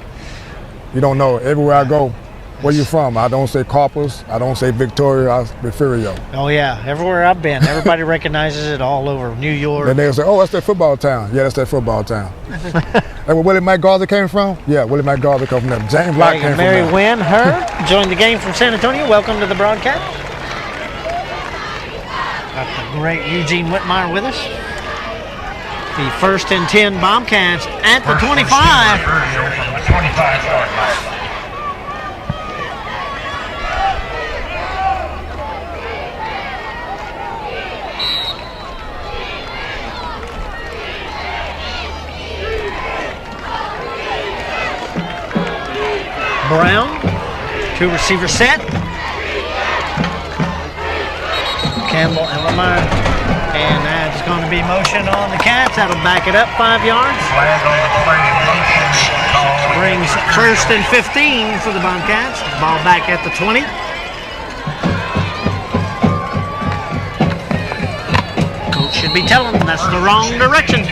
Speaker 17: you don't know. Everywhere I go, where you from? I don't say Corpus. I don't say Victoria. I say Refugio.
Speaker 1: Oh yeah, everywhere I've been, everybody recognizes it all over New York.
Speaker 17: Then they'll say, "Oh, that's that football town." Yeah, that's that football town. And where Willie McGarvey came from? Yeah, Willie McGarvey come from there. James Locke came
Speaker 1: Mary
Speaker 17: from there.
Speaker 1: Wynn, her joined the game from San Antonio. Welcome to the broadcast. Got the great Eugene Whitmire with us. The first and 10 Bobcats at the 25.
Speaker 3: From the 25-yard line.
Speaker 1: Brown, 2 receiver set. Campbell and Whitmire. And that's going to be motion on the Cats. That'll back it up 5 yards.
Speaker 3: Flag on the play. Motion call.
Speaker 1: Brings first and 15 for the Bobcats. Ball back at the 20. Coach should be telling them that's the wrong direction.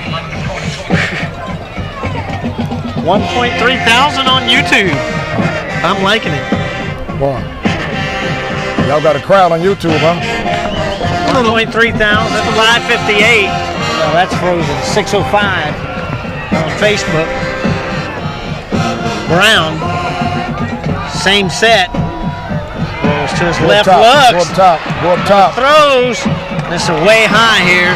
Speaker 1: 1.3 thousand on YouTube. I'm liking it.
Speaker 17: Boy, y'all got a crowd on YouTube, huh?
Speaker 1: 1.3 thousand, 558. Well, that's frozen. 605 on Facebook. Brown, same set. Rolls to his left, looks.
Speaker 17: Go up top. Go up top.
Speaker 1: Throws. This is way high here.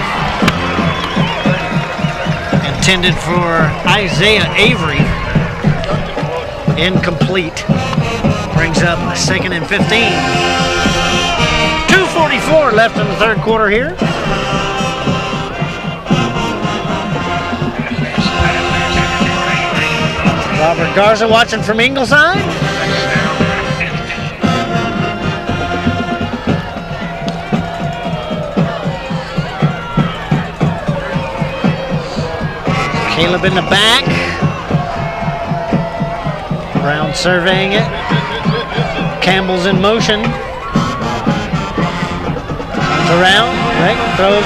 Speaker 1: Intended for Isaiah Avery. Incomplete. Brings up a second and 15. 2:44 left in the third quarter here. Robert Garza watching from Ingleside. Caleb in the back. Brown surveying it. Campbell's in motion. Comes around, right, throws.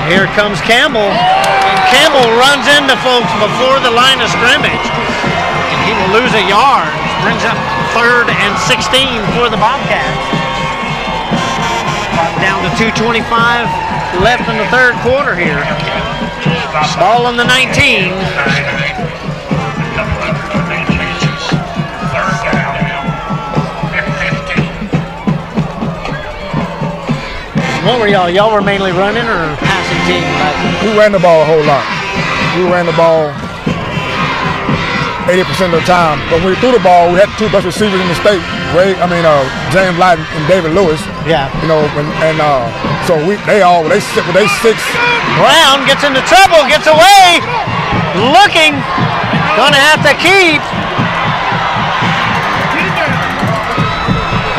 Speaker 1: Here comes Campbell. And Campbell runs into folks before the line of scrimmage. And he will lose a yard. Brings up 3rd and 16 for the Bobcats. Down to 2:25 left in the third quarter here. Ball on the 19. What were y'all? Y'all were mainly running or passing team?
Speaker 17: We ran the ball a whole lot. We ran the ball 80% of the time. But when we threw the ball, we had two best receivers in the state. James Light and David Lewis.
Speaker 1: Yeah.
Speaker 17: So they sit with 6.
Speaker 1: Brown gets into trouble, gets away, looking, gonna have to keep.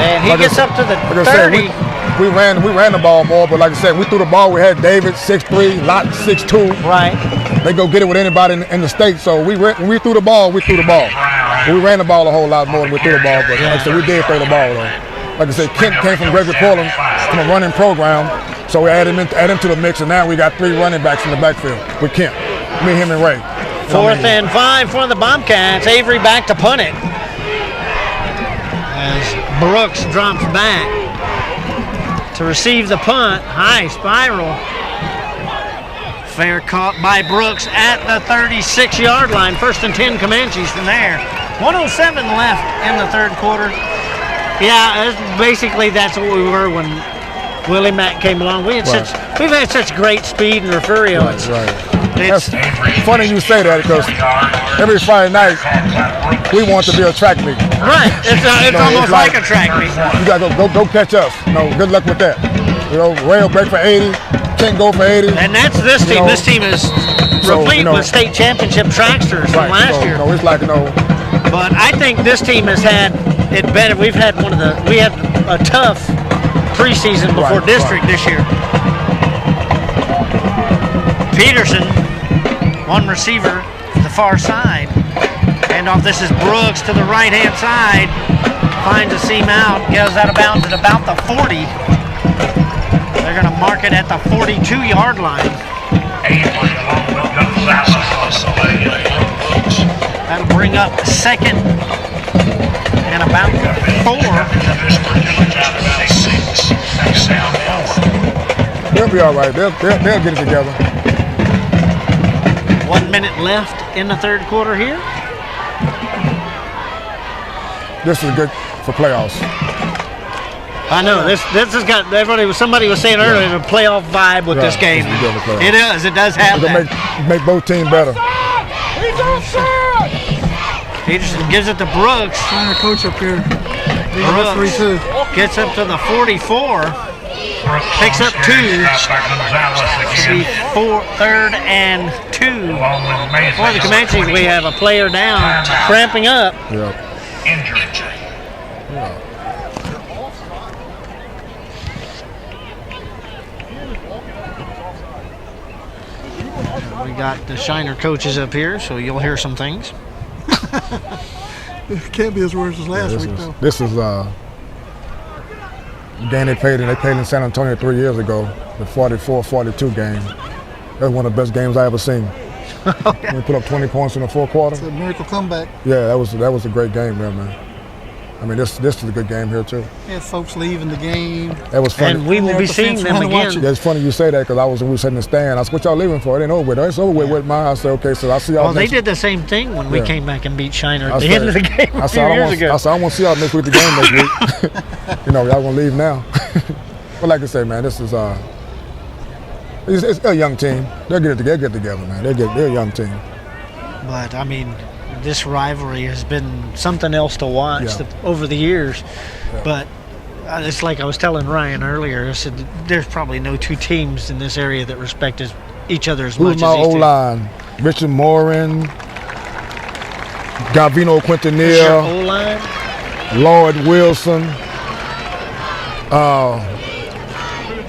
Speaker 1: And he gets up to the 30.
Speaker 17: We ran the ball more, but like I said, we threw the ball. We had David 6'3", Lot 6'2".
Speaker 1: Right.
Speaker 17: They go get it with anybody in the state. So when we threw the ball, we threw the ball. We ran the ball a whole lot more than we threw the ball. But like I said, we did throw the ball though. Like I said, Kent came from Gregory Portland from a running program, so we added him to the mix, and now we got 3 running backs in the backfield with Kent, me, him, and Ray.
Speaker 1: 4th and 5 for the Bobcats. Avery back to punt it as Brooks drops back to receive the punt. High spiral. Fair caught by Brooks at the 36-yard line. 1st and 10 Comanches from there. 1:07 left in the third quarter. Yeah, basically that's what we were when Willie Mack came along. We've had such great speed in Refugio.
Speaker 17: That's funny you say that because every Friday night we want to be a track meet.
Speaker 1: Right, it's almost like a track meet.
Speaker 17: You gotta go catch us. Good luck with that. Ray will break for 80. Can't go for 80.
Speaker 1: And that's this team. This team is replete with state championship tracksters from last year.
Speaker 17: It's like
Speaker 1: But I think this team has had it better. We had a tough preseason before district this year. Peterson, one receiver to the far side. Handoff. This is Brooks to the right-hand side. Finds a seam out. Goes out of bounds at about the 40. They're going to mark it at the 42-yard line. That'll bring up 2nd and about 4.
Speaker 17: They'll be all right. They'll get it together.
Speaker 1: 1 minute left in the third quarter here.
Speaker 17: This is good for playoffs.
Speaker 1: I know this has got somebody was saying earlier a playoff vibe with this game. It is. It does have
Speaker 17: that. Make both teams better.
Speaker 1: Peterson gives it to Brooks.
Speaker 2: Trying to coach up here.
Speaker 1: Brooks gets up to the 44. Picks up 2. It'll be 3rd and 2. For the Comanches, we have a player down, cramping up.
Speaker 3: Injury.
Speaker 1: We got the Shiner coaches up here, so you'll hear some things.
Speaker 2: It can't be as worse as last week, though.
Speaker 17: This is game they played in San Antonio 3 years ago, the 44-42 game. That's one of the best games I ever seen. We put up 20 points in the fourth quarter.
Speaker 2: It's a miracle comeback.
Speaker 17: Yeah, that was a great game there, man. I mean, this is a good game here too.
Speaker 2: Yeah, folks leaving the game.
Speaker 17: That was funny.
Speaker 1: And we will be seeing them again.
Speaker 17: Yeah, it's funny you say that because we were sitting in the stand. I said, "What y'all leaving for? It ain't over with. It's over with mine." I said, "Okay, so I'll see y'all."
Speaker 1: Well, they did the same thing when we came back and beat Shiner at the end of the game a few years ago.
Speaker 17: I said, "I want to see y'all next week. The game next week. Y'all gonna leave now." But like I say, man, this is it's a young team. They'll get together, man. They're a young team.
Speaker 1: But I mean, this rivalry has been something else to watch over the years. Yeah. But it's like I was telling Ryan earlier. I said there's probably no two teams in this area that respect each other as much as these two.
Speaker 17: Who's my O-line? Richard Morin, Gavino Quintanilla,
Speaker 1: O-line?
Speaker 17: Lloyd Wilson,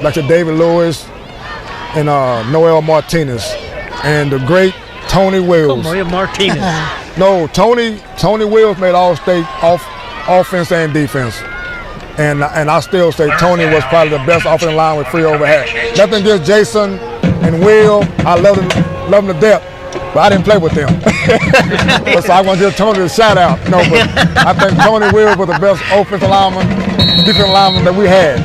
Speaker 17: Dr. David Lewis, and Noel Martinez, and the great Tony Wills.
Speaker 1: Noel Martinez.
Speaker 17: No, Tony Wills made All-State offense and defense. And I still say Tony was probably the best offensive line with Frio ever had. Nothing against Jason and Will. I love them to death, but I didn't play with them. So I want to give Tony a shout out. No, but I think Tony Wills was the best offensive lineman, defensive lineman that we had.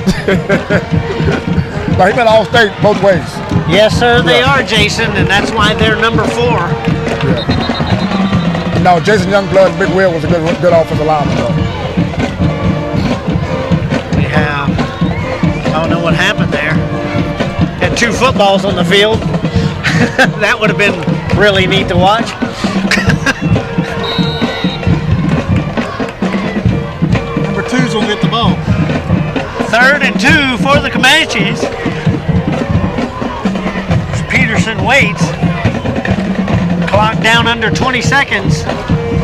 Speaker 17: But he been all state both ways.
Speaker 1: Yes, sir, they are, Jason, and that's why they're number 4.
Speaker 17: Yeah. No, Jason Youngblood, Big Will was a good offensive lineman, though.
Speaker 1: We have, I don't know what happened there. Had 2 footballs on the field. That would have been really neat to watch.
Speaker 2: Number 2's gonna get the ball.
Speaker 1: 3rd and 2 for the Comanches. Peterson waits. Clock down under 20 seconds.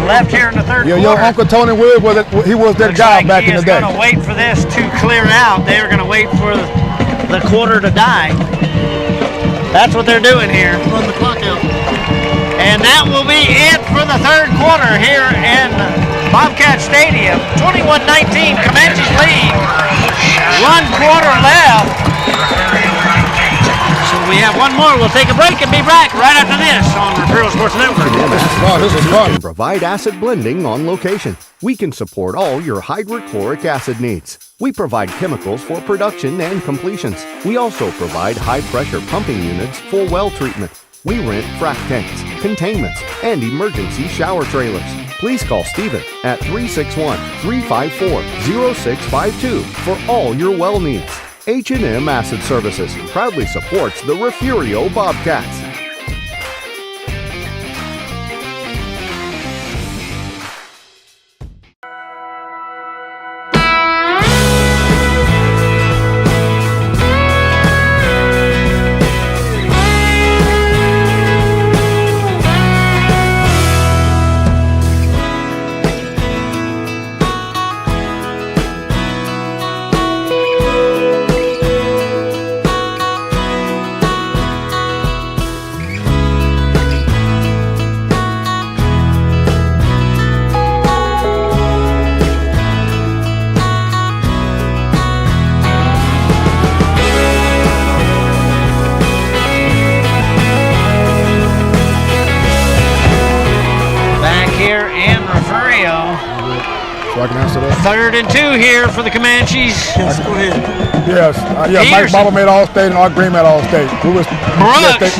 Speaker 1: Left here in the 3rd quarter.
Speaker 17: Your Uncle Tony Wood he was that guy back in the day.
Speaker 1: He is going to wait for this to clear out. They are going to wait for the quarter to die. That's what they're doing here.
Speaker 2: Run the clock out.
Speaker 1: And that will be it for the 3rd quarter here in Bobcat Stadium. 21-19, Comanches lead. 1 quarter left. So we have one more. We'll take a break and be back right after this on Refugio Sports Network.
Speaker 17: This is fun.
Speaker 18: We can provide acid blending on location. We can support all your hydrochloric acid needs. We provide chemicals for production and completions. We also provide high-pressure pumping units for well treatment. We rent frac tanks, containments, and emergency shower trailers. Please call Stephen at 361-354-0652 for all your well needs. H&M Acid Services proudly supports the Refugio Bobcats.
Speaker 17: So I can answer that.
Speaker 1: 3rd and 2 here for the Comanches.
Speaker 2: Yes, go ahead.
Speaker 17: Yes, Mike Baba made All-State and Art Green made All-State.
Speaker 1: Brooks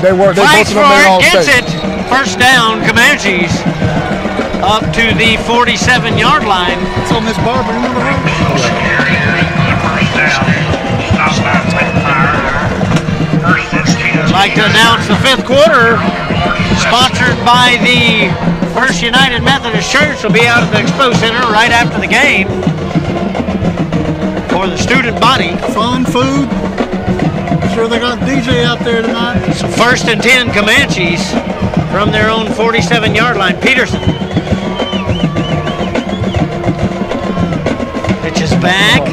Speaker 17: they both
Speaker 1: fights
Speaker 17: of them
Speaker 1: for
Speaker 17: made
Speaker 1: it,
Speaker 17: All-State.
Speaker 1: gets it. First down, Comanches up to the 47-yard line.
Speaker 2: It's on Miss Barber, remember her?
Speaker 1: I'd like to announce the 5th quarter, sponsored by the First United Methodist Church, will be out at the Expo Center right after the game for the student body.
Speaker 2: Fun, food. Sure they got DJ out there tonight.
Speaker 1: So 1st and 10 Comanches from their own 47-yard line. Peterson pitches back.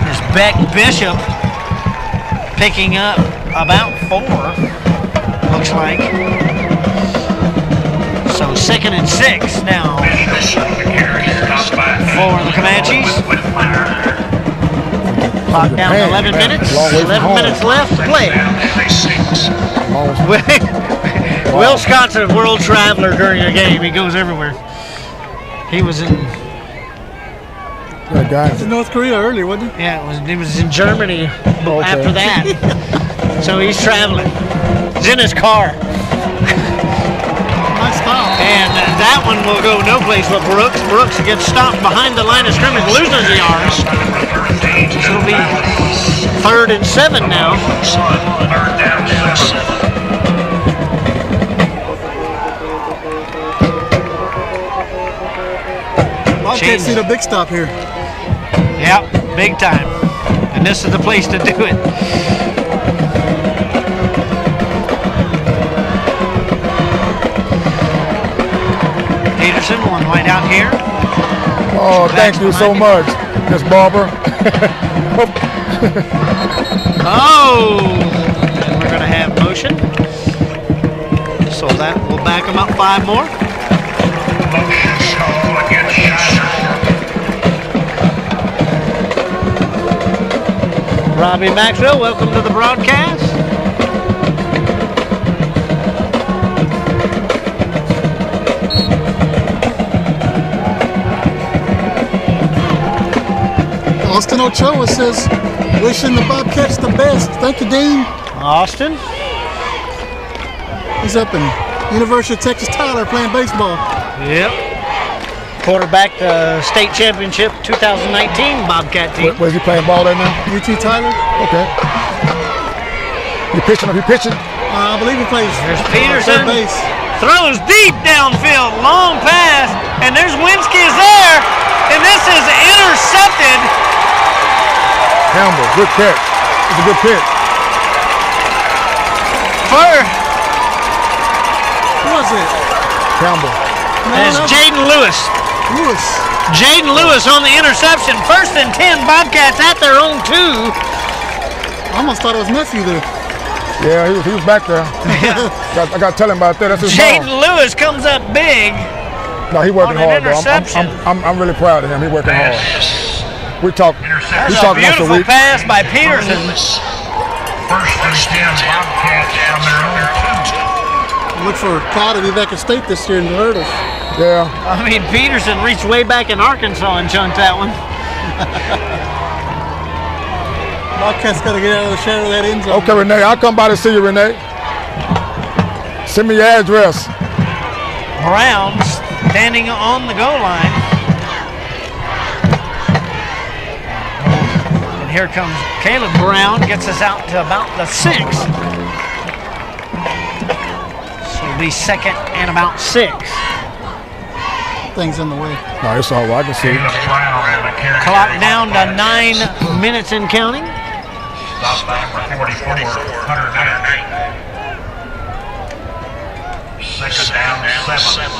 Speaker 1: There's Beck Bishop picking up about 4, looks like. So 2nd and 6 now for the Comanches. Clock down to 11 minutes. 11 minutes left to play. Will Scott's a world traveler during a game. He goes everywhere. He was in
Speaker 2: North Korea early, wasn't he?
Speaker 1: Yeah, he was in Germany after that. So he's traveling. He's in his car.
Speaker 2: Nice stop.
Speaker 1: And that one will go no place but Brooks. Brooks gets stopped behind the line of scrimmage, loses the yards. So it'll be 3rd and 7 now.
Speaker 2: Bobcats need a big stop here.
Speaker 1: Yep, big time. And this is the place to do it. Peterson, one wide out here.
Speaker 17: Oh, thank you so much, Miss Barber.
Speaker 1: Oh! And we're going to have motion. So that will back them up 5 more. Robbie Maxwell, welcome to the broadcast.
Speaker 2: Ochoa says, wishing the Bobcats the best. Thank you, Dean.
Speaker 1: Austin.
Speaker 2: He's up in University of Texas Tyler playing baseball.
Speaker 1: Yep. Quarterback the state championship 2019 Bobcat team.
Speaker 17: Was he playing ball there now?
Speaker 2: UT Tyler.
Speaker 17: Okay. You pitching?
Speaker 2: I believe he plays.
Speaker 1: There's Peterson.
Speaker 2: Third base.
Speaker 1: Throws deep downfield, long pass, and there's Winsky is there, and this is intercepted.
Speaker 17: Campbell, good catch. It's a good pitch.
Speaker 2: Who was it?
Speaker 17: Campbell.
Speaker 1: It's Jaden Lewis. Jaden Lewis on the interception. 1st and 10, Bobcats at their own 2.
Speaker 2: I almost thought it was nephew there.
Speaker 17: Yeah, he was back there. I got to tell him about that. That's his
Speaker 1: Jaden
Speaker 17: ball.
Speaker 1: Lewis comes up big.
Speaker 17: No, he working
Speaker 1: on an
Speaker 17: hard, though.
Speaker 1: interception.
Speaker 17: I'm really proud of him. He working hard. We talk once
Speaker 1: That's a beautiful pass by Peterson.
Speaker 3: 1st and 10, Bobcats from their own 2.
Speaker 2: Look for Cloud to be back at state this year in the hurdles.
Speaker 17: Yeah.
Speaker 1: I mean, Peterson reached way back in Arkansas and chunked that one.
Speaker 2: Bobcats got to get out of the shadow of that end zone.
Speaker 17: Okay, Renee, I'll come by to see you, Renee. Send me your address.
Speaker 1: Brown standing on the goal line. And here comes Kelan Brown, gets us out to about the 6. So it'll be 2nd and about 6.
Speaker 2: Things in the way.
Speaker 17: No, it's all right. I can see it.
Speaker 1: Clock down to 9 minutes and counting.
Speaker 3: Stop number 44, 109. 2nd down, 7.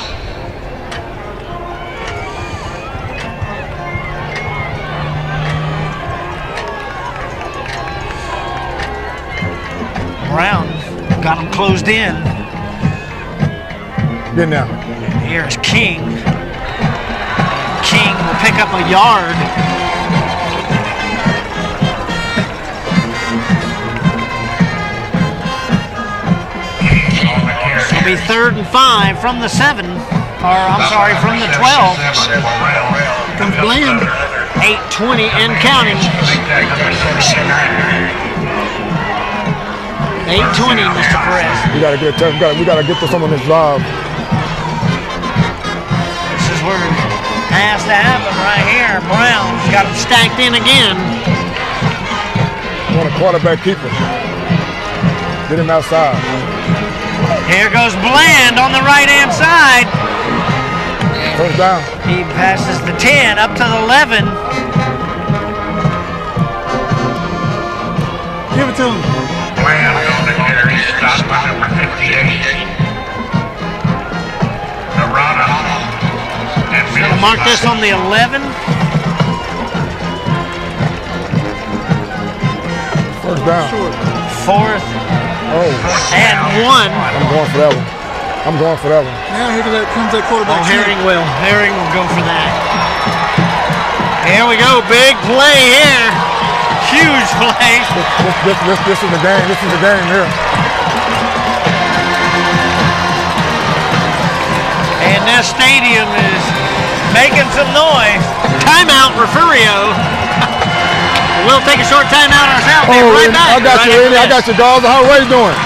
Speaker 1: Brown got him closed in.
Speaker 17: Get now.
Speaker 1: And here's King. King will pick up a yard. It'll be 3rd and 5 from the 7. Or, I'm sorry, from the 12.
Speaker 2: Here comes Bland.
Speaker 1: 8:20 and counting. 8:20, Mr. Perez.
Speaker 17: We gotta get to someone that's drive.
Speaker 1: This is where it has to happen right here. Brown's got him stacked in again.
Speaker 17: Want a quarterback keeper. Get him outside.
Speaker 1: Here goes Bland on the right-hand side.
Speaker 17: 1st down.
Speaker 1: He passes the 10 up to the 11.
Speaker 2: Give it to him.
Speaker 3: Bland on the carry, stopped by number 58. Narada.
Speaker 1: Gonna mark this on the 11.
Speaker 17: 1st down.
Speaker 1: 4th and 1.
Speaker 17: I'm going for that one.
Speaker 2: Now here comes that quarterback.
Speaker 1: Herring will go for that. Here we go, big play here. Huge play.
Speaker 17: This is the game. This is the game here.
Speaker 1: And this stadium is making some noise. Timeout, Refugio. We'll take a short timeout ourselves. Right back.
Speaker 17: I got you, Randy. I got you, dogs. How are you doing?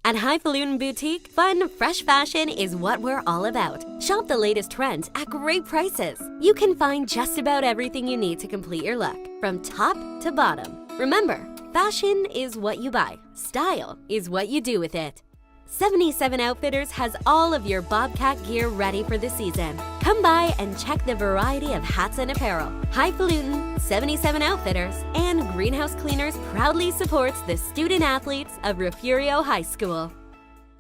Speaker 6: At Highfalutin Boutique, fun, fresh fashion is what we're all about. Shop the latest trends at great prices. You can find just about everything you need to complete your look, from top to bottom. Remember, fashion is what you buy. Style is what you do with it. 77 Outfitters has all of your Bobcat gear ready for the season. Come by and check the variety of hats and apparel. Highfalutin, 77 Outfitters, and Greenhouse Cleaners proudly supports the student athletes of Refugio High School.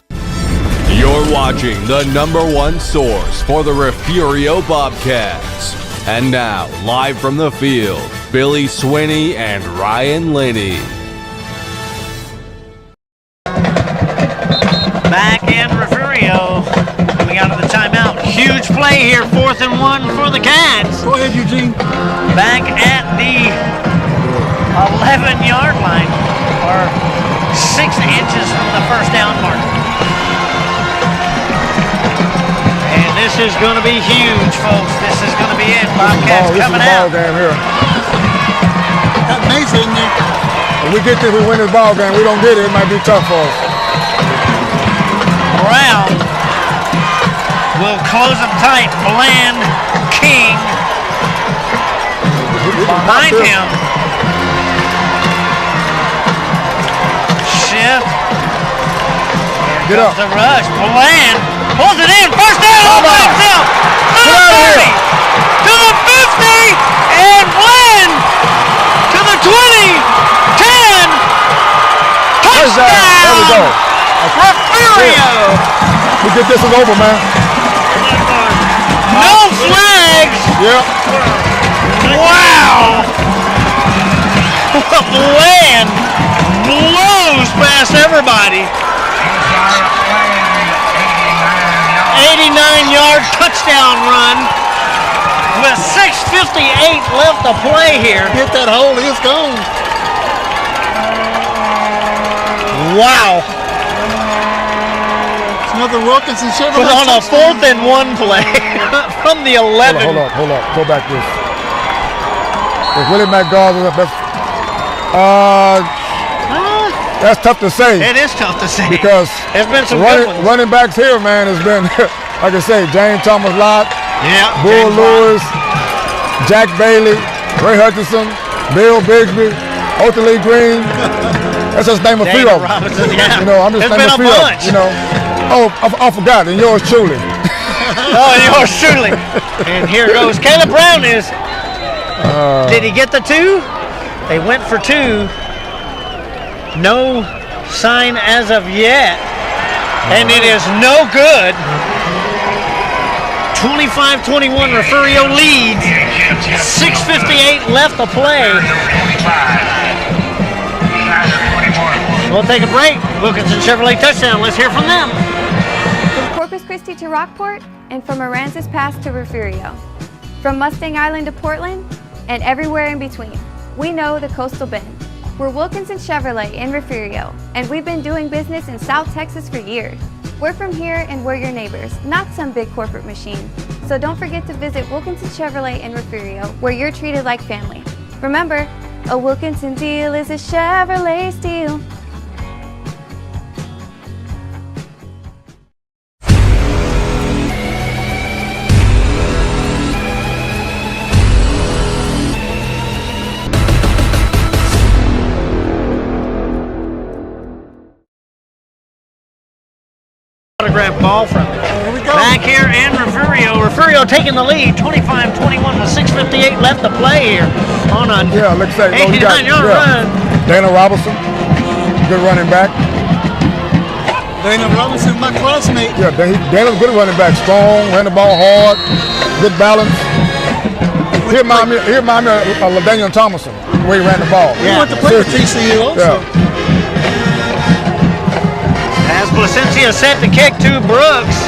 Speaker 7: You're watching the #1 source for the Refugio Bobcats. And now, live from the field, Billy Swinney and Ryan Linney.
Speaker 1: Back in Refugio, coming out of the timeout. Huge play here, 4th and 1 for the Cats.
Speaker 2: Go ahead, Eugene.
Speaker 1: Back at the 11-yard line, or 6 inches from the 1st down mark. And this is going to be huge, folks. This is going to be it. Bobcats coming out.
Speaker 17: This is the ball game here.
Speaker 2: Got Mesa in there.
Speaker 17: If we get this, we win this ball game. We don't get it, it might be tough for us.
Speaker 1: Brown will close them tight. Bland, King behind him. Shift.
Speaker 17: Get up.
Speaker 1: The rush. Bland pulls it in. First down all by himself. To the 30. To the 50. And Bland to the 20. 10. Touchdown.
Speaker 17: There we go.
Speaker 1: Refugio.
Speaker 17: We get this one over, man.
Speaker 1: No flags.
Speaker 17: Yep.
Speaker 1: Wow. Bland blows past everybody. 89-yard touchdown run with 6:58 left to play here.
Speaker 2: Hit that hole, it's gone.
Speaker 1: Wow.
Speaker 2: It's another Wilkinson Chevrolet.
Speaker 1: Put on a 4th and 1 play from the 11.
Speaker 17: Hold up. Go back this. If Willie McGaw was up, that's tough to say.
Speaker 1: It is tough to say.
Speaker 17: Because
Speaker 1: there's been some good ones.
Speaker 17: running backs here, man, has been, like I say, James Thomas Lott,
Speaker 1: yeah,
Speaker 17: Bull Lewis, Jack Bailey, Ray Hutchinson, Bill Bigsby, Otterly Green. That's just name a few of them.
Speaker 1: Robinson, yeah.
Speaker 17: You know, I'm just naming a few of them. You know. Oh, I forgot. And yours truly.
Speaker 1: Oh, yours truly. And here goes Kelan Brown. Did he get the 2? They went for 2. No sign as of yet. And it is no good. 25-21, Refugio leads. 6:58 left to play. We'll take a break. Wilkinson Chevrolet touchdown. Let's hear from them.
Speaker 4: From Corpus Christi to Rockport, and from Aransas Pass to Refugio. From Mustang Island to Portland, and everywhere in between. We know the Coastal Bend. We're Wilkinson Chevrolet in Refugio, and we've been doing business in South Texas for years. We're from here and we're your neighbors, not some big corporate machine. So don't forget to visit Wilkinson Chevrolet in Refugio, where you're treated like family. Remember, a Wilkinson deal is a Chevrolet steal.
Speaker 1: Autograph ball from it.
Speaker 2: Here we go.
Speaker 1: Back here in Refugio. Refugio taking the lead, 25-21 with 6:58 left to play here on a 89-yard run.
Speaker 17: Dana Robinson, good running back.
Speaker 2: Dana Robinson, my classmate.
Speaker 17: Yeah, Dana's a good running back. Strong, ran the ball hard, good balance. He remind me of LaDainian Thomason, the way he ran the ball.
Speaker 2: He went to play for TCU also.
Speaker 17: Yeah.
Speaker 1: As Placencia set to kick to Brooks.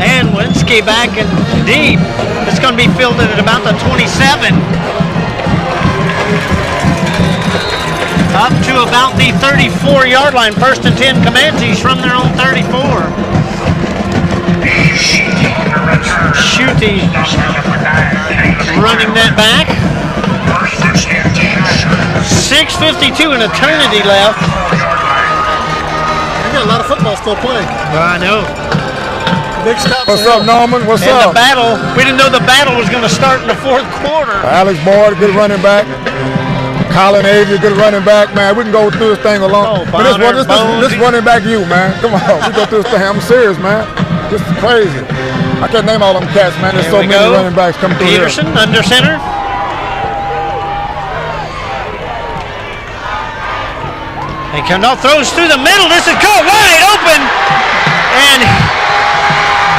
Speaker 1: And Winsky back and deep. It's going to be fielded at about the 27. Up to about the 34-yard line. 1st and 10 Comanches from their own 34. Schutte running that back. 6:52, an eternity left.
Speaker 2: We got a lot of football still playing.
Speaker 1: I know.
Speaker 2: Big stop.
Speaker 17: What's up, Norman? What's up?
Speaker 1: The battle. We didn't know the battle was going to start in the 4th quarter.
Speaker 17: Alex Boyd, good running back. Colin Avery, good running back. Man, we can go through this thing alone.
Speaker 1: Oh,
Speaker 17: this running back you, man. Come on, we go through this thing. I'm serious, man. This is crazy. I can't name all them cats, man. There's so many running backs coming through here.
Speaker 1: Peterson under center. They come out, throws through the middle. This is caught wide open. And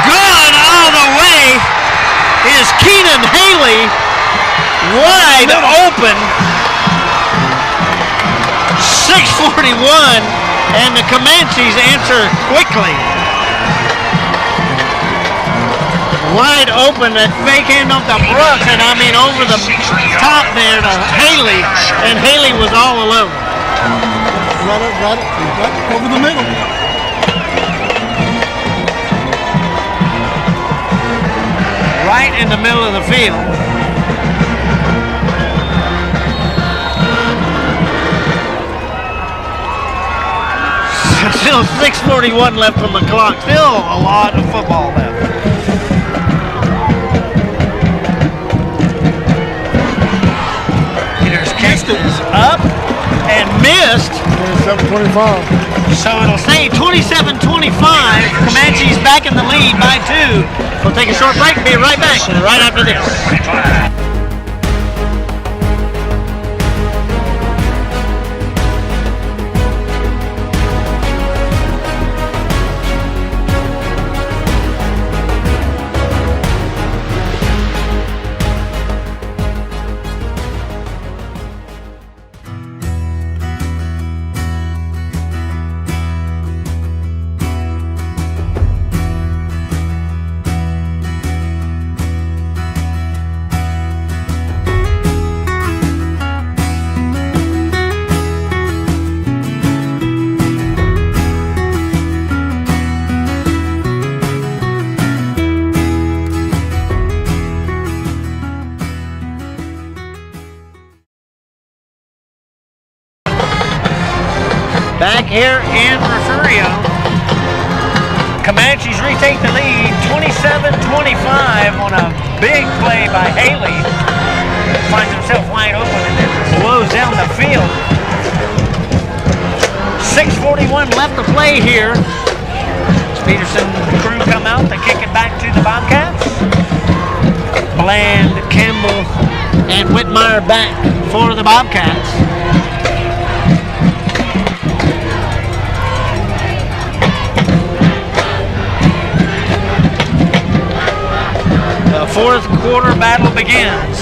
Speaker 1: gone all the way is Keenan Haley. Wide open. 6:41. And the Comanches answer quickly. Wide open, that fake handoff to Brooks, and I mean over the top there to Haley, and Haley was all alone.
Speaker 2: Right over the middle.
Speaker 1: Right in the middle of the field. Still 6:41 left on the clock. Still a lot of football left. Peter's kick is up and missed.
Speaker 17: 27-25.
Speaker 1: So it'll stay 27-25. Comanche's back in the lead by 2. We'll take a short break and be right back right after this. Back here in Refugio, Comanches retake the lead, 27-25 on a big play by Haley. Finds himself wide open and then blows down the field. 6:41 left to play here. Peterson crew come out to kick it back to the Bobcats. Bland, Campbell, and Whitmire back for the Bobcats. The fourth quarter battle begins.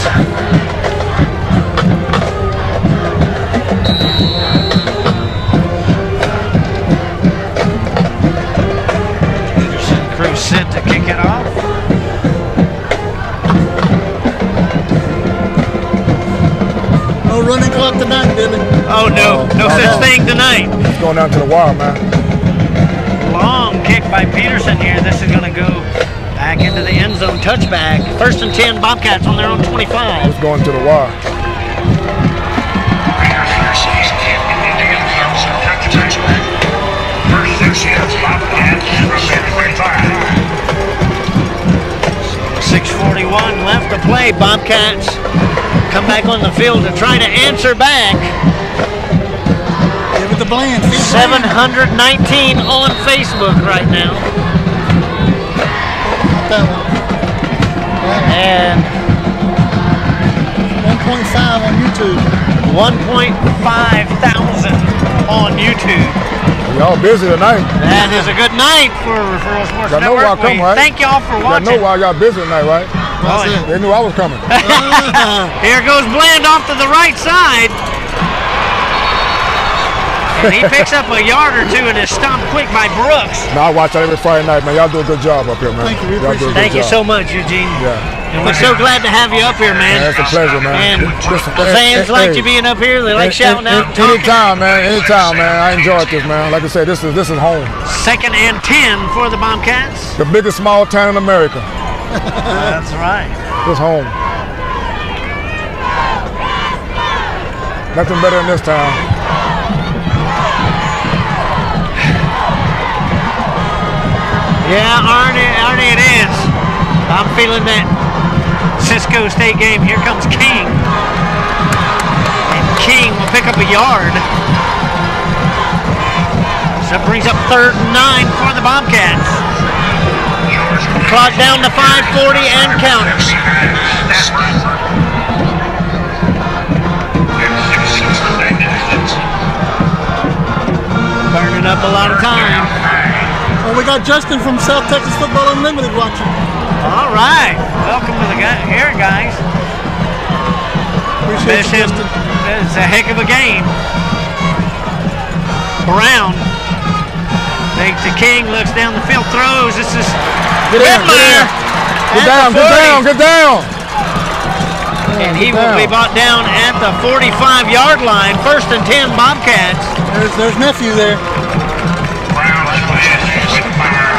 Speaker 1: Peterson crew set to kick it off.
Speaker 2: No running clock tonight, Billy.
Speaker 1: Oh no, no such thing tonight.
Speaker 17: It's going down to the wire, man.
Speaker 1: Long kick by Peterson here. This is going to go back into the end zone touchback. 1st and 10, Bobcats on their own 25.
Speaker 17: It's going to the wire.
Speaker 3: First and 10, Bobcats from their 25.
Speaker 1: 6:41 left to play. Bobcats come back on the field to try to answer back.
Speaker 2: Give it to Bland.
Speaker 1: 719 on Facebook right now.
Speaker 2: That one.
Speaker 1: And
Speaker 2: 1.5 on YouTube.
Speaker 1: 1.5 thousand on YouTube.
Speaker 17: Y'all busy tonight.
Speaker 1: That is a good night for Referral Sports
Speaker 17: Y'all know
Speaker 1: Network.
Speaker 17: why I come, right?
Speaker 1: Thank y'all for watching.
Speaker 17: Y'all know why y'all busy tonight, right?
Speaker 1: Oh, yeah.
Speaker 17: They knew I was coming.
Speaker 1: Here goes Bland off to the right side. And he picks up a yard or two and is stopped quick by Brooks.
Speaker 17: Now I watch that every Friday night, man. Y'all do a good job up here, man.
Speaker 2: Thank you. We
Speaker 17: Y'all do a good
Speaker 1: Thank you
Speaker 17: job.
Speaker 1: so much, Eugene.
Speaker 17: Yeah.
Speaker 1: And we're so glad to have you up here, man.
Speaker 17: It's a pleasure, man.
Speaker 1: And the fans like you being up here. They like shouting out.
Speaker 17: Anytime, man. Anytime, man. I enjoyed this, man. Like I said, this is home.
Speaker 1: 2nd and 10 for the Bobcats.
Speaker 17: The biggest small town in America.
Speaker 1: That's right.
Speaker 17: It's home. Nothing better than this town.
Speaker 1: Yeah, Arnie, it is. I'm feeling that Cisco State game. Here comes King. And King will pick up a yard. So that brings up 3rd and 9 for the Bobcats. Clock down to 5:40 and counting. Burning up a lot of time.
Speaker 2: Well, we got Justin from South Texas Football Unlimited watching.
Speaker 1: All right. Welcome to the here, guys.
Speaker 2: Appreciate you, Justin.
Speaker 1: It's a heck of a game. Brown takes the King, looks down the field, throws. This is Whitmire.
Speaker 17: Get down.
Speaker 1: And he will be brought down at the 45-yard line. 1st and 10, Bobcats.
Speaker 2: There's nephew there.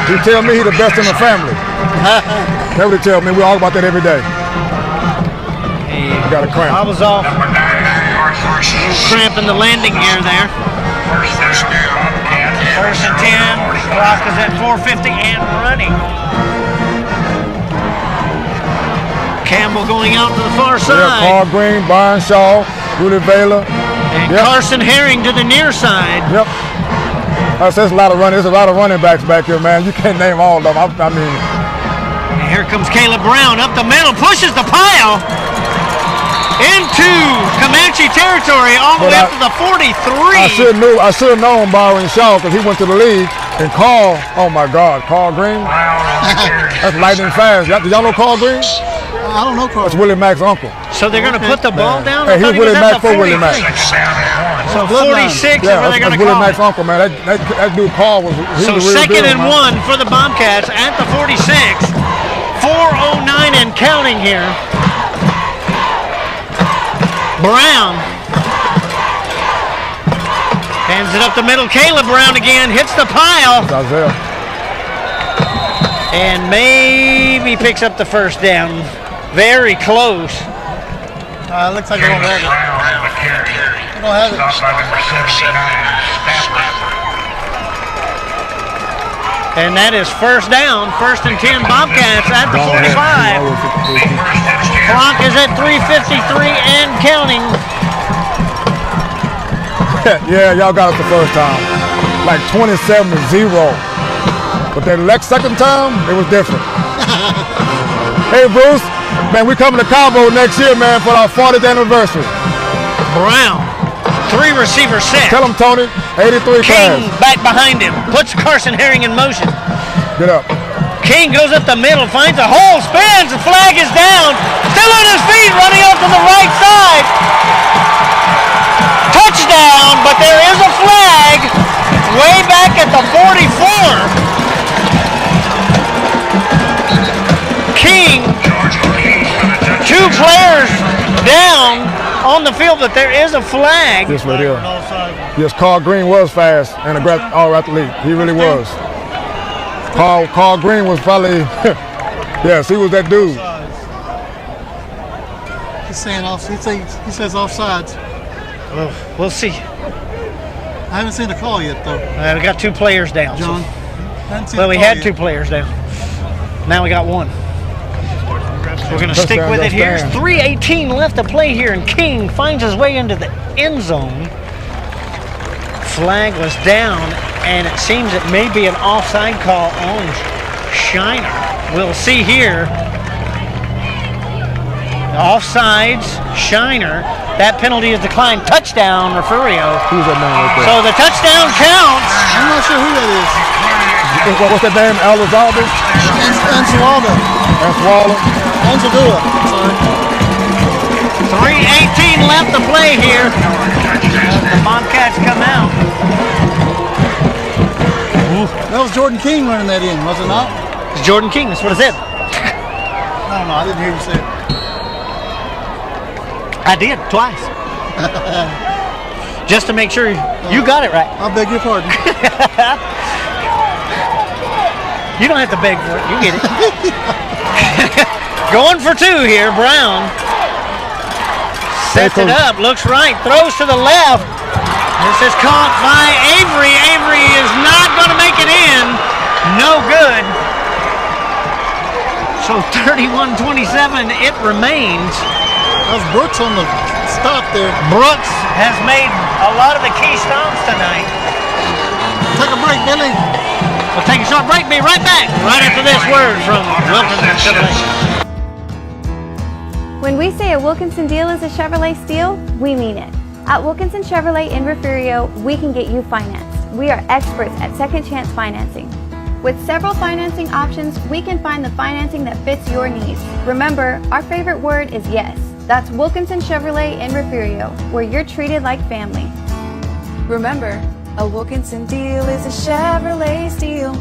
Speaker 17: He tell me he the best in the family. That's what he tell me. We all about that every day.
Speaker 1: He
Speaker 17: got a cramp.
Speaker 1: I was off. Cramp in the landing gear there. First and 10. Clock is at 4:50 and running. Campbell going out to the far side.
Speaker 17: Yeah, Carl Green, Byron Shaw, Rudy Vela.
Speaker 1: And Carson Herring to the near side.
Speaker 17: Yep. There's a lot of running backs back here, man. You can't name all of them. I mean.
Speaker 1: And here comes Caleb Brown up the middle, pushes the pile into Comanche territory, all the way up to the 43.
Speaker 17: I should have known Byron Shaw because he went to the league. And Carl, oh my God, Carl Green. That's lightning fast. Did y'all know Carl Green?
Speaker 2: I don't know Carl.
Speaker 17: That's Willie Mack's uncle.
Speaker 1: So they're going to put the ball down?
Speaker 17: Hey, he's Willie Mack for Willie Mack.
Speaker 1: So 46 is where they're going to
Speaker 17: Willie
Speaker 1: call
Speaker 17: Mack's uncle, man. That dude Carl was.
Speaker 1: So second and 1 for the Bobcats at the 46. 4:09 and counting here. Brown hands it up the middle. Caleb Brown again hits the pile.
Speaker 17: Eziyah.
Speaker 1: And maybe picks up the first down. Very close.
Speaker 2: Looks like they don't have it. They don't have it.
Speaker 1: And that is first down. First and 10 Bobcats at the 45. Clock is at 3:53 and counting.
Speaker 17: Yeah, y'all got us the first time. Like 27-0. But that second time, it was different. Hey, Bruce, man, we coming to Cabo next year, man, for our 40th anniversary.
Speaker 1: Brown, 3 receiver set.
Speaker 17: Tell him, Tony, 83
Speaker 1: King
Speaker 17: pass.
Speaker 1: back behind him, puts Carson Herring in motion.
Speaker 17: Get up.
Speaker 1: King goes up the middle, finds a hole, spins, the flag is down. Still on his feet, running off to the right side. Touchdown, but there is a flag way back at the 44. King, 2 players down on the field, but there is a flag.
Speaker 17: This right here. Yes, Carl Green was fast and a all-athlete. He really was. Carl Green was probably, yes, he was that dude.
Speaker 2: He's saying off. He says offsides.
Speaker 1: Well, we'll see.
Speaker 2: I haven't seen the call yet, though.
Speaker 1: We got 2 players down.
Speaker 2: John.
Speaker 1: Well, we had 2 players down. Now we got 1. We're going to stick with it here. 3:18 left to play here, and King finds his way into the end zone. Flag was down, and it seems it may be an offside call on Shiner. We'll see here. Offsides, Shiner. That penalty is declined. Touchdown, Refugio.
Speaker 17: Who's that man right there?
Speaker 1: So the touchdown counts.
Speaker 2: I'm not sure who that is.
Speaker 17: What's that name? Elizalde?
Speaker 2: Ansualdo. Anzadua. Sorry.
Speaker 1: 3:18 left to play here. The Bobcats come out.
Speaker 2: That was Jordan King running that in, was it not?
Speaker 1: It's Jordan King, that's what it said.
Speaker 2: I don't know, I didn't hear you say it.
Speaker 1: I did, twice. Just to make sure you got it right.
Speaker 2: I beg your pardon.
Speaker 1: You don't have to beg for it, you get it. Going for 2 here, Brown. Sets it up, looks right, throws to the left. This is caught by Avery. Avery is not going to make it in. No good. So 31-27, it remains.
Speaker 2: That was Brooks on the stop there.
Speaker 1: Brooks has made a lot of the key stops tonight.
Speaker 2: Take a break, Billy.
Speaker 1: We'll take a short break. Be right back. Right after this word from Wilkinson Chevrolet.
Speaker 4: When we say a Wilkinson deal is a Chevrolet steal, we mean it. At Wilkinson Chevrolet in Refugio, we can get you financed. We are experts at second chance financing. With several financing options, we can find the financing that fits your needs. Remember, our favorite word is yes. That's Wilkinson Chevrolet in Refugio, where you're treated like family.
Speaker 19: Remember, a Wilkinson deal is a Chevrolet steal.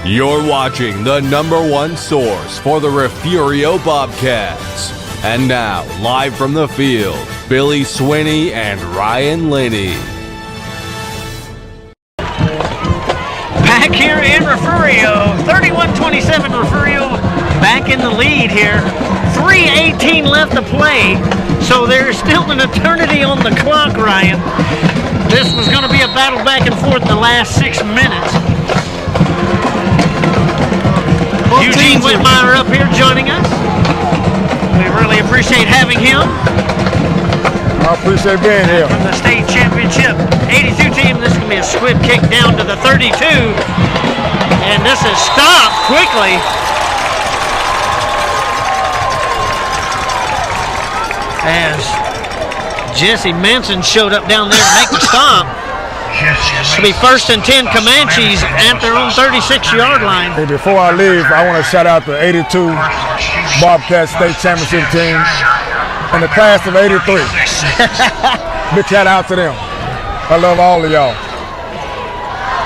Speaker 7: You're watching the #1 source for the Refugio Bobcats. And now, live from the field, Billy Swinney and Ryan Linney.
Speaker 1: Back here in Refugio, 31-27 Refugio back in the lead here. 3:18 left to play, so there's still an eternity on the clock, Ryan. This was going to be a battle back and forth the last 6 minutes. Eugene Whitmire up here joining us. We really appreciate having him.
Speaker 17: I appreciate being here.
Speaker 1: From the state championship 82 team, this is going to be a squib kick down to the 32. And this is stopped quickly. As Jesse Manson showed up down there to make the stop. It'll be 1st and 10 Comanches at their own 36-yard line.
Speaker 17: Hey, before I leave, I want to shout out the 82 Bobcat State Championship team and the class of 83. Big shout out to them. I love all of y'all.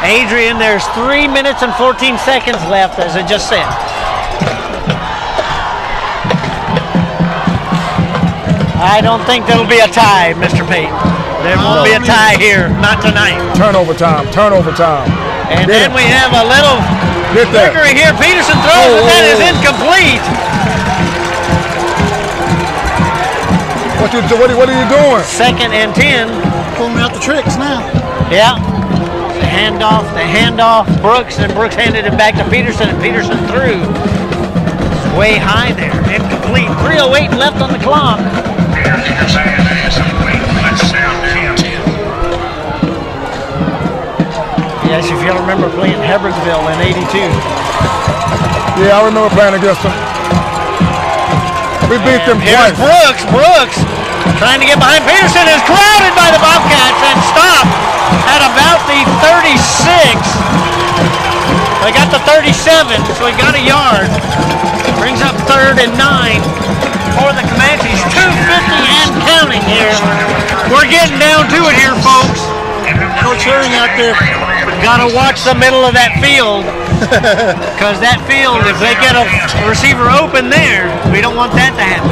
Speaker 1: Adrian, there's 3 minutes and 14 seconds left, as I just said. I don't think there'll be a tie, Mr. Pate. There won't be a tie here, not tonight.
Speaker 17: Turnover time.
Speaker 1: And then we have a little trickery here. Peterson throws it, that is incomplete.
Speaker 17: What are you doing?
Speaker 1: 2nd and 10.
Speaker 2: Pulling out the tricks now.
Speaker 1: Yeah. The handoff, Brooks, and Brooks handed it back to Peterson, and Peterson threw. Way high there, incomplete. 3:08 left on the clock. Yes, if you remember playing Hebronville in 82.
Speaker 17: Yeah, I remember playing against them. We beat them twice.
Speaker 1: Brooks trying to get behind Peterson, is crowded by the Bobcats and stopped at about the 36. They got the 37, so he got a yard. Brings up 3rd and 9 for the Comanches. 2:50 and counting here. We're getting down to it here, folks. Coach Herring out there. Gotta watch the middle of that field. Because that field, if they get a receiver open there, we don't want that to happen.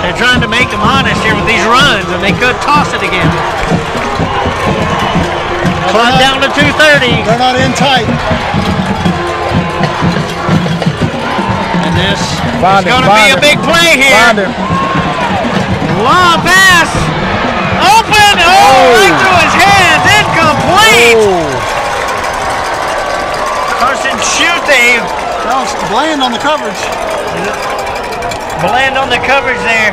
Speaker 1: They're trying to make them honest here with these runs, and they could toss it again. Clock down to 2:30.
Speaker 2: They're not in tight.
Speaker 1: And this is going to be a big play here. Long pass. Open. Right through his hands. Incomplete. Carson Schute.
Speaker 2: Bland on the coverage.
Speaker 1: Bland on the coverage there.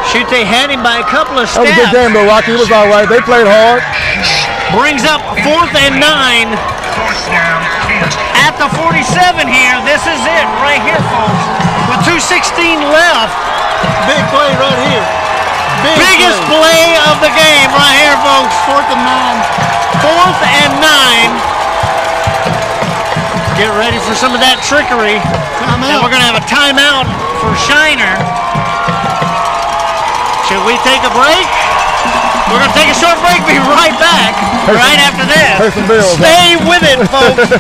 Speaker 1: Schute had him by a couple of steps.
Speaker 17: That was a good game though, Rocky. It was all right. They played hard.
Speaker 1: Brings up 4th and 9. At the 47 here. This is it right here, folks. With 2:16 left.
Speaker 2: Big play right here.
Speaker 1: Biggest play of the game right here, folks.
Speaker 2: 4th and 9.
Speaker 1: 4th and 9. Get ready for some of that trickery. And we're going to have a timeout for Shiner. Should we take a break? We're going to take a short break, be right back right after this. Stay with it, folks.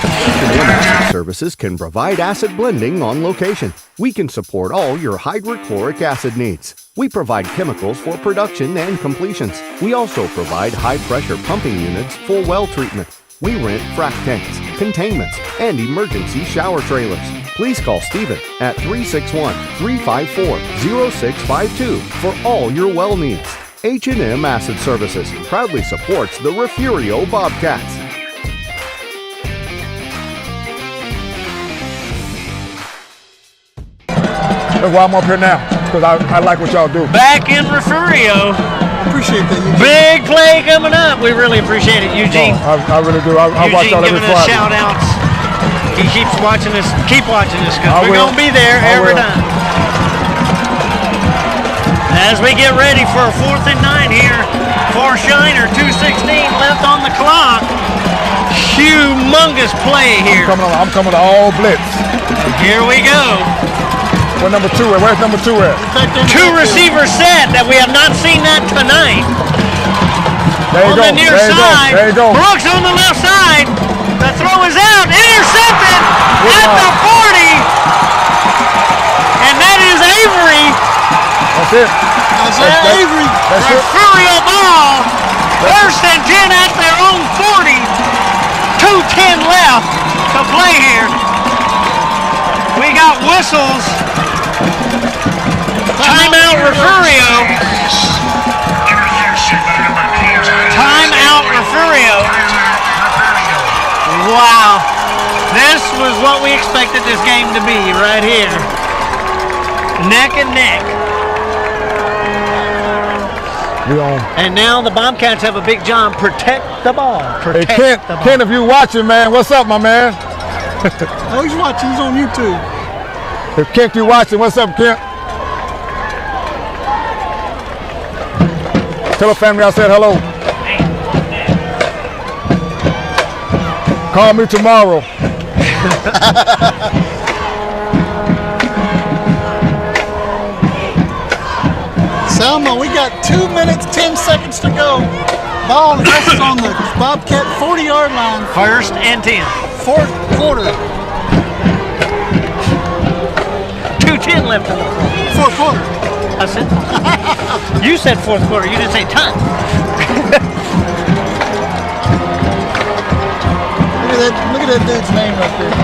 Speaker 18: Services can provide acid blending on location. We can support all your hydrochloric acid needs. We provide chemicals for production and completions. We also provide high-pressure pumping units for well treatment. We rent frac tanks, containments, and emergency shower trailers. Please call Stephen at 361-354-0652 for all your well needs. H&M Acid Services proudly supports the Refugio Bobcats.
Speaker 17: That's why I'm up here now, because I like what y'all do.
Speaker 1: Back in Refugio.
Speaker 2: Appreciate that, Eugene.
Speaker 1: Big play coming up. We really appreciate it, Eugene.
Speaker 17: I really do. I watch y'all every Friday.
Speaker 1: Shout outs. He keeps watching this. Keep watching this, because we're going to be there every time. As we get ready for a 4th and 9 here for Shiner. 2:16 left on the clock. Humongous play here.
Speaker 17: I'm coming to all blitz.
Speaker 1: Here we go.
Speaker 17: Where's number 2 at? Where's number 2 at?
Speaker 1: 2 receiver set that we have not seen that tonight.
Speaker 17: There you
Speaker 1: on
Speaker 17: go.
Speaker 1: The near side.
Speaker 17: There you go.
Speaker 1: Brooks on the left side. The throw is out. Intercepted at the 40. And that is Avery.
Speaker 17: That's it.
Speaker 2: That's Avery.
Speaker 17: That's it.
Speaker 1: Refugio ball. 1st and 10 at their own 40. 2:10 left to play here. We got whistles. Timeout Refugio. Timeout Refugio. Wow. This was what we expected this game to be right here. Neck and neck.
Speaker 20: And now the Bobcats have a big job. Protect the ball.
Speaker 17: Hey, Kent, if you watching, man, what's up, my man?
Speaker 2: Oh, he's watching. He's on YouTube.
Speaker 17: If Kent, you watching, what's up, Kent? Tell the family I said hello. Call me tomorrow.
Speaker 2: Selma, we got 2 minutes, 10 seconds to go. Ball is on the Bobcat 40-yard line.
Speaker 1: First and 10.
Speaker 2: Fourth quarter.
Speaker 1: 2:10 left in the
Speaker 2: fourth quarter.
Speaker 1: I said. You said fourth quarter. You didn't say time.
Speaker 2: Look at that dude's name right there.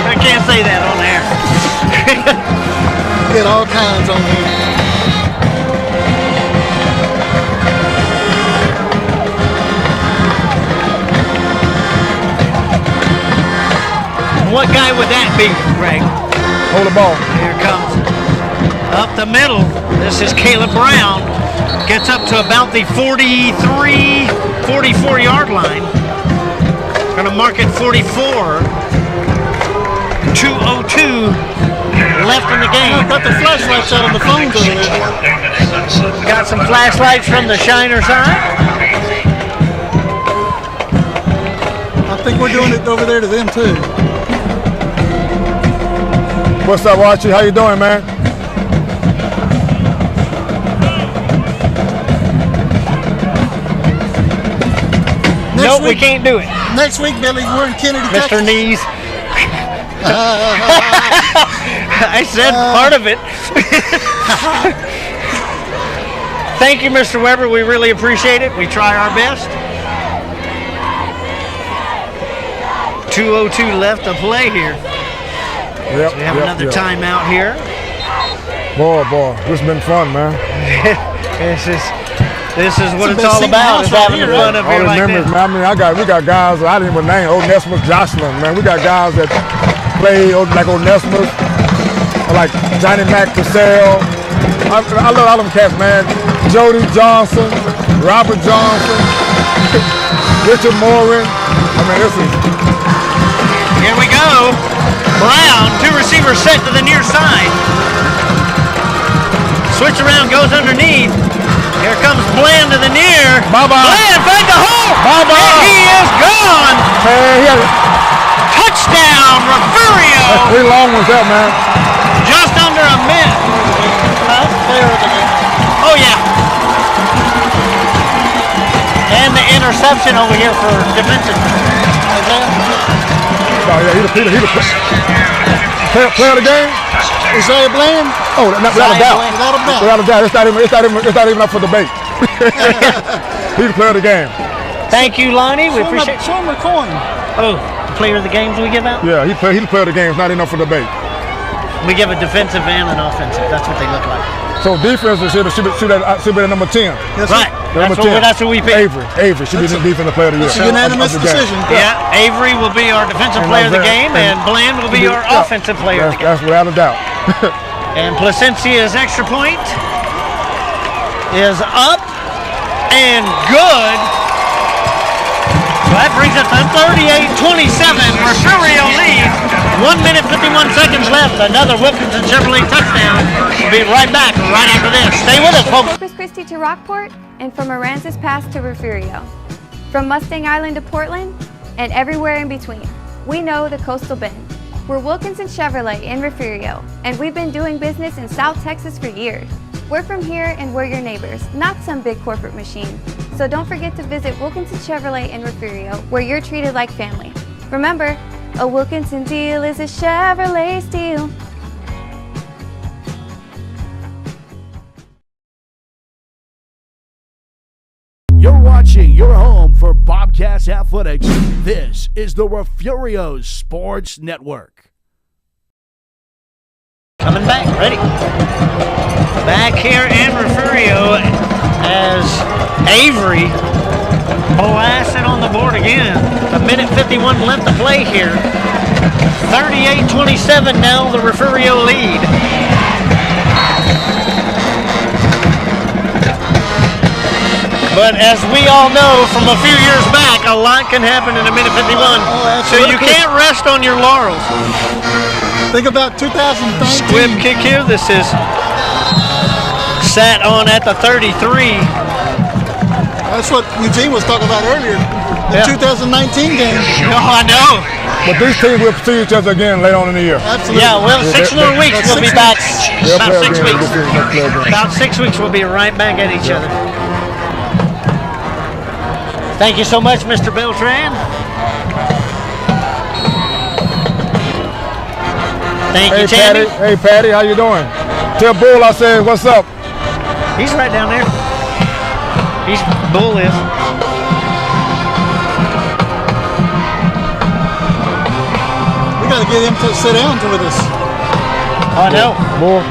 Speaker 1: I can't say that on air.
Speaker 2: Get all kinds on here.
Speaker 1: What guy would that be, Greg?
Speaker 17: Hold the ball.
Speaker 1: Here it comes. Up the middle. This is Kelan Brown. Gets up to about the 43, 44-yard line. Gonna mark it 44. 2:02 left in the game.
Speaker 2: Got the flashlights out on the phones over there.
Speaker 1: Got some flashlights from the Shiner side.
Speaker 2: I think we're doing it over there to them too.
Speaker 17: What's up, Archie? How you doing, man?
Speaker 1: Nope, we can't do it.
Speaker 2: Next week, Billy, we're in Kennedy,
Speaker 1: Mr.
Speaker 2: Texas.
Speaker 1: Knees. I said part of it. Thank you, Mr. Weber. We really appreciate it. We try our best. 2:02 left to play here.
Speaker 17: Yep,
Speaker 1: So we have another timeout here.
Speaker 17: Boy, this has been fun, man.
Speaker 1: This is what it's all about, is having the fun up
Speaker 17: All
Speaker 1: here
Speaker 17: the
Speaker 1: like
Speaker 17: memories,
Speaker 1: this.
Speaker 17: man. I mean, we got guys I didn't even name. Onesmus Jocelyn, man. We got guys that play like Onesmus, like Johnny Mac Purcell. I love all them cats, man. Jody Johnson, Robert Johnson, Richard Morin. I mean, this is.
Speaker 1: Here we go. Brown, two receivers set to the near side. Switch around, goes underneath. Here comes Bland to the near.
Speaker 17: Bye-bye.
Speaker 1: Bland fed the hole.
Speaker 17: Bye-bye.
Speaker 1: And he is gone. Touchdown, Refugio.
Speaker 17: That's 3 long ones up, man.
Speaker 1: Just under a minute. Oh, yeah. And the interception over here for defensive.
Speaker 17: Oh, yeah, he the player of the game?
Speaker 2: Eziyah Bland?
Speaker 17: Oh, without a doubt. Without a doubt. It's not even up for debate. He's the player of the game.
Speaker 1: Thank you, Lonnie. We appreciate it.
Speaker 2: Show him a coin.
Speaker 1: Oh, player of the games we give out?
Speaker 17: Yeah, he's the player of the game. It's not enough for debate.
Speaker 1: We give a defensive and an offensive. That's what they look like.
Speaker 17: So defense should be at number 10.
Speaker 1: Right. That's what we pick.
Speaker 17: Avery should be the defensive player of the year.
Speaker 2: It's a unanimous decision.
Speaker 1: Yeah, Avery will be our defensive player of the game, and Bland will be our offensive player of the game.
Speaker 17: That's without a doubt.
Speaker 1: And Placencia's extra point is up and good. So that brings us to 38-27. Refugio leads. 1 minute, 51 seconds left. Another Wilkinson Chevrolet touchdown. We'll be right back right after this. Stay with us, folks.
Speaker 4: Corpus Christi to Rockport, and from Aransas Pass to Refugio. From Mustang Island to Portland, and everywhere in between. We know the Coastal Bend. We're Wilkinson Chevrolet in Refugio, and we've been doing business in South Texas for years. We're from here and we're your neighbors, not some big corporate machine. So don't forget to visit Wilkinson Chevrolet in Refugio, where you're treated like family. Remember, a Wilkinson deal is a Chevrolet steal.
Speaker 10: You're watching your home for Bobcats athletics. This is the Refugio Sports Network.
Speaker 20: Coming back, ready. Back here in Refugio as Avery blasting on the board again. A minute 51 left to play here. 38-27 now, the Refugio lead. But as we all know from a few years back, a lot can happen in a minute 51. So you can't rest on your laurels.
Speaker 2: Think about 2013.
Speaker 20: Squib kick here. This is sat on at the 33.
Speaker 2: That's what Eugene was talking about earlier. The 2019 game.
Speaker 20: Oh, I know.
Speaker 17: But these teams will see each other again later on in the year.
Speaker 2: Absolutely.
Speaker 20: Yeah, well, 6 more weeks we'll be back. About 6 weeks.
Speaker 17: About
Speaker 20: About 6 weeks we'll be right back at each other. Thank you so much, Mr. Beltran. Thank you, Tammy.
Speaker 17: Patty. Hey, Patty, how you doing? Tell Bull I said, what's up?
Speaker 20: He's right down there. Bull is.
Speaker 2: We got to get him to sit down with us.
Speaker 20: Oh, I know.
Speaker 17: Bull.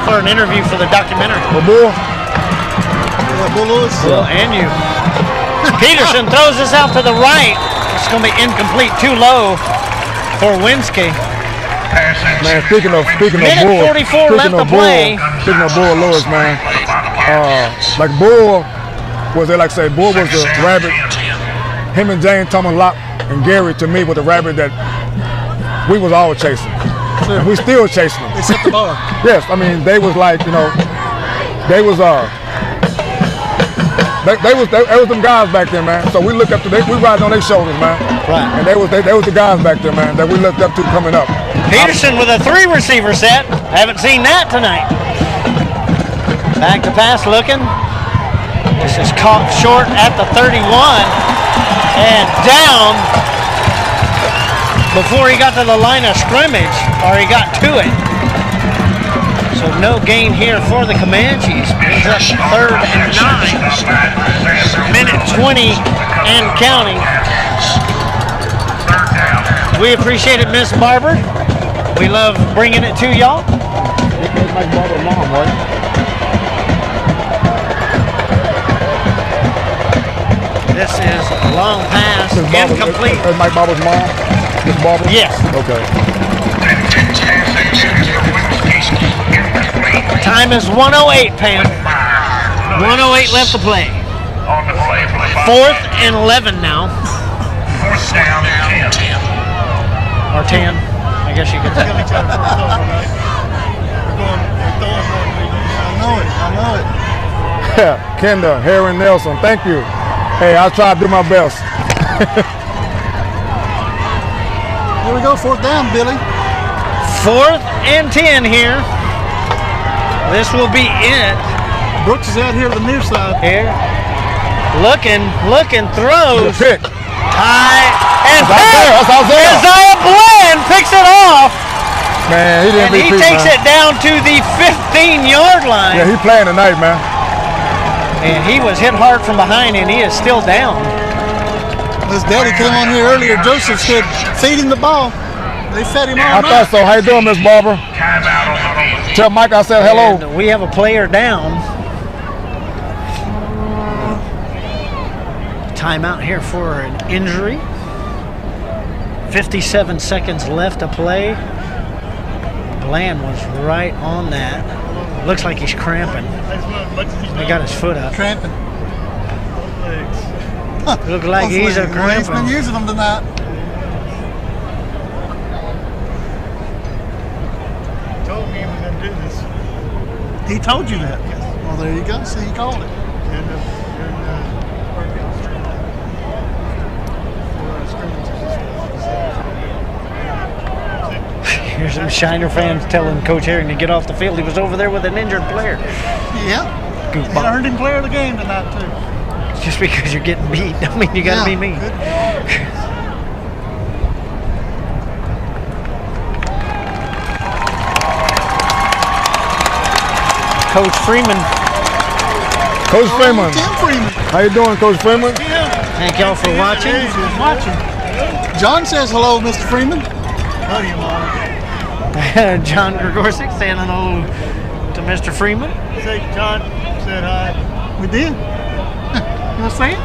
Speaker 20: For an interview for the documentary.
Speaker 17: Bull.
Speaker 2: Bull Lewis.
Speaker 20: Well, and you. Peterson throws this out to the right. It's going to be incomplete, too low for Winsky.
Speaker 17: Man, speaking of
Speaker 20: Minute
Speaker 17: Bull,
Speaker 20: 44 left to play.
Speaker 17: Speaking of Bull Lewis, man, like Bull was there, like I say, Bull was the rabbit. Him and James Thomas Locke and Gary, to me, was the rabbit that we was all chasing. And we still chasing them.
Speaker 2: They set the bar.
Speaker 17: Yes, I mean, they was like, they was them guys back there, man. So we look up to we riding on their shoulders, man.
Speaker 20: Right.
Speaker 17: And they was the guys back there, man, that we looked up to coming up.
Speaker 20: Peterson with a 3-receiver set. Haven't seen that tonight. Back to pass looking. This is caught short at the 31 and down before he got to the line of scrimmage, or he got to it. So no gain here for the Comanches. Brings up 3rd and 9. Minute 20 and counting. We appreciate it, Miss Barber. We love bringing it to y'all.
Speaker 17: Mike Barber's mom, right?
Speaker 20: This is a long pass, incomplete.
Speaker 17: Is Mike Barber's mom? Miss Barber?
Speaker 20: Yes.
Speaker 17: Okay.
Speaker 20: Time is 1:08, Pam. 1:08 left to play. 4th and 11 now.
Speaker 3: 4th down and 10.
Speaker 20: Or 10. I guess you could say.
Speaker 2: I know it.
Speaker 17: Kendall, Harry Nelson, thank you. Hey, I'll try to do my best.
Speaker 2: Here we go, 4th down, Billy.
Speaker 20: 4th and 10 here. This will be it.
Speaker 2: Brooks is out here to the near side.
Speaker 20: Here. Looking, throws.
Speaker 17: Pick.
Speaker 20: High and
Speaker 17: That's
Speaker 20: Eziyah Bland picks it off.
Speaker 17: Man, he didn't
Speaker 20: And he takes it down to the 15-yard line.
Speaker 17: Yeah, he playing tonight, man.
Speaker 20: And he was hit hard from behind, and he is still down.
Speaker 2: His daddy came on here earlier. Joseph said, feed him the ball. They fed him all
Speaker 17: I thought so. How you doing, Miss Barber? Tell Mike I said hello.
Speaker 20: And we have a player down. Timeout here for an injury. 57 seconds left to play. Bland was right on that. Looks like he's cramping. He got his foot up.
Speaker 2: Cramping.
Speaker 20: Looks like he's a cramping.
Speaker 2: He's been using them tonight.
Speaker 21: Told me he was going to do this.
Speaker 2: He told you that. Well, there you go. See, he called it.
Speaker 20: Here's some Shiner fans telling Coach Herring to get off the field. He was over there with an injured player.
Speaker 2: Yeah.
Speaker 20: Goofball.
Speaker 2: He earned him player of the game tonight, too.
Speaker 20: Just because you're getting beat, I mean, you got to be mean.
Speaker 17: Coach Freeman.
Speaker 2: Tim Freeman.
Speaker 17: How you doing, Coach Freeman?
Speaker 20: Thank y'all for watching.
Speaker 2: John says hello, Mr. Freeman.
Speaker 20: John Gregorczyk saying hello to Mr. Freeman.
Speaker 21: Say, John said hi.
Speaker 2: We did. You want to say it?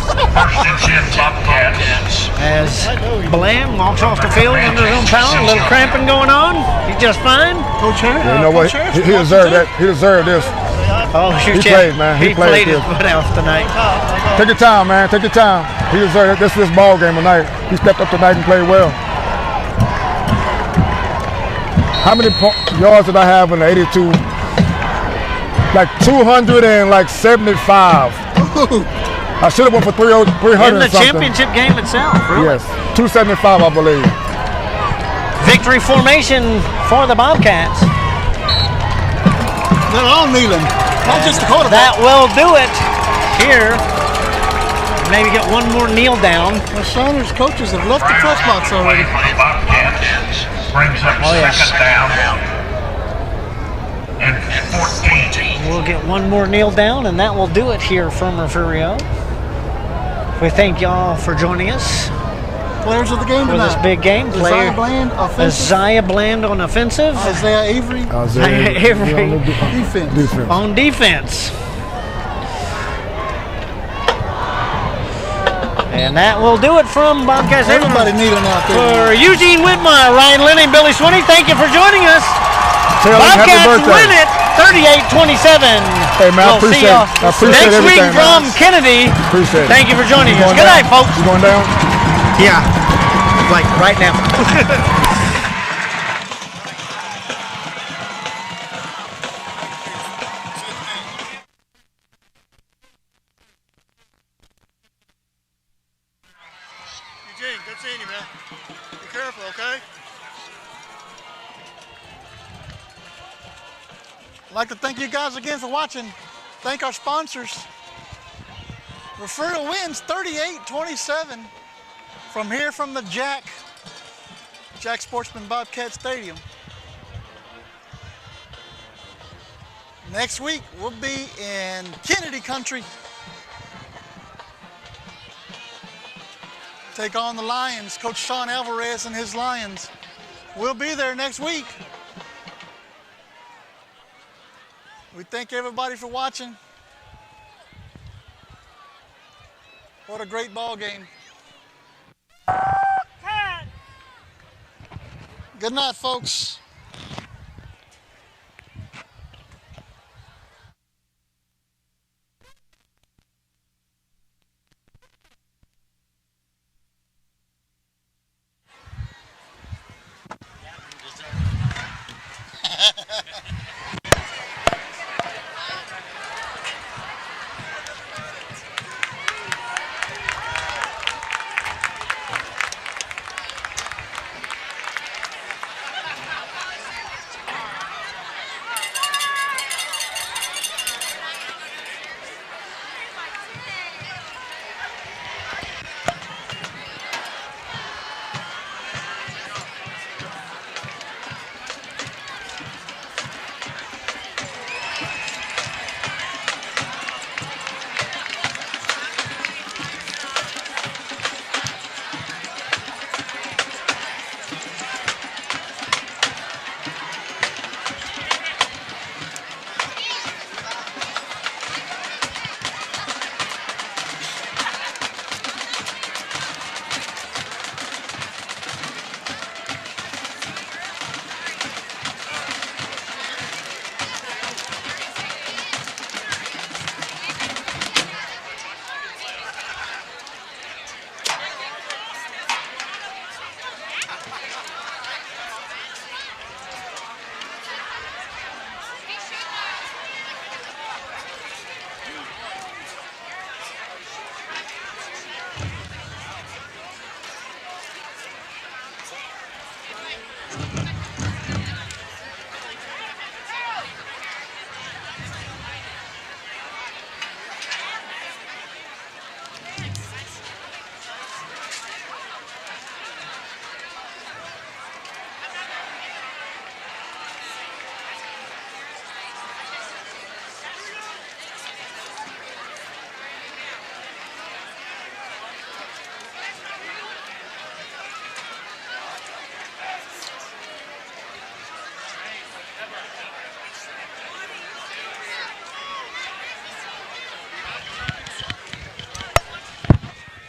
Speaker 3: First and 10 Bobcats.
Speaker 20: As Bland walks off the field under his own power, a little cramping going on. He's just fine.
Speaker 2: Coach Harris.
Speaker 17: You know what? He deserved that. He deserved this.
Speaker 20: Oh, shoot,
Speaker 17: He played, man.
Speaker 20: He played his
Speaker 17: this.
Speaker 20: butt off tonight.
Speaker 17: Take your time, man. Take your time. He deserved it. This is his ball game tonight. He stepped up tonight and played well. How many yards did I have in the 82? Like 275. I should have went for 300
Speaker 20: In the
Speaker 17: and something.
Speaker 20: championship game itself, really.
Speaker 17: Yes, 275, I believe.
Speaker 20: Victory formation for the Bobcats.
Speaker 2: They're all kneeling. Not just the quarterback.
Speaker 20: That will do it here. Maybe get one more kneel down.
Speaker 2: The Shiners coaches have left the press box already.
Speaker 3: Bobcats brings up second down and 14.
Speaker 20: We'll get one more kneel down, and that will do it here from Refugio. We thank y'all for joining us.
Speaker 2: Players of the game
Speaker 20: for
Speaker 2: tonight.
Speaker 20: this big game.
Speaker 2: Eziyah Bland, offensive.
Speaker 20: Eziyah Bland on offensive.
Speaker 2: Isaiah Avery.
Speaker 17: Defense.
Speaker 20: On defense. And that will do it from Bobcats.
Speaker 2: Everybody kneeling out
Speaker 20: For
Speaker 2: there.
Speaker 20: Eugene Whitmire, Ryan Lenny, Billy Swinney, thank you for joining us.
Speaker 17: Tell him happy
Speaker 20: Bobcats
Speaker 17: birthday.
Speaker 20: win it 38-27.
Speaker 17: Hey, man, I
Speaker 20: We'll see
Speaker 17: appreciate
Speaker 20: y'all
Speaker 17: it. I appreciate
Speaker 20: next week
Speaker 17: everything,
Speaker 20: from
Speaker 17: man.
Speaker 20: Kennedy.
Speaker 17: Appreciate it.
Speaker 20: Thank you for joining us.
Speaker 17: going
Speaker 20: Good
Speaker 17: down?
Speaker 20: night, folks.
Speaker 17: You going down?
Speaker 20: Yeah, like right now.
Speaker 2: Eugene, good seeing you, man. Be careful, okay? I'd like to thank you guys again for watching. Thank our sponsors. Refugio wins 38-27 from here from the Jack Sportsman Bobcat Stadium. Next week, we'll be in Kennedy country. Take on the Lions, Coach Sean Alvarez and his Lions. We'll be there next week. We thank everybody for watching. What a great ball game. Good night, folks.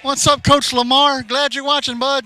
Speaker 2: What's up, Coach Lamar? Glad you're watching, bud.